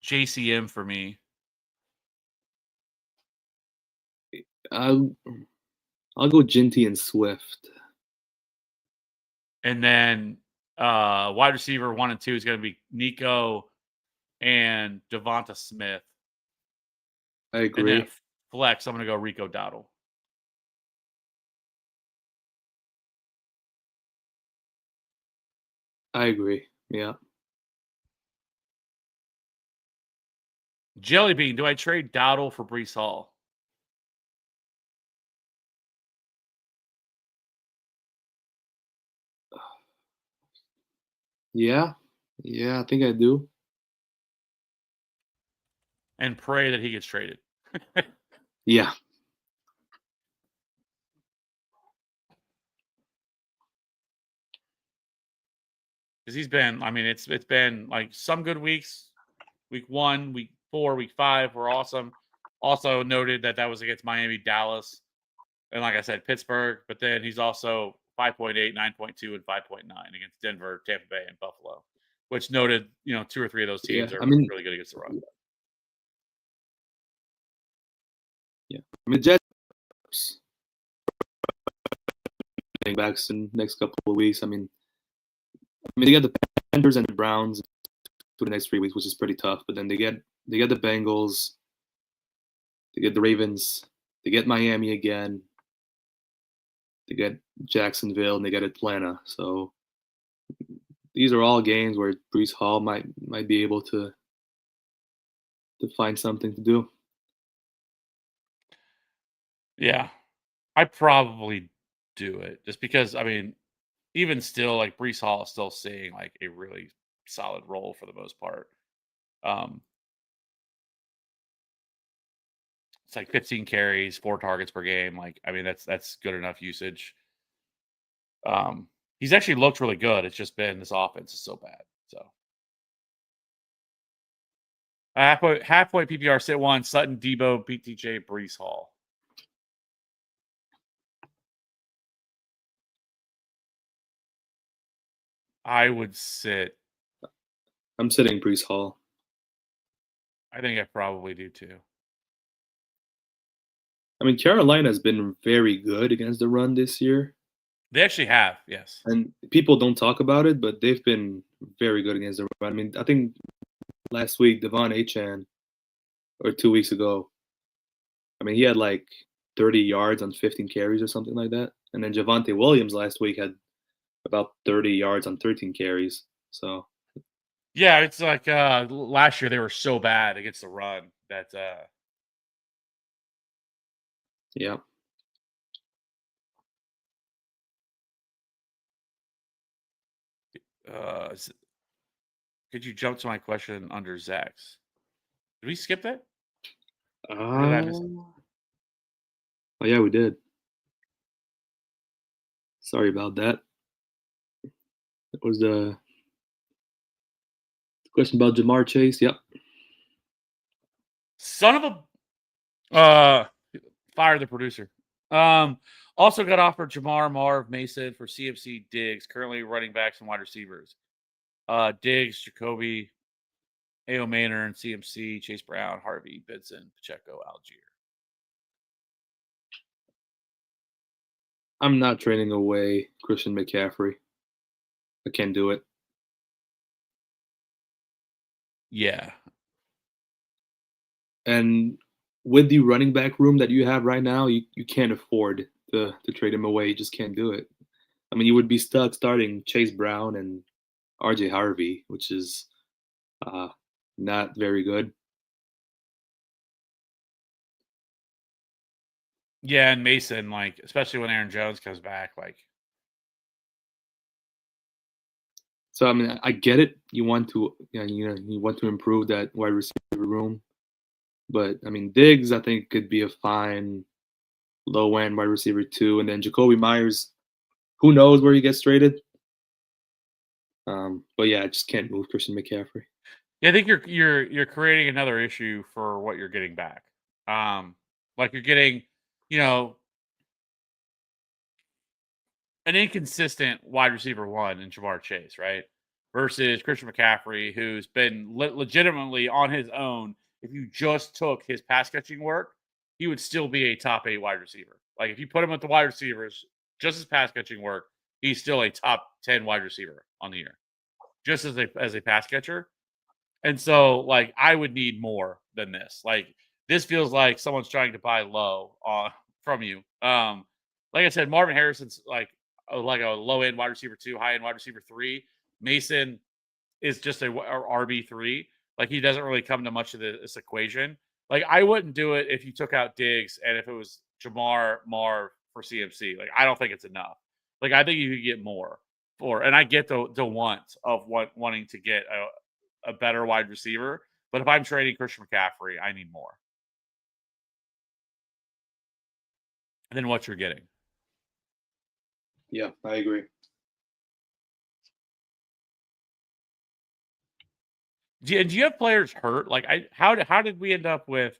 JCM for me. I'll go Gentry and Swift. And then wide receiver 1 and 2 is going to be Nico and Devonta Smith. I agree. And then flex, I'm going to go Rico Dowdle. I agree. Yeah. Jelly Bean, do I trade Dowdle for Breece Hall? Yeah. Yeah, I think I do. And pray that he gets traded. Yeah. Because he's been, I mean, it's been like some good weeks. Week 1, week 4, week 5 were awesome. Also noted that was against Miami, Dallas, and like I said, Pittsburgh. But then he's also 5.8, 9.2, and 5.9 against Denver, Tampa Bay, and Buffalo. Which noted, 2 or 3 of those teams are really good against the run. Yeah, I mean, Jets backs in the next couple of weeks. I mean, they got the Panthers and the Browns for the next 3 weeks, which is pretty tough. But then they get the Bengals, they get the Ravens, they get Miami again, they get Jacksonville, and they get Atlanta. So these are all games where Breece Hall might be able to find something to do. Yeah, I probably do it just because, I mean, even still, like Breece Hall is still seeing like a really solid role for the most part. It's like 15 carries, 4 targets per game. Like, I mean, that's good enough usage. He's actually looked really good. It's just been this offense is so bad. So halfway PPR sit 1, Sutton, Debo, BTJ, Breece Hall. I would sit. I'm sitting Breece Hall. I think I probably do too. I mean, Carolina has been very good against the run this year. They actually have, yes. And people don't talk about it, but they've been very good against the run. I mean, I think last week, Devon Achane, or 2 weeks ago, I mean, he had like 30 yards on 15 carries or something like that. And then Javonte Williams last week had about 30 yards on 13 carries. So yeah, it's like last year they were so bad against the run that yeah. Could you jump to my question under Zach's? Did we skip that? Did I miss it? Oh yeah, we did. Sorry about that. That was the question about Jamar Chase. Yep. Son of a fire the producer. Also got offered Jamar, Marv, Mason for CMC, Diggs, currently running backs and wide receivers. Diggs, Jacoby, A.O. Manor, and CMC, Chase Brown, Harvey, Benson, Pacheco, Algier. I'm not trading away Christian McCaffrey. I can't do it. Yeah. And with the running back room that you have right now, you can't afford to trade him away. You just can't do it. I mean, you would be stuck starting Chase Brown and RJ Harvey, which is not very good. Yeah, and Mason, like, especially when Aaron Jones comes back, like. So I mean, I get it. You want to, you want to improve that wide receiver room, but I mean, Diggs, I think could be a fine low end wide receiver too, and then Jacoby Myers, who knows where he gets traded. But yeah, I just can't move Christian McCaffrey. Yeah, I think you're creating another issue for what you're getting back. Like you're getting, you know, an inconsistent wide receiver one in Jamar Chase, right? Versus Christian McCaffrey, who's been legitimately on his own. If you just took his pass catching work, he would still be a top 8 wide receiver. Like if you put him with the wide receivers, just his pass catching work, he's still a top 10 wide receiver on the year, just as a pass catcher. And so, like, I would need more than this. Like, this feels like someone's trying to buy low from you. Like I said, Marvin Harrison's like a low end wide receiver 2, high end wide receiver 3. Mason is just a RB3. Like, he doesn't really come to much of this equation. Like, I wouldn't do it if you took out Diggs and if it was Jamar, Marv for CMC. Like, I don't think it's enough. Like, I think you could get more for, and I get the want of wanting to get a better wide receiver. But if I'm trading Christian McCaffrey, I need more than what you're getting. Yeah, I agree. Do you have players hurt? Like, how did we end up with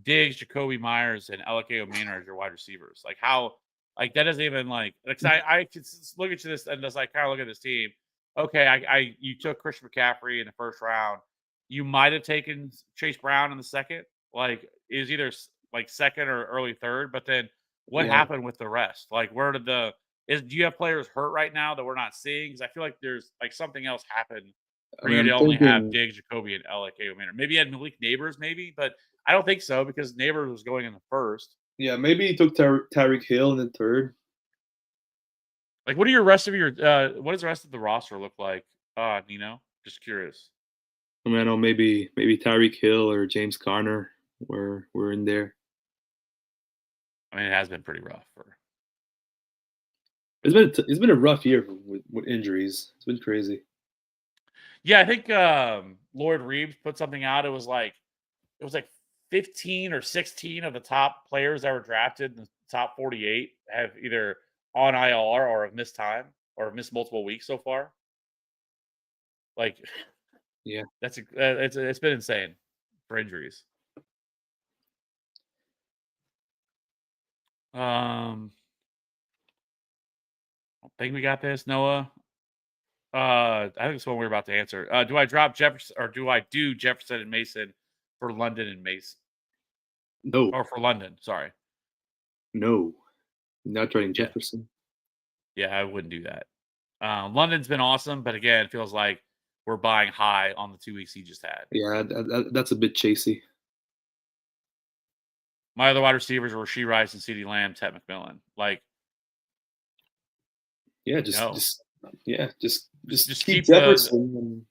Diggs, Jacoby Myers, and Elike Manor as your wide receivers? Like, how, like, that doesn't even like, because I could look at this and just like kind of look at this team. Okay, you took Christian McCaffrey in the first round. You might have taken Chase Brown in the second. Like, is either like second or early third. But then what Yeah. happened with the rest? Like, where did do you have players hurt right now that we're not seeing? Because I feel like there's like something else happened I for mean, you to I'm only have thinking, Diggs, Jacoby, and Elike Manor. Maybe you had Malik Neighbors, but I don't think so because Neighbors was going in the first. yeah, maybe he took Tyreek Hill in the third. Like, what are your rest of your what does the rest of the roster look like? Nino, just curious. I mean, I know maybe Tyreek Hill or James Conner were in there. I mean, it has been pretty rough for. It's been a rough year with injuries. It's been crazy. Yeah, I think Lloyd Reeves put something out. It was like 15 or 16 of the top players that were drafted in the top 48 have either on IR or have missed time or have missed multiple weeks so far. Like, Yeah, it's been insane for injuries. I think we got this, Noah. I think it's one we're about to answer. Do I drop Jefferson or do I do Jefferson and Mason for London and Mason? no, Or for London, sorry. no, not trading Yeah. Jefferson. Yeah, I wouldn't do that. London's been awesome, but again, it feels like we're buying high on the 2 weeks he just had. Yeah, that's a bit chasey. My other wide receivers were Rashee Rice and CeeDee Lamb, Ted McMillan. Like, Yeah, no. just keep keep Jefferson.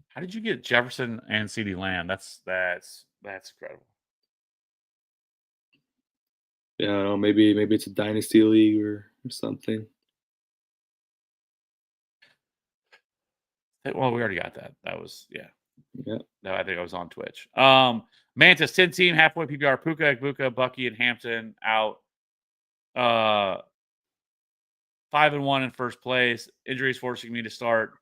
How did you get Jefferson and CeeDee Lamb? That's incredible. Yeah, I don't know, maybe it's a dynasty league or something. Well, we already got that. That was Yeah. No, I think I was on Twitch. Mantis 10 team halfway PPR Puka, Egbuka, Bucky, and Hampton out. 5-1 in first place. Injuries forcing me to start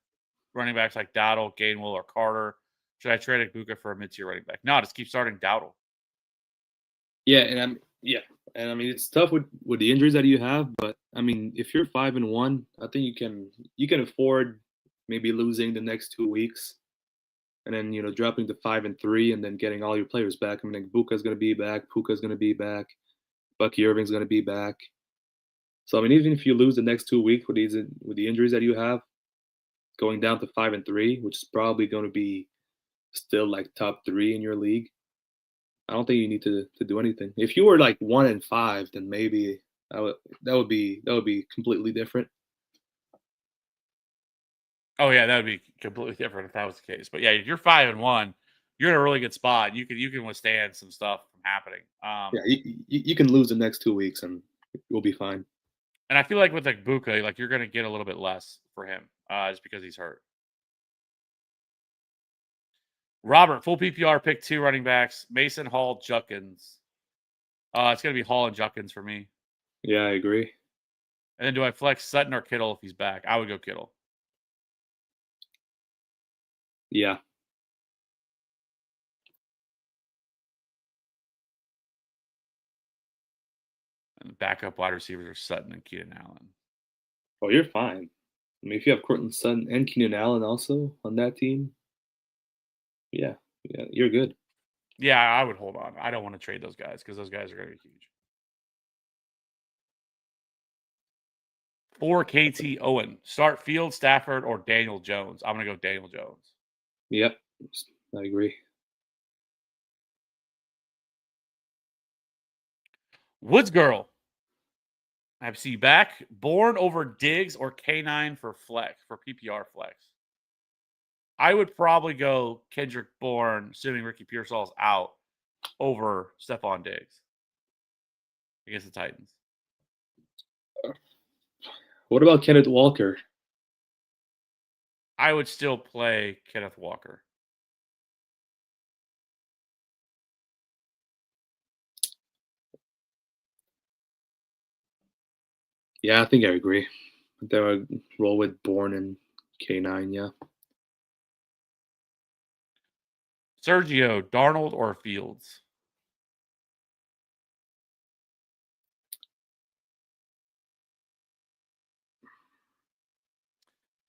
running backs like Dowdle, Gainwell, or Carter. Should I trade Ibuka for a mid-tier running back? No, just keep starting Dowdle. Yeah, and I mean it's tough with the injuries that you have, but I mean if you're 5-1, I think you can afford maybe losing the next 2 weeks, and then dropping to 5-3, and then getting all your players back. I mean like Buka's gonna be back, Puka's gonna be back, Bucky Irving's gonna be back. So I mean even if you lose the next 2 weeks with the injuries that you have, going down to 5-3, which is probably going to be still like top 3 in your league, I don't think you need to do anything. If you were like 1-5, then maybe that would be completely different. Oh yeah, that would be completely different if that was the case. But yeah, if you're 5-1, you're in a really good spot. You can withstand some stuff from happening. Yeah, you can lose the next 2 weeks and you'll be fine. And I feel like with like Buka, like you're gonna get a little bit less for him, just because he's hurt. Robert, full PPR, pick 2 running backs: Mason, Hall, Juckins. It's gonna be Hall and Juckins for me. Yeah, I agree. And then do I flex Sutton or Kittle if he's back? I would go Kittle. Yeah. And the backup wide receivers are Sutton and Keenan Allen. Oh, you're fine. I mean, if you have Cortland Sutton and Keenan Allen also on that team, yeah, you're good. Yeah, I would hold on. I don't want to trade those guys because those guys are going to be huge. For KT Owen, start Field, Stafford, or Daniel Jones. I'm going to go Daniel Jones. Yep, I agree. Woods Girl, I see you back. Bourne over Diggs or K9 for flex, for PPR flex. I would probably go Kendrick Bourne, assuming Ricky Pearsall's out, over Stephon Diggs against the Titans. What about Kenneth Walker? I would still play Kenneth Walker. Yeah, I think I agree. I think I would roll with Bourne and K9, yeah. Sergio, Darnold, or Fields?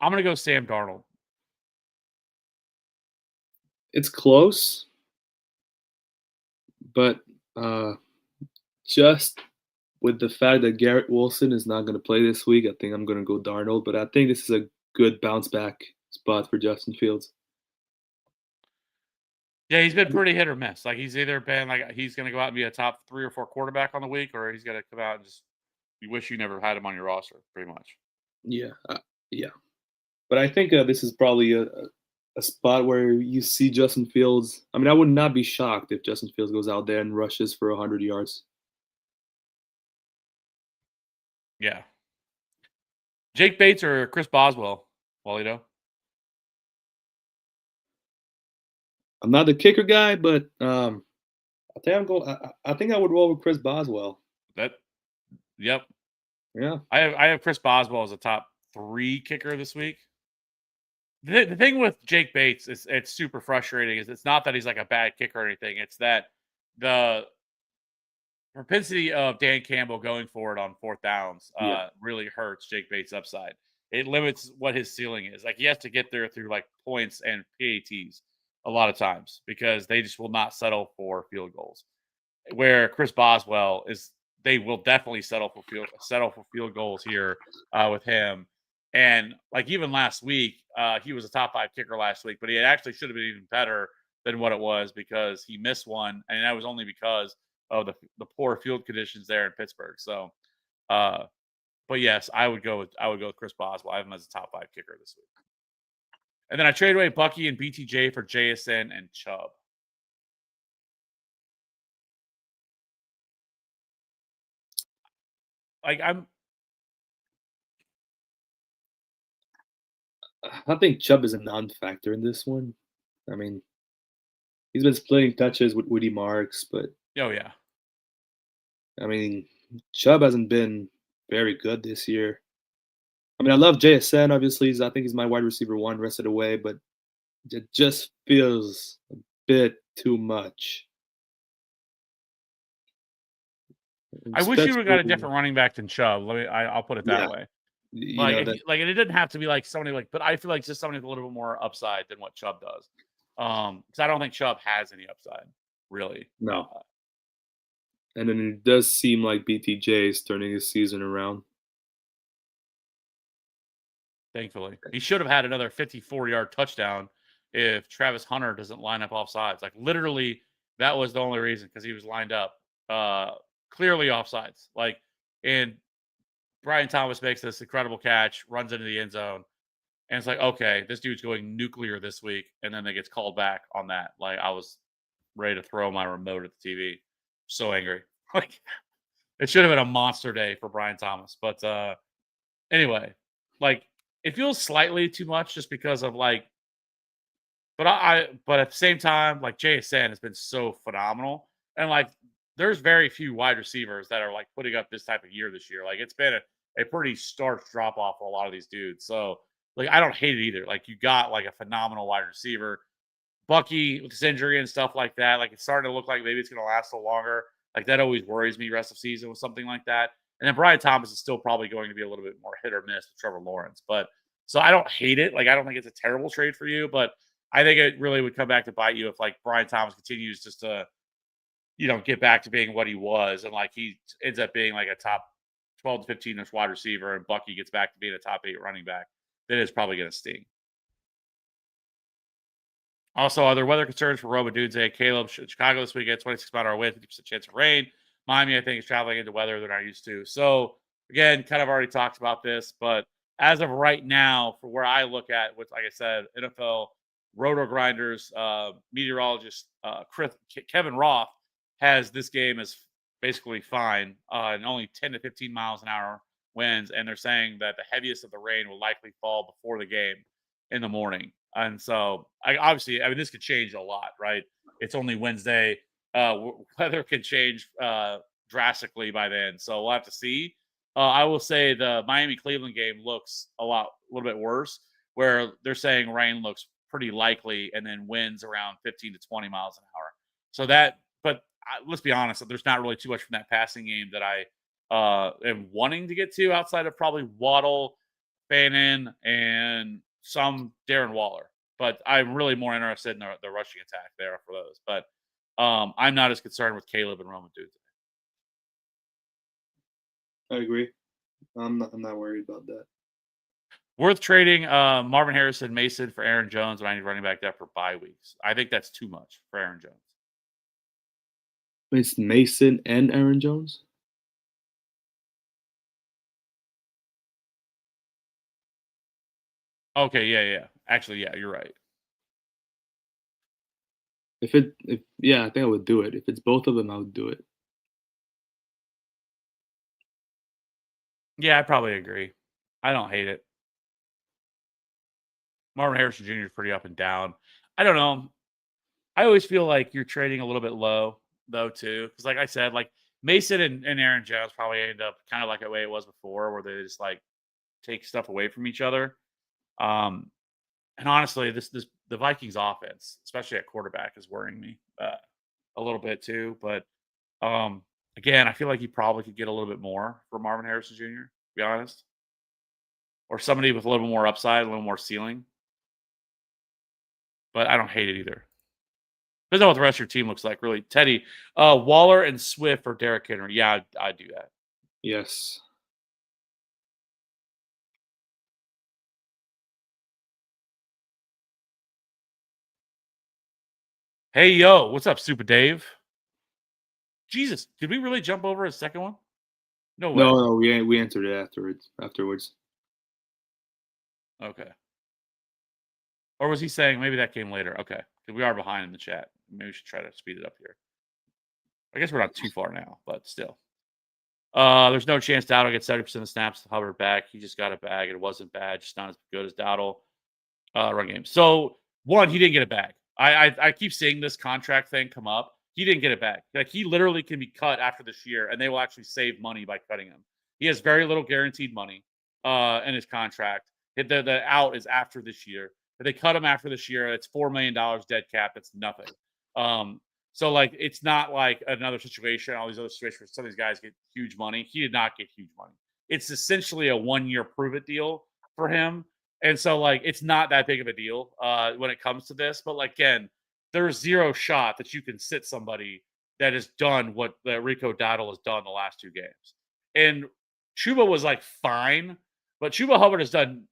I'm going to go Sam Darnold. It's close, but just with the fact that Garrett Wilson is not going to play this week, I think I'm going to go Darnold. But I think this is a good bounce back spot for Justin Fields. Yeah, he's been pretty hit or miss. Like he's either been like he's going to go out and be a top 3 or 4 quarterback on the week, or he's going to come out and just you wish you never had him on your roster, pretty much. Yeah. But I think this is probably a spot where you see Justin Fields. I mean, I would not be shocked if Justin Fields goes out there and rushes for 100 yards. Yeah. Jake Bates or Chris Boswell, Walito? I'm not the kicker guy, but I think I'm going. I think I would roll with Chris Boswell. Yep. Yeah. I have Chris Boswell as a top 3 kicker this week. The thing with Jake Bates is it's super frustrating. Is it's not that he's like a bad kicker or anything. It's that the propensity of Dan Campbell going for it on 4th downs really hurts Jake Bates' upside. It limits what his ceiling is. Like he has to get there through like points and PATs a lot of times because they just will not settle for field goals. Where Chris Boswell is, they will definitely settle for field goals here with him. And like even last week, he was a top 5 kicker last week, but he actually should have been even better than what it was because he missed one, and that was only because of the poor field conditions there in Pittsburgh. So, but yes, I would go with Chris Boswell. I have him as a top 5 kicker this week. And then I trade away Bucky and BTJ for JSN and Chubb. Like I think Chubb is a non-factor in this one. I mean, he's been splitting touches with Woody Marks, but oh yeah, I mean, Chubb hasn't been very good this year. I mean, I love JSN. Obviously, I think he's my wide receiver one rest of the way, but it just feels a bit too much. I wish you would have got a Especially, different running back than Chubb. I'll put it that yeah, way. you Like know if that. you, like, and it didn't have to be like somebody like, but I feel like just somebody with a little bit more upside than what Chubb does. Because I don't think Chubb has any upside, really. No, and then it does seem like BTJ is turning his season around. Thankfully, he should have had another 54-yard touchdown if Travis Hunter doesn't line up off sides. Like literally, that was the only reason because he was lined up clearly offsides. Like, and Brian Thomas makes this incredible catch, runs into the end zone, and it's like, okay, this dude's going nuclear this week, and then they gets called back on that. Like I was ready to throw my remote at the TV. So angry. Like it should have been a monster day for Brian Thomas. But anyway, like it feels slightly too much just because of like, but at the same time, like JSN has been so phenomenal. And like there's very few wide receivers that are like putting up this type of year this year. Like it's been a pretty stark drop off for a lot of these dudes. So like I don't hate it either. Like you got like a phenomenal wide receiver. Bucky with his injury and stuff like that, like it's starting to look like maybe it's going to last a little longer. Like that always worries me rest of season with something like that. And then Brian Thomas is still probably going to be a little bit more hit or miss with Trevor Lawrence. But so I don't hate it. Like I don't think it's a terrible trade for you, but I think it really would come back to bite you if like Brian Thomas continues just to, get back to being what he was and like he ends up being like a top 12 to 15 inch wide receiver and Bucky gets back to being a top 8 running back. Then it's probably going to sting. Also, other weather concerns for Roma Dunze. Caleb, Chicago this weekend, 26-mile-an-hour wind, 50% chance of rain. Miami, I think, is traveling into weather they're not used to. So, again, kind of already talked about this, but as of right now, for where I look at, with, like I said, NFL Roto Grinders meteorologist Kevin Roth has this game as basically fine and only 10 to 15 miles an hour winds. And they're saying that the heaviest of the rain will likely fall before the game in the morning. And so, obviously, I mean, this could change a lot, right? It's only Wednesday. Weather can change drastically by then, so we'll have to see. I will say the Miami Cleveland game looks a little bit worse, where they're saying rain looks pretty likely, and then winds around 15 to 20 miles an hour. So but let's be honest, there's not really too much from that passing game that I am wanting to get to outside of probably Waddle, Fannin, and some Darren Waller. But I'm really more interested in the rushing attack there for those. But I'm not as concerned with Caleb and Roman Dudes. I agree. I'm not worried about that. Worth trading Marvin Harrison Mason for Aaron Jones when I need running back depth for bye weeks. I think that's too much for Aaron Jones. It's Mason and Aaron Jones. Okay, yeah. Actually, yeah, you're right. Yeah, I think I would do it. If it's both of them, I would do it. Yeah, I probably agree. I don't hate it. Marvin Harrison Jr. is pretty up and down. I don't know. I always feel like you're trading a little bit low, though, too. Because, like I said, like Mason and Aaron Jones probably end up kind of like the way it was before, where they just like take stuff away from each other. And honestly, the Vikings offense, especially at quarterback, is worrying me a little bit too. But again, I feel like you probably could get a little bit more for Marvin Harrison Jr. To be honest, or somebody with a little more upside, a little more ceiling. But I don't hate it either. Depends on what the rest of your team looks like, really. Teddy, Waller and Swift or Derrick Henry. Yeah, I'd do that. Yes. Hey, yo, what's up, Super Dave? Jesus, did we really jump over a second one? No way. No, we answered it afterwards. Okay. Or was he saying maybe that came later? Okay. We are behind in the chat. Maybe we should try to speed it up here. I guess we're not too far now, but still. There's no chance Dowdle gets 70% of snaps to hover back. He just got a bag. It wasn't bad, just not as good as Dowdle run game. So, one, he didn't get a bag. I keep seeing this contract thing come up. He didn't get it back. Like he literally can be cut after this year, and they will actually save money by cutting him. He has very little guaranteed money. in his contract. The out is after this year. If they cut him after this year, it's $4 million dead cap. That's nothing. So like it's not like another situation, all these other situations where some of these guys get huge money. He did not get huge money. It's essentially a 1-year prove it deal for him. And so like it's not that big of a deal when it comes to this. But like again, there's zero shot that you can sit somebody that has done what Rico Dowdle has done the last 2 games. And Chuba was like fine, but Chuba Hubbard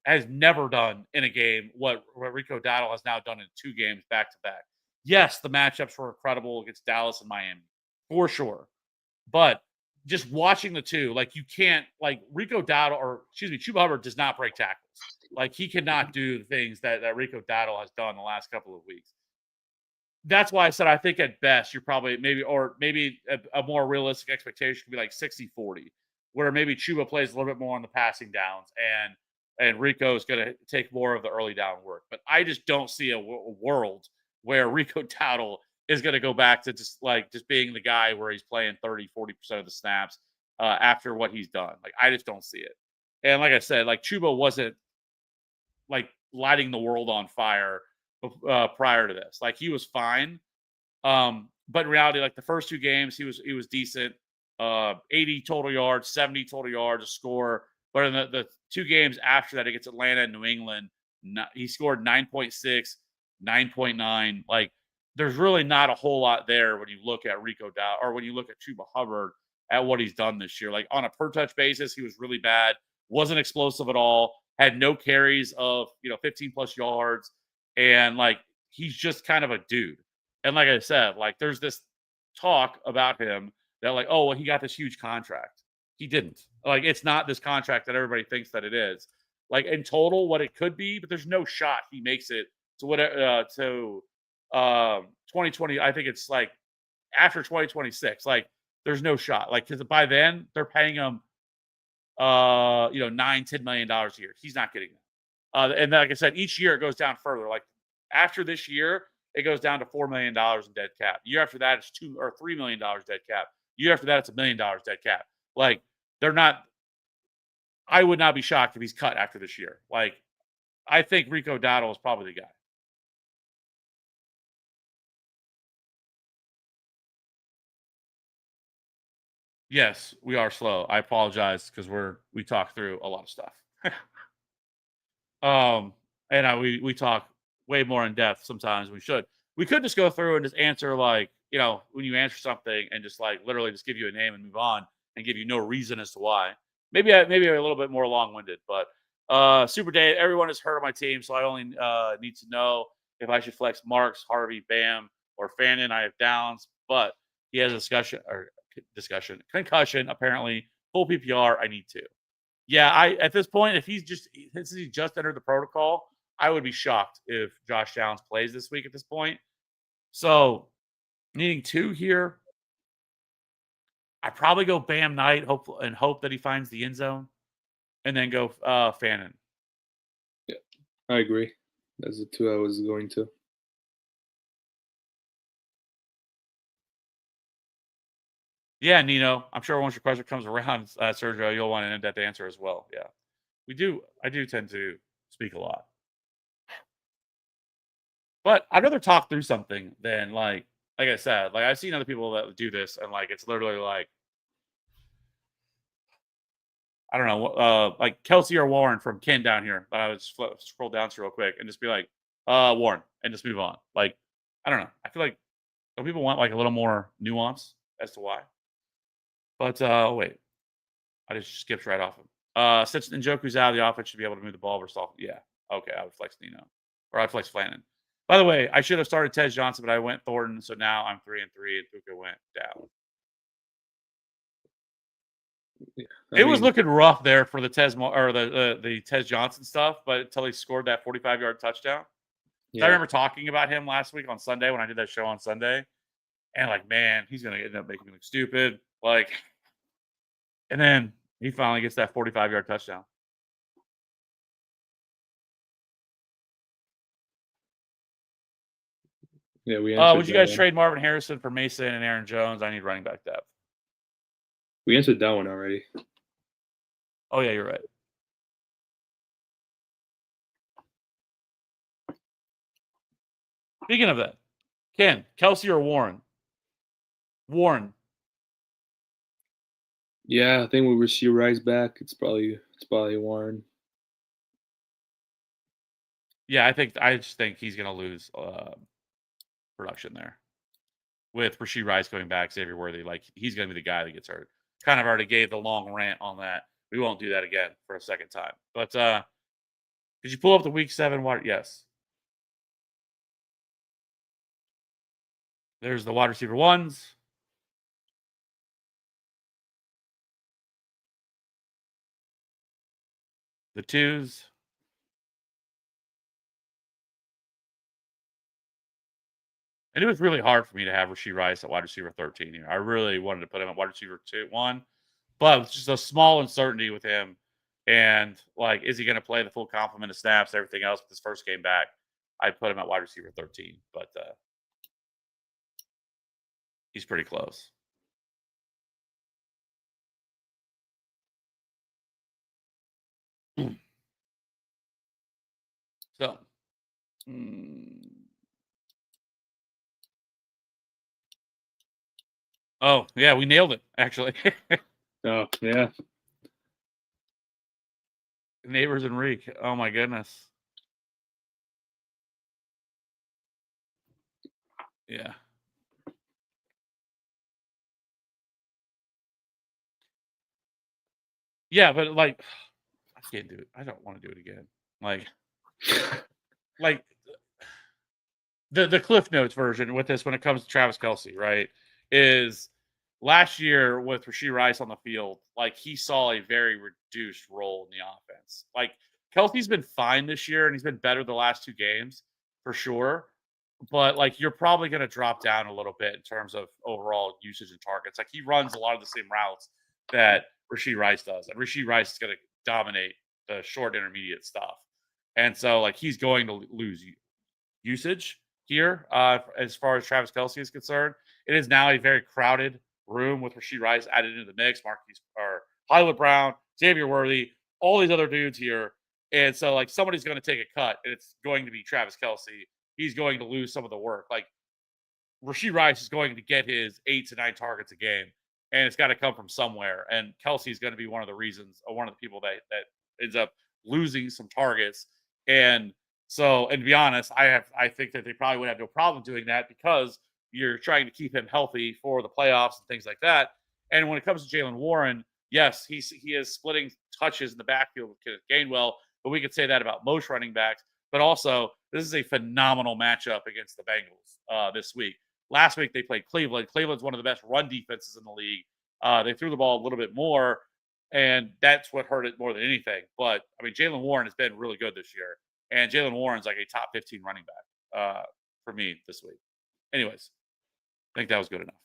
has never done in a game what Rico Dowdle has now done in 2 games back to back. Yes, the matchups were incredible against Dallas and Miami, for sure. But just watching the two, like you can't like Rico Dowdle or excuse me, Chuba Hubbard does not break tackles. Like he cannot do the things that Rico Dowdle has done the last couple of weeks. That's why I said I think at best you're probably maybe a more realistic expectation could be like 60-40, where maybe Chuba plays a little bit more on the passing downs and Rico is going to take more of the early down work. But I just don't see a world where Rico Dowdle is going to go back to just being the guy where he's playing 30-40% of the snaps after what he's done. Like I just don't see it. And like I said, like Chuba wasn't like lighting the world on fire prior to this. Like he was fine. But in reality, like the first 2 games, he was decent. 80 total yards, 70 total yards, a score. But in the 2 games after that, against Atlanta and New England, he scored 9.6, 9.9. Like there's really not a whole lot there when you look at Rico Dowdle or when you look at Chuba Hubbard at what he's done this year. Like on a per touch basis, he was really bad. Wasn't explosive at all. Had no carries of 15 plus yards. And like he's just kind of a dude. And like I said, like there's this talk about him that like, oh, well, he got this huge contract. He didn't. Like it's not this contract that everybody thinks that it is. Like in total, what it could be, but there's no shot he makes it to what 2020. I think it's like after 2026. Like there's no shot. Like because by then they're paying him $9-10 million a year. He's not getting that. And like I said, each year it goes down further. Like after this year, it goes down to $4 million in dead cap. Year after that, it's $2 or $3 million dead cap. Year after that, it's $1 million dead cap. Like they're not. I would not be shocked if he's cut after this year. Like I think Rico Dowdle is probably the guy. Yes, we are slow. I apologize because we talk through a lot of stuff. And we talk way more in depth sometimes than we should. We could just go through and just answer like, when you answer something and just like literally just give you a name and move on and give you no reason as to why. Maybe a little bit more long-winded, but Super Day, everyone has heard of my team, so I only need to know if I should flex Marks, Harvey, Bam, or Fannin. I have Downs, but he has a concussion, apparently. Full PPR, I need to. Yeah, at this point, if he's just entered the protocol, I would be shocked if Josh Downs plays this week at this point. So, needing 2 here, I probably go Bam Knight, hope that he finds the end zone, and then go Fannin. Yeah, I agree. That's the 2 I was going to. Yeah, Nino. I'm sure once your question comes around, Sergio, you'll want an in-depth answer as well. Yeah, I do tend to speak a lot, but I'd rather talk through something than like I said, like I've seen other people that do this, and like it's literally like I don't know, like Kelsey or Warren from Ken down here. I would scroll down real quick and just be like, Warren, and just move on. Like I don't know. I feel like some people want like a little more nuance as to why. But wait, I just skipped right off him. Since Njoku's out of the offense, should be able to move the ball versus off. Yeah, okay, I would flex Nino, or I'd flex Flannan. By the way, I should have started Tez Johnson, but I went Thornton, so now I'm 3-3, and Puka went down. Yeah, it was looking rough there for the Tez or the Tez Johnson stuff, but until he scored that 45-yard touchdown. Yeah. I remember talking about him last week on Sunday when I did that show on Sunday, and like, man, he's gonna end up making me look stupid. Like, and then he finally gets that 45-yard touchdown. Yeah, would you guys trade Marvin Harrison for Mason and Aaron Jones? I need running back depth. We answered that one already. Oh yeah, you're right. Speaking of that, Ken, Kelsey or Warren? Warren. Yeah, I think with Rashee Rice back, it's probably Warren. Yeah, I just think he's going to lose production there. With Rashee Rice going back, Xavier Worthy, like he's going to be the guy that gets hurt. Kind of already gave the long rant on that. We won't do that again for a second time. But did you pull up the week 7 wide? Yes. There's the wide receiver ones. The twos. And it was really hard for me to have Rashee Rice at wide receiver 13 here. I really wanted to put him at wide receiver 1, but it's just a small uncertainty with him. And like, is he going to play the full complement of snaps, everything else with his first game back? I put him at wide receiver 13, but he's pretty close. So, oh yeah, we nailed it actually. Oh yeah, Neighbors and Reek. Oh my goodness. Yeah. Yeah, but like, I can't do it. I don't want to do it again. Like the Cliff Notes version with this when it comes to Travis Kelce, right? Is last year with Rashee Rice on the field, like he saw a very reduced role in the offense. Like Kelsey's been fine this year and he's been better the last 2 games for sure. But like you're probably going to drop down a little bit in terms of overall usage and targets. Like he runs a lot of the same routes that Rashee Rice does, and Rashee Rice is going to dominate the short intermediate stuff. And so like he's going to lose usage here as far as Travis Kelce is concerned. It is now a very crowded room with Rashee Rice added into the mix, Marquise or Hollywood Brown, Xavier Worthy, all these other dudes here. And so like somebody's going to take a cut, and it's going to be Travis Kelce. He's going to lose some of the work. Like Rashee Rice is going to get his 8 to 9 targets a game, and it's got to come from somewhere. And Kelce is going to be one of the reasons, or one of the people that ends up losing some targets. And so, and to be honest, I think that they probably would have no problem doing that because you're trying to keep him healthy for the playoffs and things like that. And when it comes to Jaylen Warren, yes, he is splitting touches in the backfield with Kenneth Gainwell, but we could say that about most running backs. But also, this is a phenomenal matchup against the Bengals this week. Last week they played Cleveland. Cleveland's one of the best run defenses in the league. They threw the ball a little bit more, and that's what hurt it more than anything. But I mean, Jaylen Warren has been really good this year, and Jaylen Warren's like a top 15 running back for me this week. Anyways, I think that was good enough.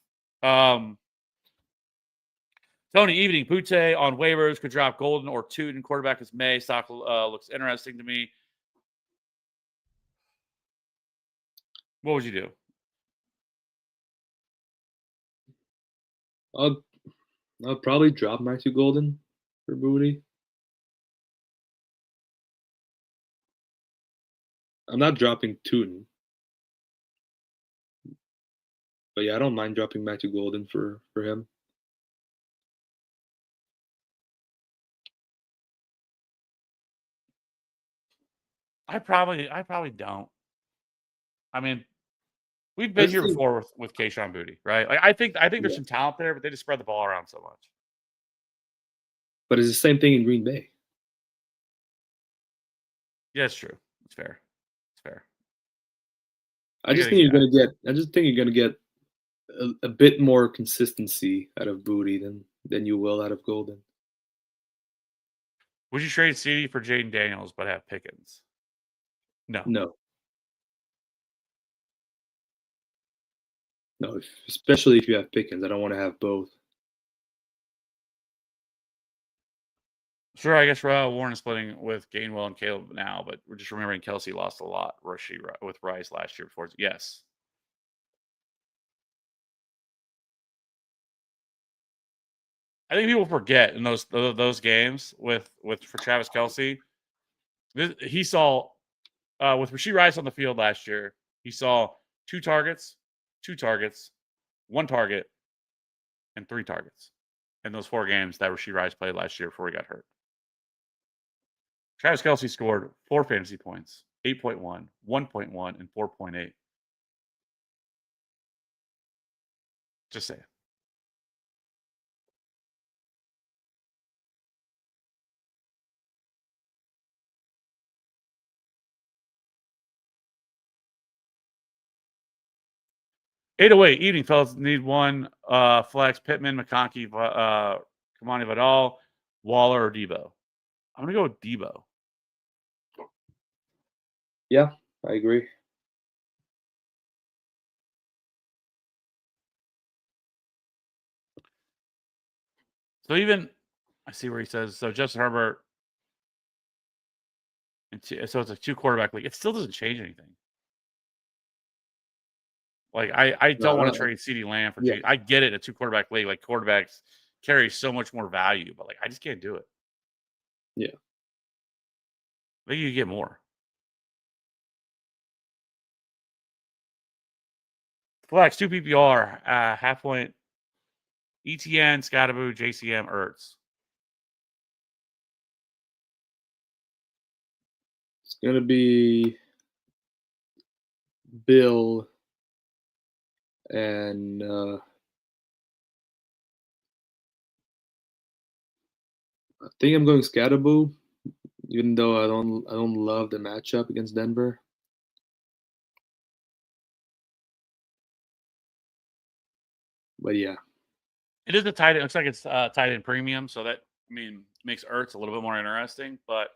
Tony, evening. Butte on waivers could drop Golden or Tootin. Quarterback is May. Stock looks interesting to me. What would you do? I'll probably drop Matthew Golden for Booty. I'm not dropping Tootin. But yeah, I don't mind dropping Matthew Golden for him. I probably don't. I mean, we've been here before with Kayshon Boutte, right? Like I think there's some talent there, but they just spread the ball around so much. But it's the same thing in Green Bay. Yeah, it's true. It's fair. It's fair. I just think you're gonna get a bit more consistency out of Boutte than you will out of Golden. Would you trade CD for Jaden Daniels but have Pickens? No. No. No, especially if you have Pickens. I don't want to have both. Sure, I guess Warren is splitting with Gainwell and Caleb now, but we're just remembering Kelsey lost a lot with Rice last year before. Yes. I think people forget in those games for Travis Kelce. He saw with Rashee Rice on the field last year, He saw 2 targets, 1 target, and 3 targets in those 4 games that Rashee Rice played last year before he got hurt. Travis Kelce scored 4 fantasy points, 8.1, 1.1, and 4.8. Just saying. Eight away, evening, fellas. Need one flex. Pittman, McConkey, Kamani Vidal, Waller, or Debo. I'm gonna go with Debo. Yeah, I agree. So even I see where he says so. Justin Herbert. So it's a 2 quarterback league. It still doesn't change anything. Like I don't want to trade CeeDee Lamb for I get it, a 2 quarterback league. Like quarterbacks carry so much more value, but like I just can't do it. Yeah. I think you get more. Flex 2 PPR, half point. ETN, Scottaboo, JCM, Ertz. It's gonna be Bill and I think I'm going Scatterboo, even though I don't love the matchup against Denver. But yeah, It is a tight end. It looks like it's tight end premium, so that makes Ertz a little bit more interesting. But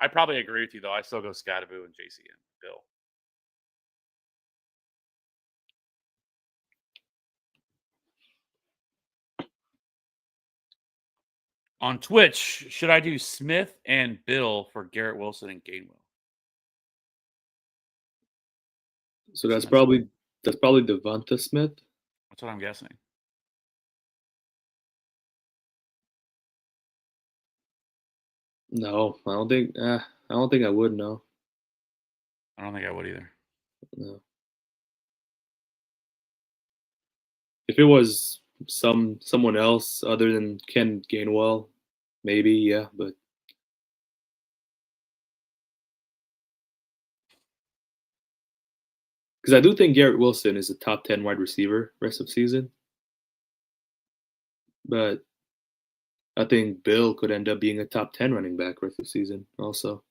I probably agree with you though. I still go Scattaboo and JCM Bill. On Twitch, should I do Smith and Bill for Garrett Wilson and Gainwell? so that's probably Devonta Smith. That's what I'm guessing. No, I don't think. I don't think I would. No. I don't think I would either. No. If it was someone else other than Ken Gainwell, maybe yeah, but because I do think Garrett Wilson is a top 10 wide receiver rest of season, but I think Bill could end up being a top 10 running back rest of season also.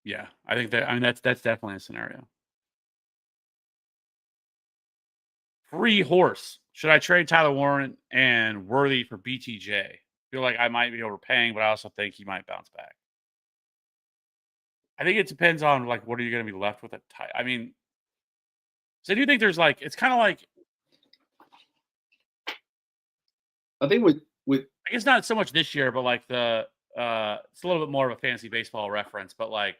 Yeah, I think that. I mean, that's definitely a scenario. Free horse. Should I trade Tyler Warren and Worthy for BTJ? Feel like I might be overpaying, but I also think he might bounce back. I think it depends on like what are you going to be left with at tight. I mean, so I do think there's like it's kind of like I think with I guess not so much this year, but like the it's a little bit more of a fantasy baseball reference, but like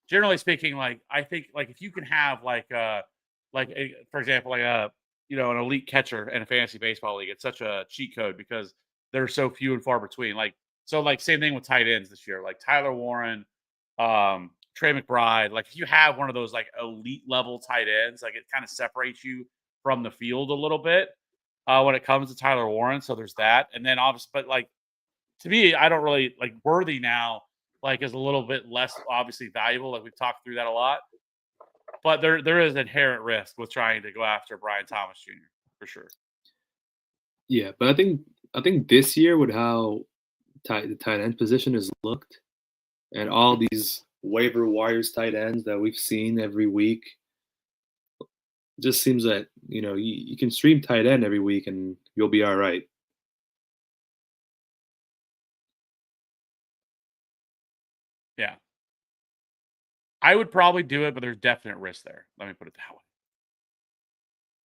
generally speaking, like I think like if you can have for example like a an elite catcher in a fantasy baseball league, it's such a cheat code because they're so few and far between. Like so like same thing with tight ends this year, like Tyler Warren, Trey McBride. Like if you have one of those like elite level tight ends, like it kind of separates you from the field a little bit when it comes to Tyler Warren. So there's that. And then obviously, but like to me, I don't really like Worthy now, like is a little bit less obviously valuable. Like we've talked through that a lot. But there is inherent risk with trying to go after Brian Thomas Jr. for sure. Yeah, but I think this year with how the tight end position has looked and all these waiver wires tight ends that we've seen every week, it just seems that you can stream tight end every week and you'll be all right. Yeah. I would probably do it, but there's definite risk there. Let me put it that way.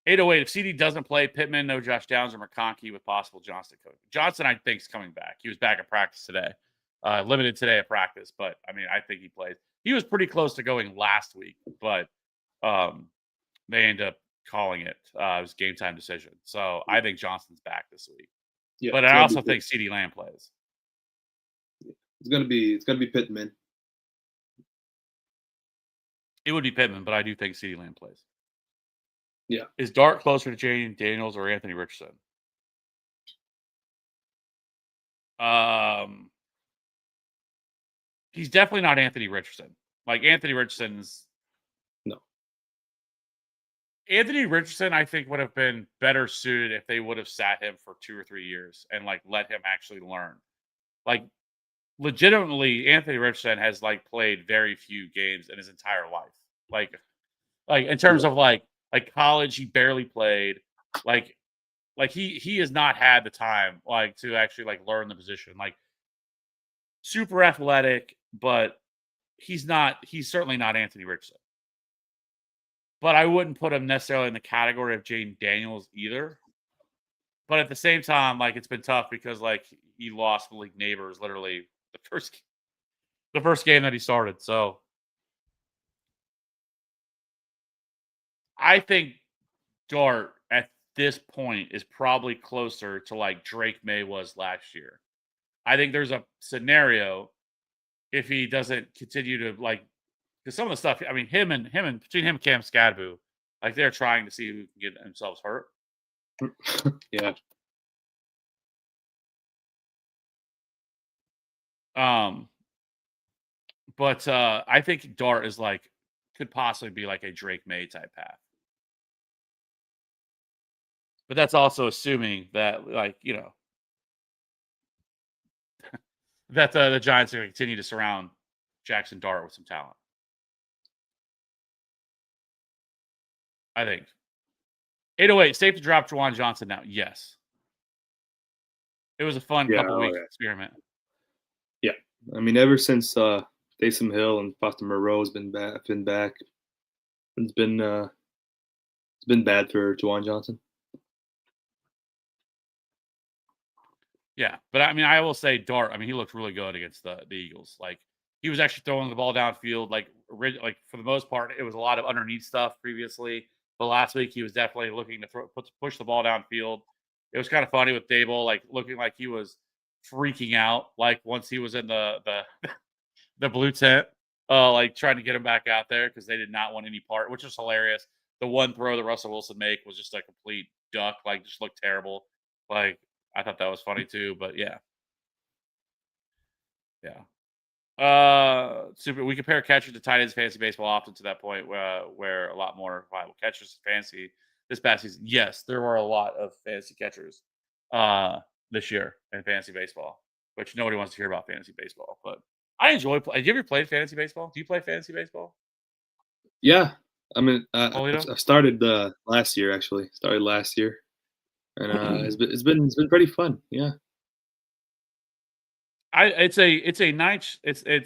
808. If CD doesn't play, Pittman, no Josh Downs or McConkey with possible Johnson coach. Johnson, I think, is coming back. He was back at practice today. Limited today at practice, but I mean, I think he plays. He was pretty close to going last week, but they end up calling it. It was game time decision. So I think Johnson's back this week. Yeah, But it's I gonna be also think CeeDee Lamb plays. it's gonna be Pittman. It would be Pittman, but I do think CeeDee Lamb plays. Yeah. Is Dart closer to Jane Daniels or Anthony Richardson? He's definitely not Anthony Richardson. Like Anthony Richardson's No. Anthony Richardson, I think, would have been better suited if they would have sat him for 2 or 3 years and like let him actually learn. Like legitimately, Anthony Richardson has like played very few games in his entire life. Like in terms Yeah. of like college, he barely played. Like he has not had the time like to actually like learn the position. Like super athletic, but he's certainly not Anthony Richardson. But I wouldn't put him necessarily in the category of Jaden Daniels either. But at the same time, like it's been tough because like he lost the league neighbors literally the first game that he started. So I think Dart at this point is probably closer to like Drake May was last year. I think there's a scenario if he doesn't continue to like because some of the stuff. I mean, between him and Cam Scadaboo, like they're trying to see who can get themselves hurt. Yeah. But I think Dart is like could possibly be like a Drake May type path. But that's also assuming that like, that the Giants are going to continue to surround Jackson Dart with some talent. I think. 808, safe to drop Juwan Johnson now. Yes. It was a fun Yeah. couple Oh, week yeah. experiment. Yeah. I mean, ever since Taysom Hill and Foster Moreau's been back, it's been bad for Juwan Johnson. Yeah, but I mean, I will say Dart. I mean, he looked really good against the Eagles. Like he was actually throwing the ball downfield. Like for the most part, it was a lot of underneath stuff previously. But last week, he was definitely looking to push the ball downfield. It was kind of funny with Dable, like looking like he was freaking out. Like once he was in the blue tent, like trying to get him back out there because they did not want any part, which was hilarious. The one throw that Russell Wilson make was just a complete duck. Like just looked terrible. Like I thought that was funny too, but yeah. Super. We compare catchers to tight ends fantasy baseball often to that point where a lot more viable catchers fantasy this past season. Yes, there were a lot of fantasy catchers this year in fantasy baseball, which nobody wants to hear about fantasy baseball. But I enjoy play. Have you ever played fantasy baseball? Do you play fantasy baseball? Yeah. I mean, Polito? I started last year actually. Started last year, and it's been pretty fun. Yeah. It's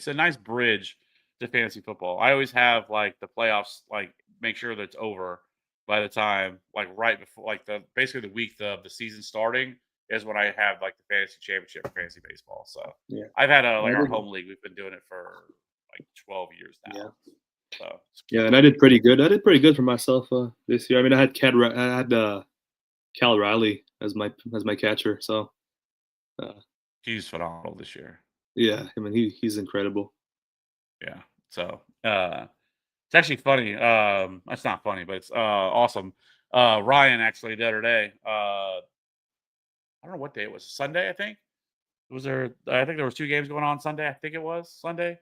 a nice bridge to fantasy football. I always have like the playoffs like make sure that it's over by the time like right before like the basically the week of the season starting is when I have like the fantasy championship for fantasy baseball. So Yeah. I've had like I our did. home league. We've been doing it for like 12 years now. Yeah. So Yeah, and I did pretty good. I did pretty good for myself this year. I mean, I had Cal Riley as my catcher. So he's phenomenal this year. yeah, I mean he's incredible. Yeah. So it's actually funny. That's not funny, but it's awesome. Ryan actually the other day, I don't know what day it was. Sunday, I think. Was there I think there was 2 games going on Sunday. I think it was Sunday.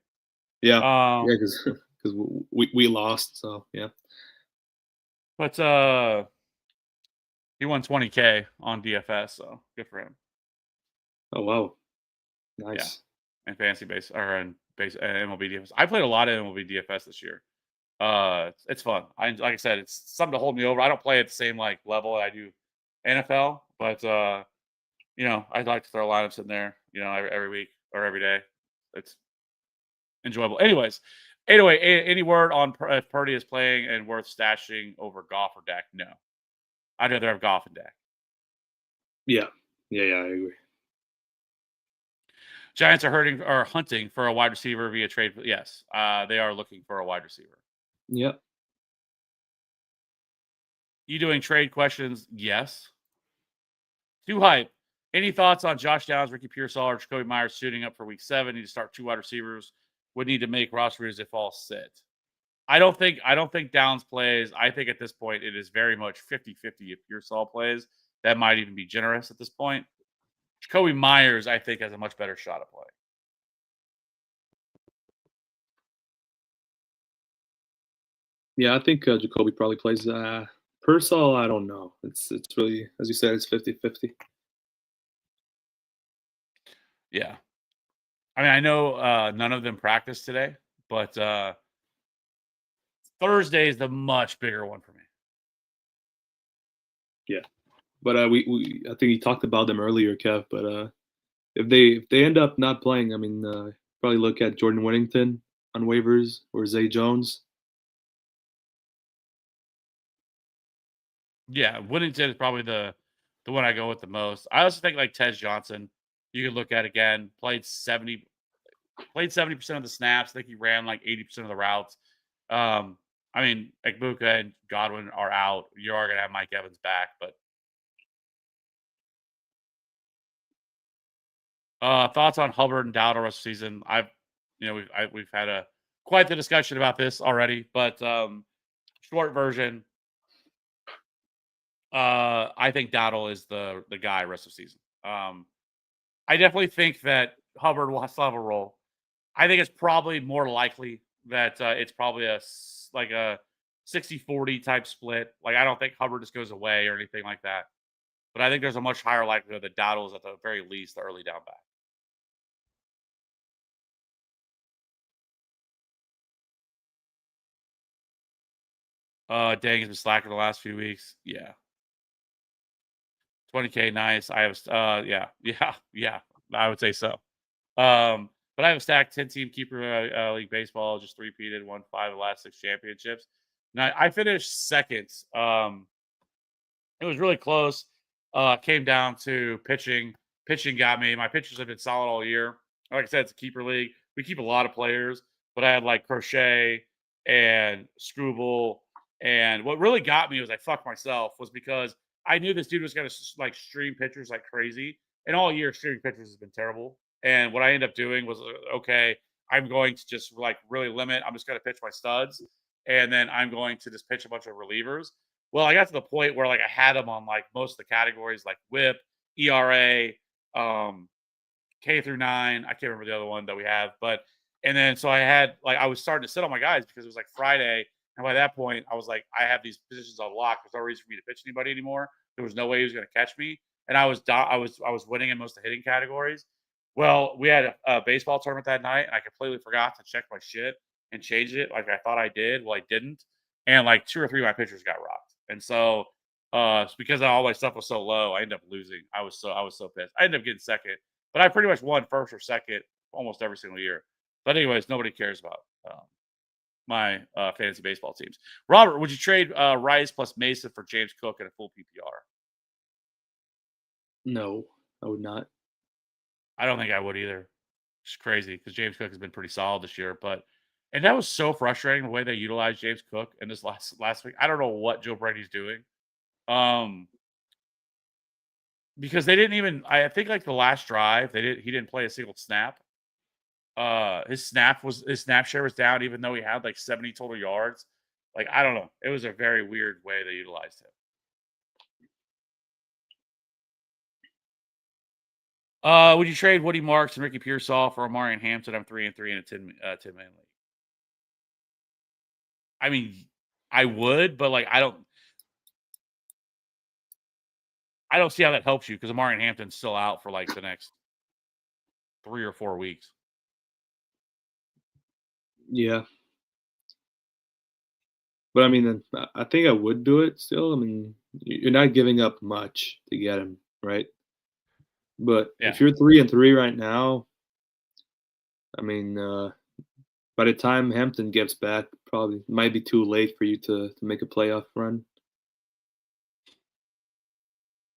Yeah, Um, yeah, because we lost. So yeah. but he won 20K on DFS, so good for him. Oh wow, Yeah, nice. and fantasy base or in base MLB DFS. I played a lot of MLB DFS this year. It's fun. Like I said, it's something to hold me over. I don't play at the same like level I do NFL, but I'd like to throw lineups in there, every week or every day. It's enjoyable. Anyways, 808, any word on if Purdy is playing and worth stashing over Goff or Dak? No. I'd rather have Goff and Dak. Yeah, yeah, I agree. Giants are hunting for a wide receiver via trade. Yes, they are looking for a wide receiver. Yep. You doing trade questions? Yes. Too hype. Any thoughts on Josh Downs, Ricky Pearsall, or Jacoby Myers suiting up for week 7? Need to start 2 wide receivers. Would need to make rosters if all sit. I don't think Downs plays. I think at this point it is very much 50-50 if Pearsall plays. That might even be generous at this point. Jacoby Myers, I think, has a much better shot at play. Yeah, I think Jacoby probably plays. Pearsall, I don't know. It's really, as you said, it's 50-50. Yeah. I mean, I know none of them practiced today, but Thursday is the much bigger one for me. Yeah, but we I think you talked about them earlier, Kev. But if they end up not playing, I mean, probably look at Jordan Whittington on waivers or Zay Jones. Yeah, Whittington is probably the one I go with the most. I also think like Tez Johnson, you could look at again. Played 70% of the snaps. I think he ran like 80% of the routes. I mean, Ekbuka and Godwin are out. You are gonna have Mike Evans back, but thoughts on Hubbard and Dowdle rest of the season? We've had quite the discussion about this already, but short version, I think Dowdle is the guy rest of the season. I definitely think that Hubbard will still have a role. I think it's probably more likely that it's probably like a 60-40 type split. Like I don't think Hubbard just goes away or anything like that. But I think there's a much higher likelihood that Dowdle is at the very least the early down back. Dang has been slacking the last few weeks. Yeah. 20K, nice. I have, yeah. I would say so. But I have a stacked 10-team keeper league baseball, just three-peated, won 5 of the last 6 championships. Now I finished second. It was really close. Came down to pitching. Pitching got me. My pitchers have been solid all year. Like I said, it's a keeper league. We keep a lot of players, but I had like Crochet and Scrooble. And what really got me was I fucked myself was because I knew this dude was going to like stream pitchers like crazy. And all year, streaming pitchers has been terrible. And what I ended up doing was, okay, I'm going to just like really limit. I'm just going to pitch my studs. And then I'm going to just pitch a bunch of relievers. Well, I got to the point where like I had them on like most of the categories, like WHIP, ERA, um, K through 9. I can't remember the other one that we have, but and then so I had like I was starting to sit on my guys because it was like Friday, and by that point I was like I have these positions on lock. There's no reason for me to pitch anybody anymore. There was no way he was going to catch me, and I was winning in most of the hitting categories. Well, we had a baseball tournament that night, and I completely forgot to check my shit and change it like I thought I did. Well, I didn't, and like 2 or 3 of my pitchers got rocked. And so, because all my stuff was so low, I ended up losing. I was so pissed. I ended up getting second, but I pretty much won first or second almost every single year. But anyways, nobody cares about my fantasy baseball teams. Robert, would you trade Rice plus Mason for James Cook in a full PPR? No, I would not. I don't think I would either. It's crazy because James Cook has been pretty solid this year, and that was so frustrating the way they utilized James Cook in this last week. I don't know what Joe Brady's doing. Um, because they didn't even I think like the last drive, he didn't play a single snap. His snap share was down even though he had like 70 total yards. Like I don't know. It was a very weird way they utilized him. Would you trade Woody Marks and Ricky Pearsall for Amari and Hampton? I'm 3-3 in a 10-man league. I mean, I would, but like I don't see how that helps you because Amari and Hampton's still out for like the next 3 or 4 weeks. Yeah, but I mean, I think I would do it still. I mean, you're not giving up much to get him, right? But Yeah. if you're 3-3 right now, I mean, by the time Hampton gets back, probably might be too late for you to make a playoff run.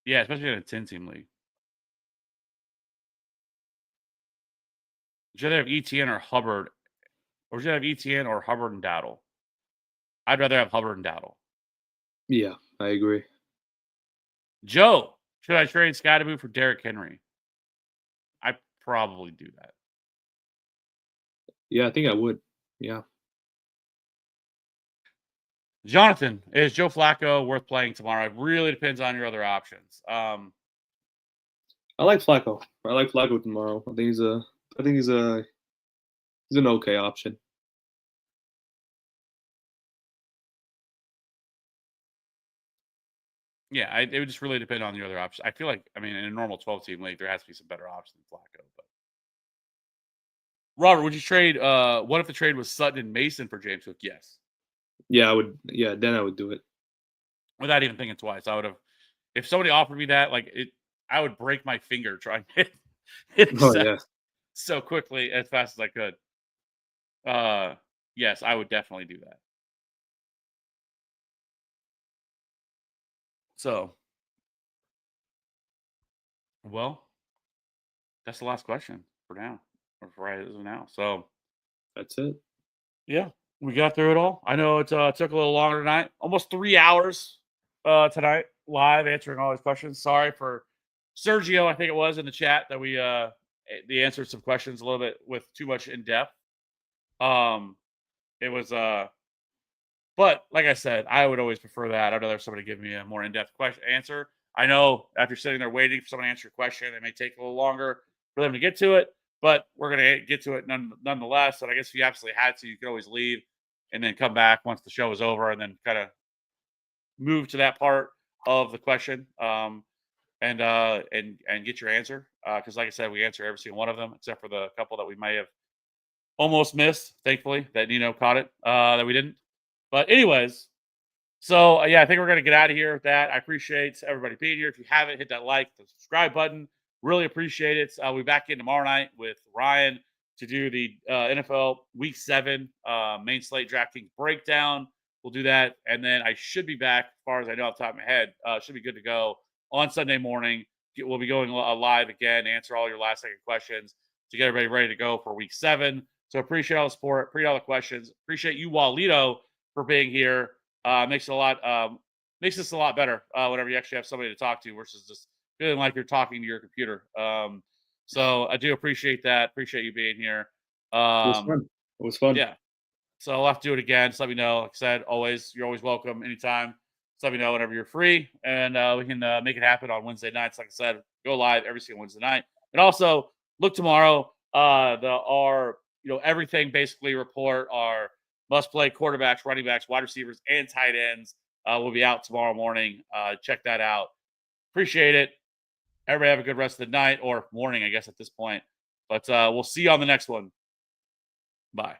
Yeah, especially in a 10-team league. Would you rather have ETN or Hubbard? Or would you have ETN or Hubbard and Dowdle? I'd rather have Hubbard and Dowdle. Yeah, I agree. Joe, should I trade Scottaboo for Derrick Henry? I probably do that. Yeah, I think I would. Yeah. Jonathan, is Joe Flacco worth playing tomorrow? It really depends on your other options. I like Flacco. I like Flacco tomorrow. I think he's an okay option. Yeah, it would just really depend on the other options. I feel like, I mean, in a normal 12-team league, there has to be some better options than Flacco. But Robert, would you trade? What if the trade was Sutton and Mason for James Cook? Yes, Yeah, I would. Yeah, then I would do it. without even thinking twice. I would have. If somebody offered me that, like it, I would break my finger trying to hit Oh accept yeah. so quickly as fast as I could. Yes, I would definitely do that. So, well, that's the last question for now, or for right as of now. So, That's it. yeah, we got through it all. I know it took a little longer tonight, almost 3 hours tonight, live answering all these questions. Sorry for Sergio, I think it was in the chat that the answered some questions a little bit with too much in depth. It was but like I said, I would always prefer that. I'd rather somebody give me a more in-depth answer. I know after sitting there waiting for someone to answer your question, it may take a little longer for them to get to it, but we're going to get to it nonetheless. And I guess if you absolutely had to, you could always leave and then come back once the show is over and then kind of move to that part of the question and get your answer. Because like I said, we answer every single one of them except for the couple that we may have almost missed. Thankfully, that Nino caught it that we didn't. But anyways, so yeah, I think we're gonna get out of here with that. I appreciate everybody being here. If you haven't, hit that like, the subscribe button. Really appreciate it. We'll be back in tomorrow night with Ryan to do the NFL Week 7 main slate DraftKings breakdown. We'll do that, and then I should be back, as far as I know off the top of my head. Should be good to go on Sunday morning. We'll be going live again, answer all your last second questions to get everybody ready to go for Week 7. So appreciate all the support, appreciate all the questions, appreciate you, Walito, for being here. Makes it a lot makes this a lot better whenever you actually have somebody to talk to versus just feeling like you're talking to your computer. So I do appreciate that. Appreciate you being here. It was fun. It was fun. Yeah. So I'll have to do it again. Just let me know. Like I said, you're always welcome anytime. Just let me know whenever you're free, and we can make it happen on Wednesday nights. Like I said, go live every single Wednesday night, and also look tomorrow. Our everything basically report, our must play quarterbacks, running backs, wide receivers, and tight ends will be out tomorrow morning. Check that out. Appreciate it. Everybody have a good rest of the night or morning, I guess, at this point. But we'll see you on the next one. Bye.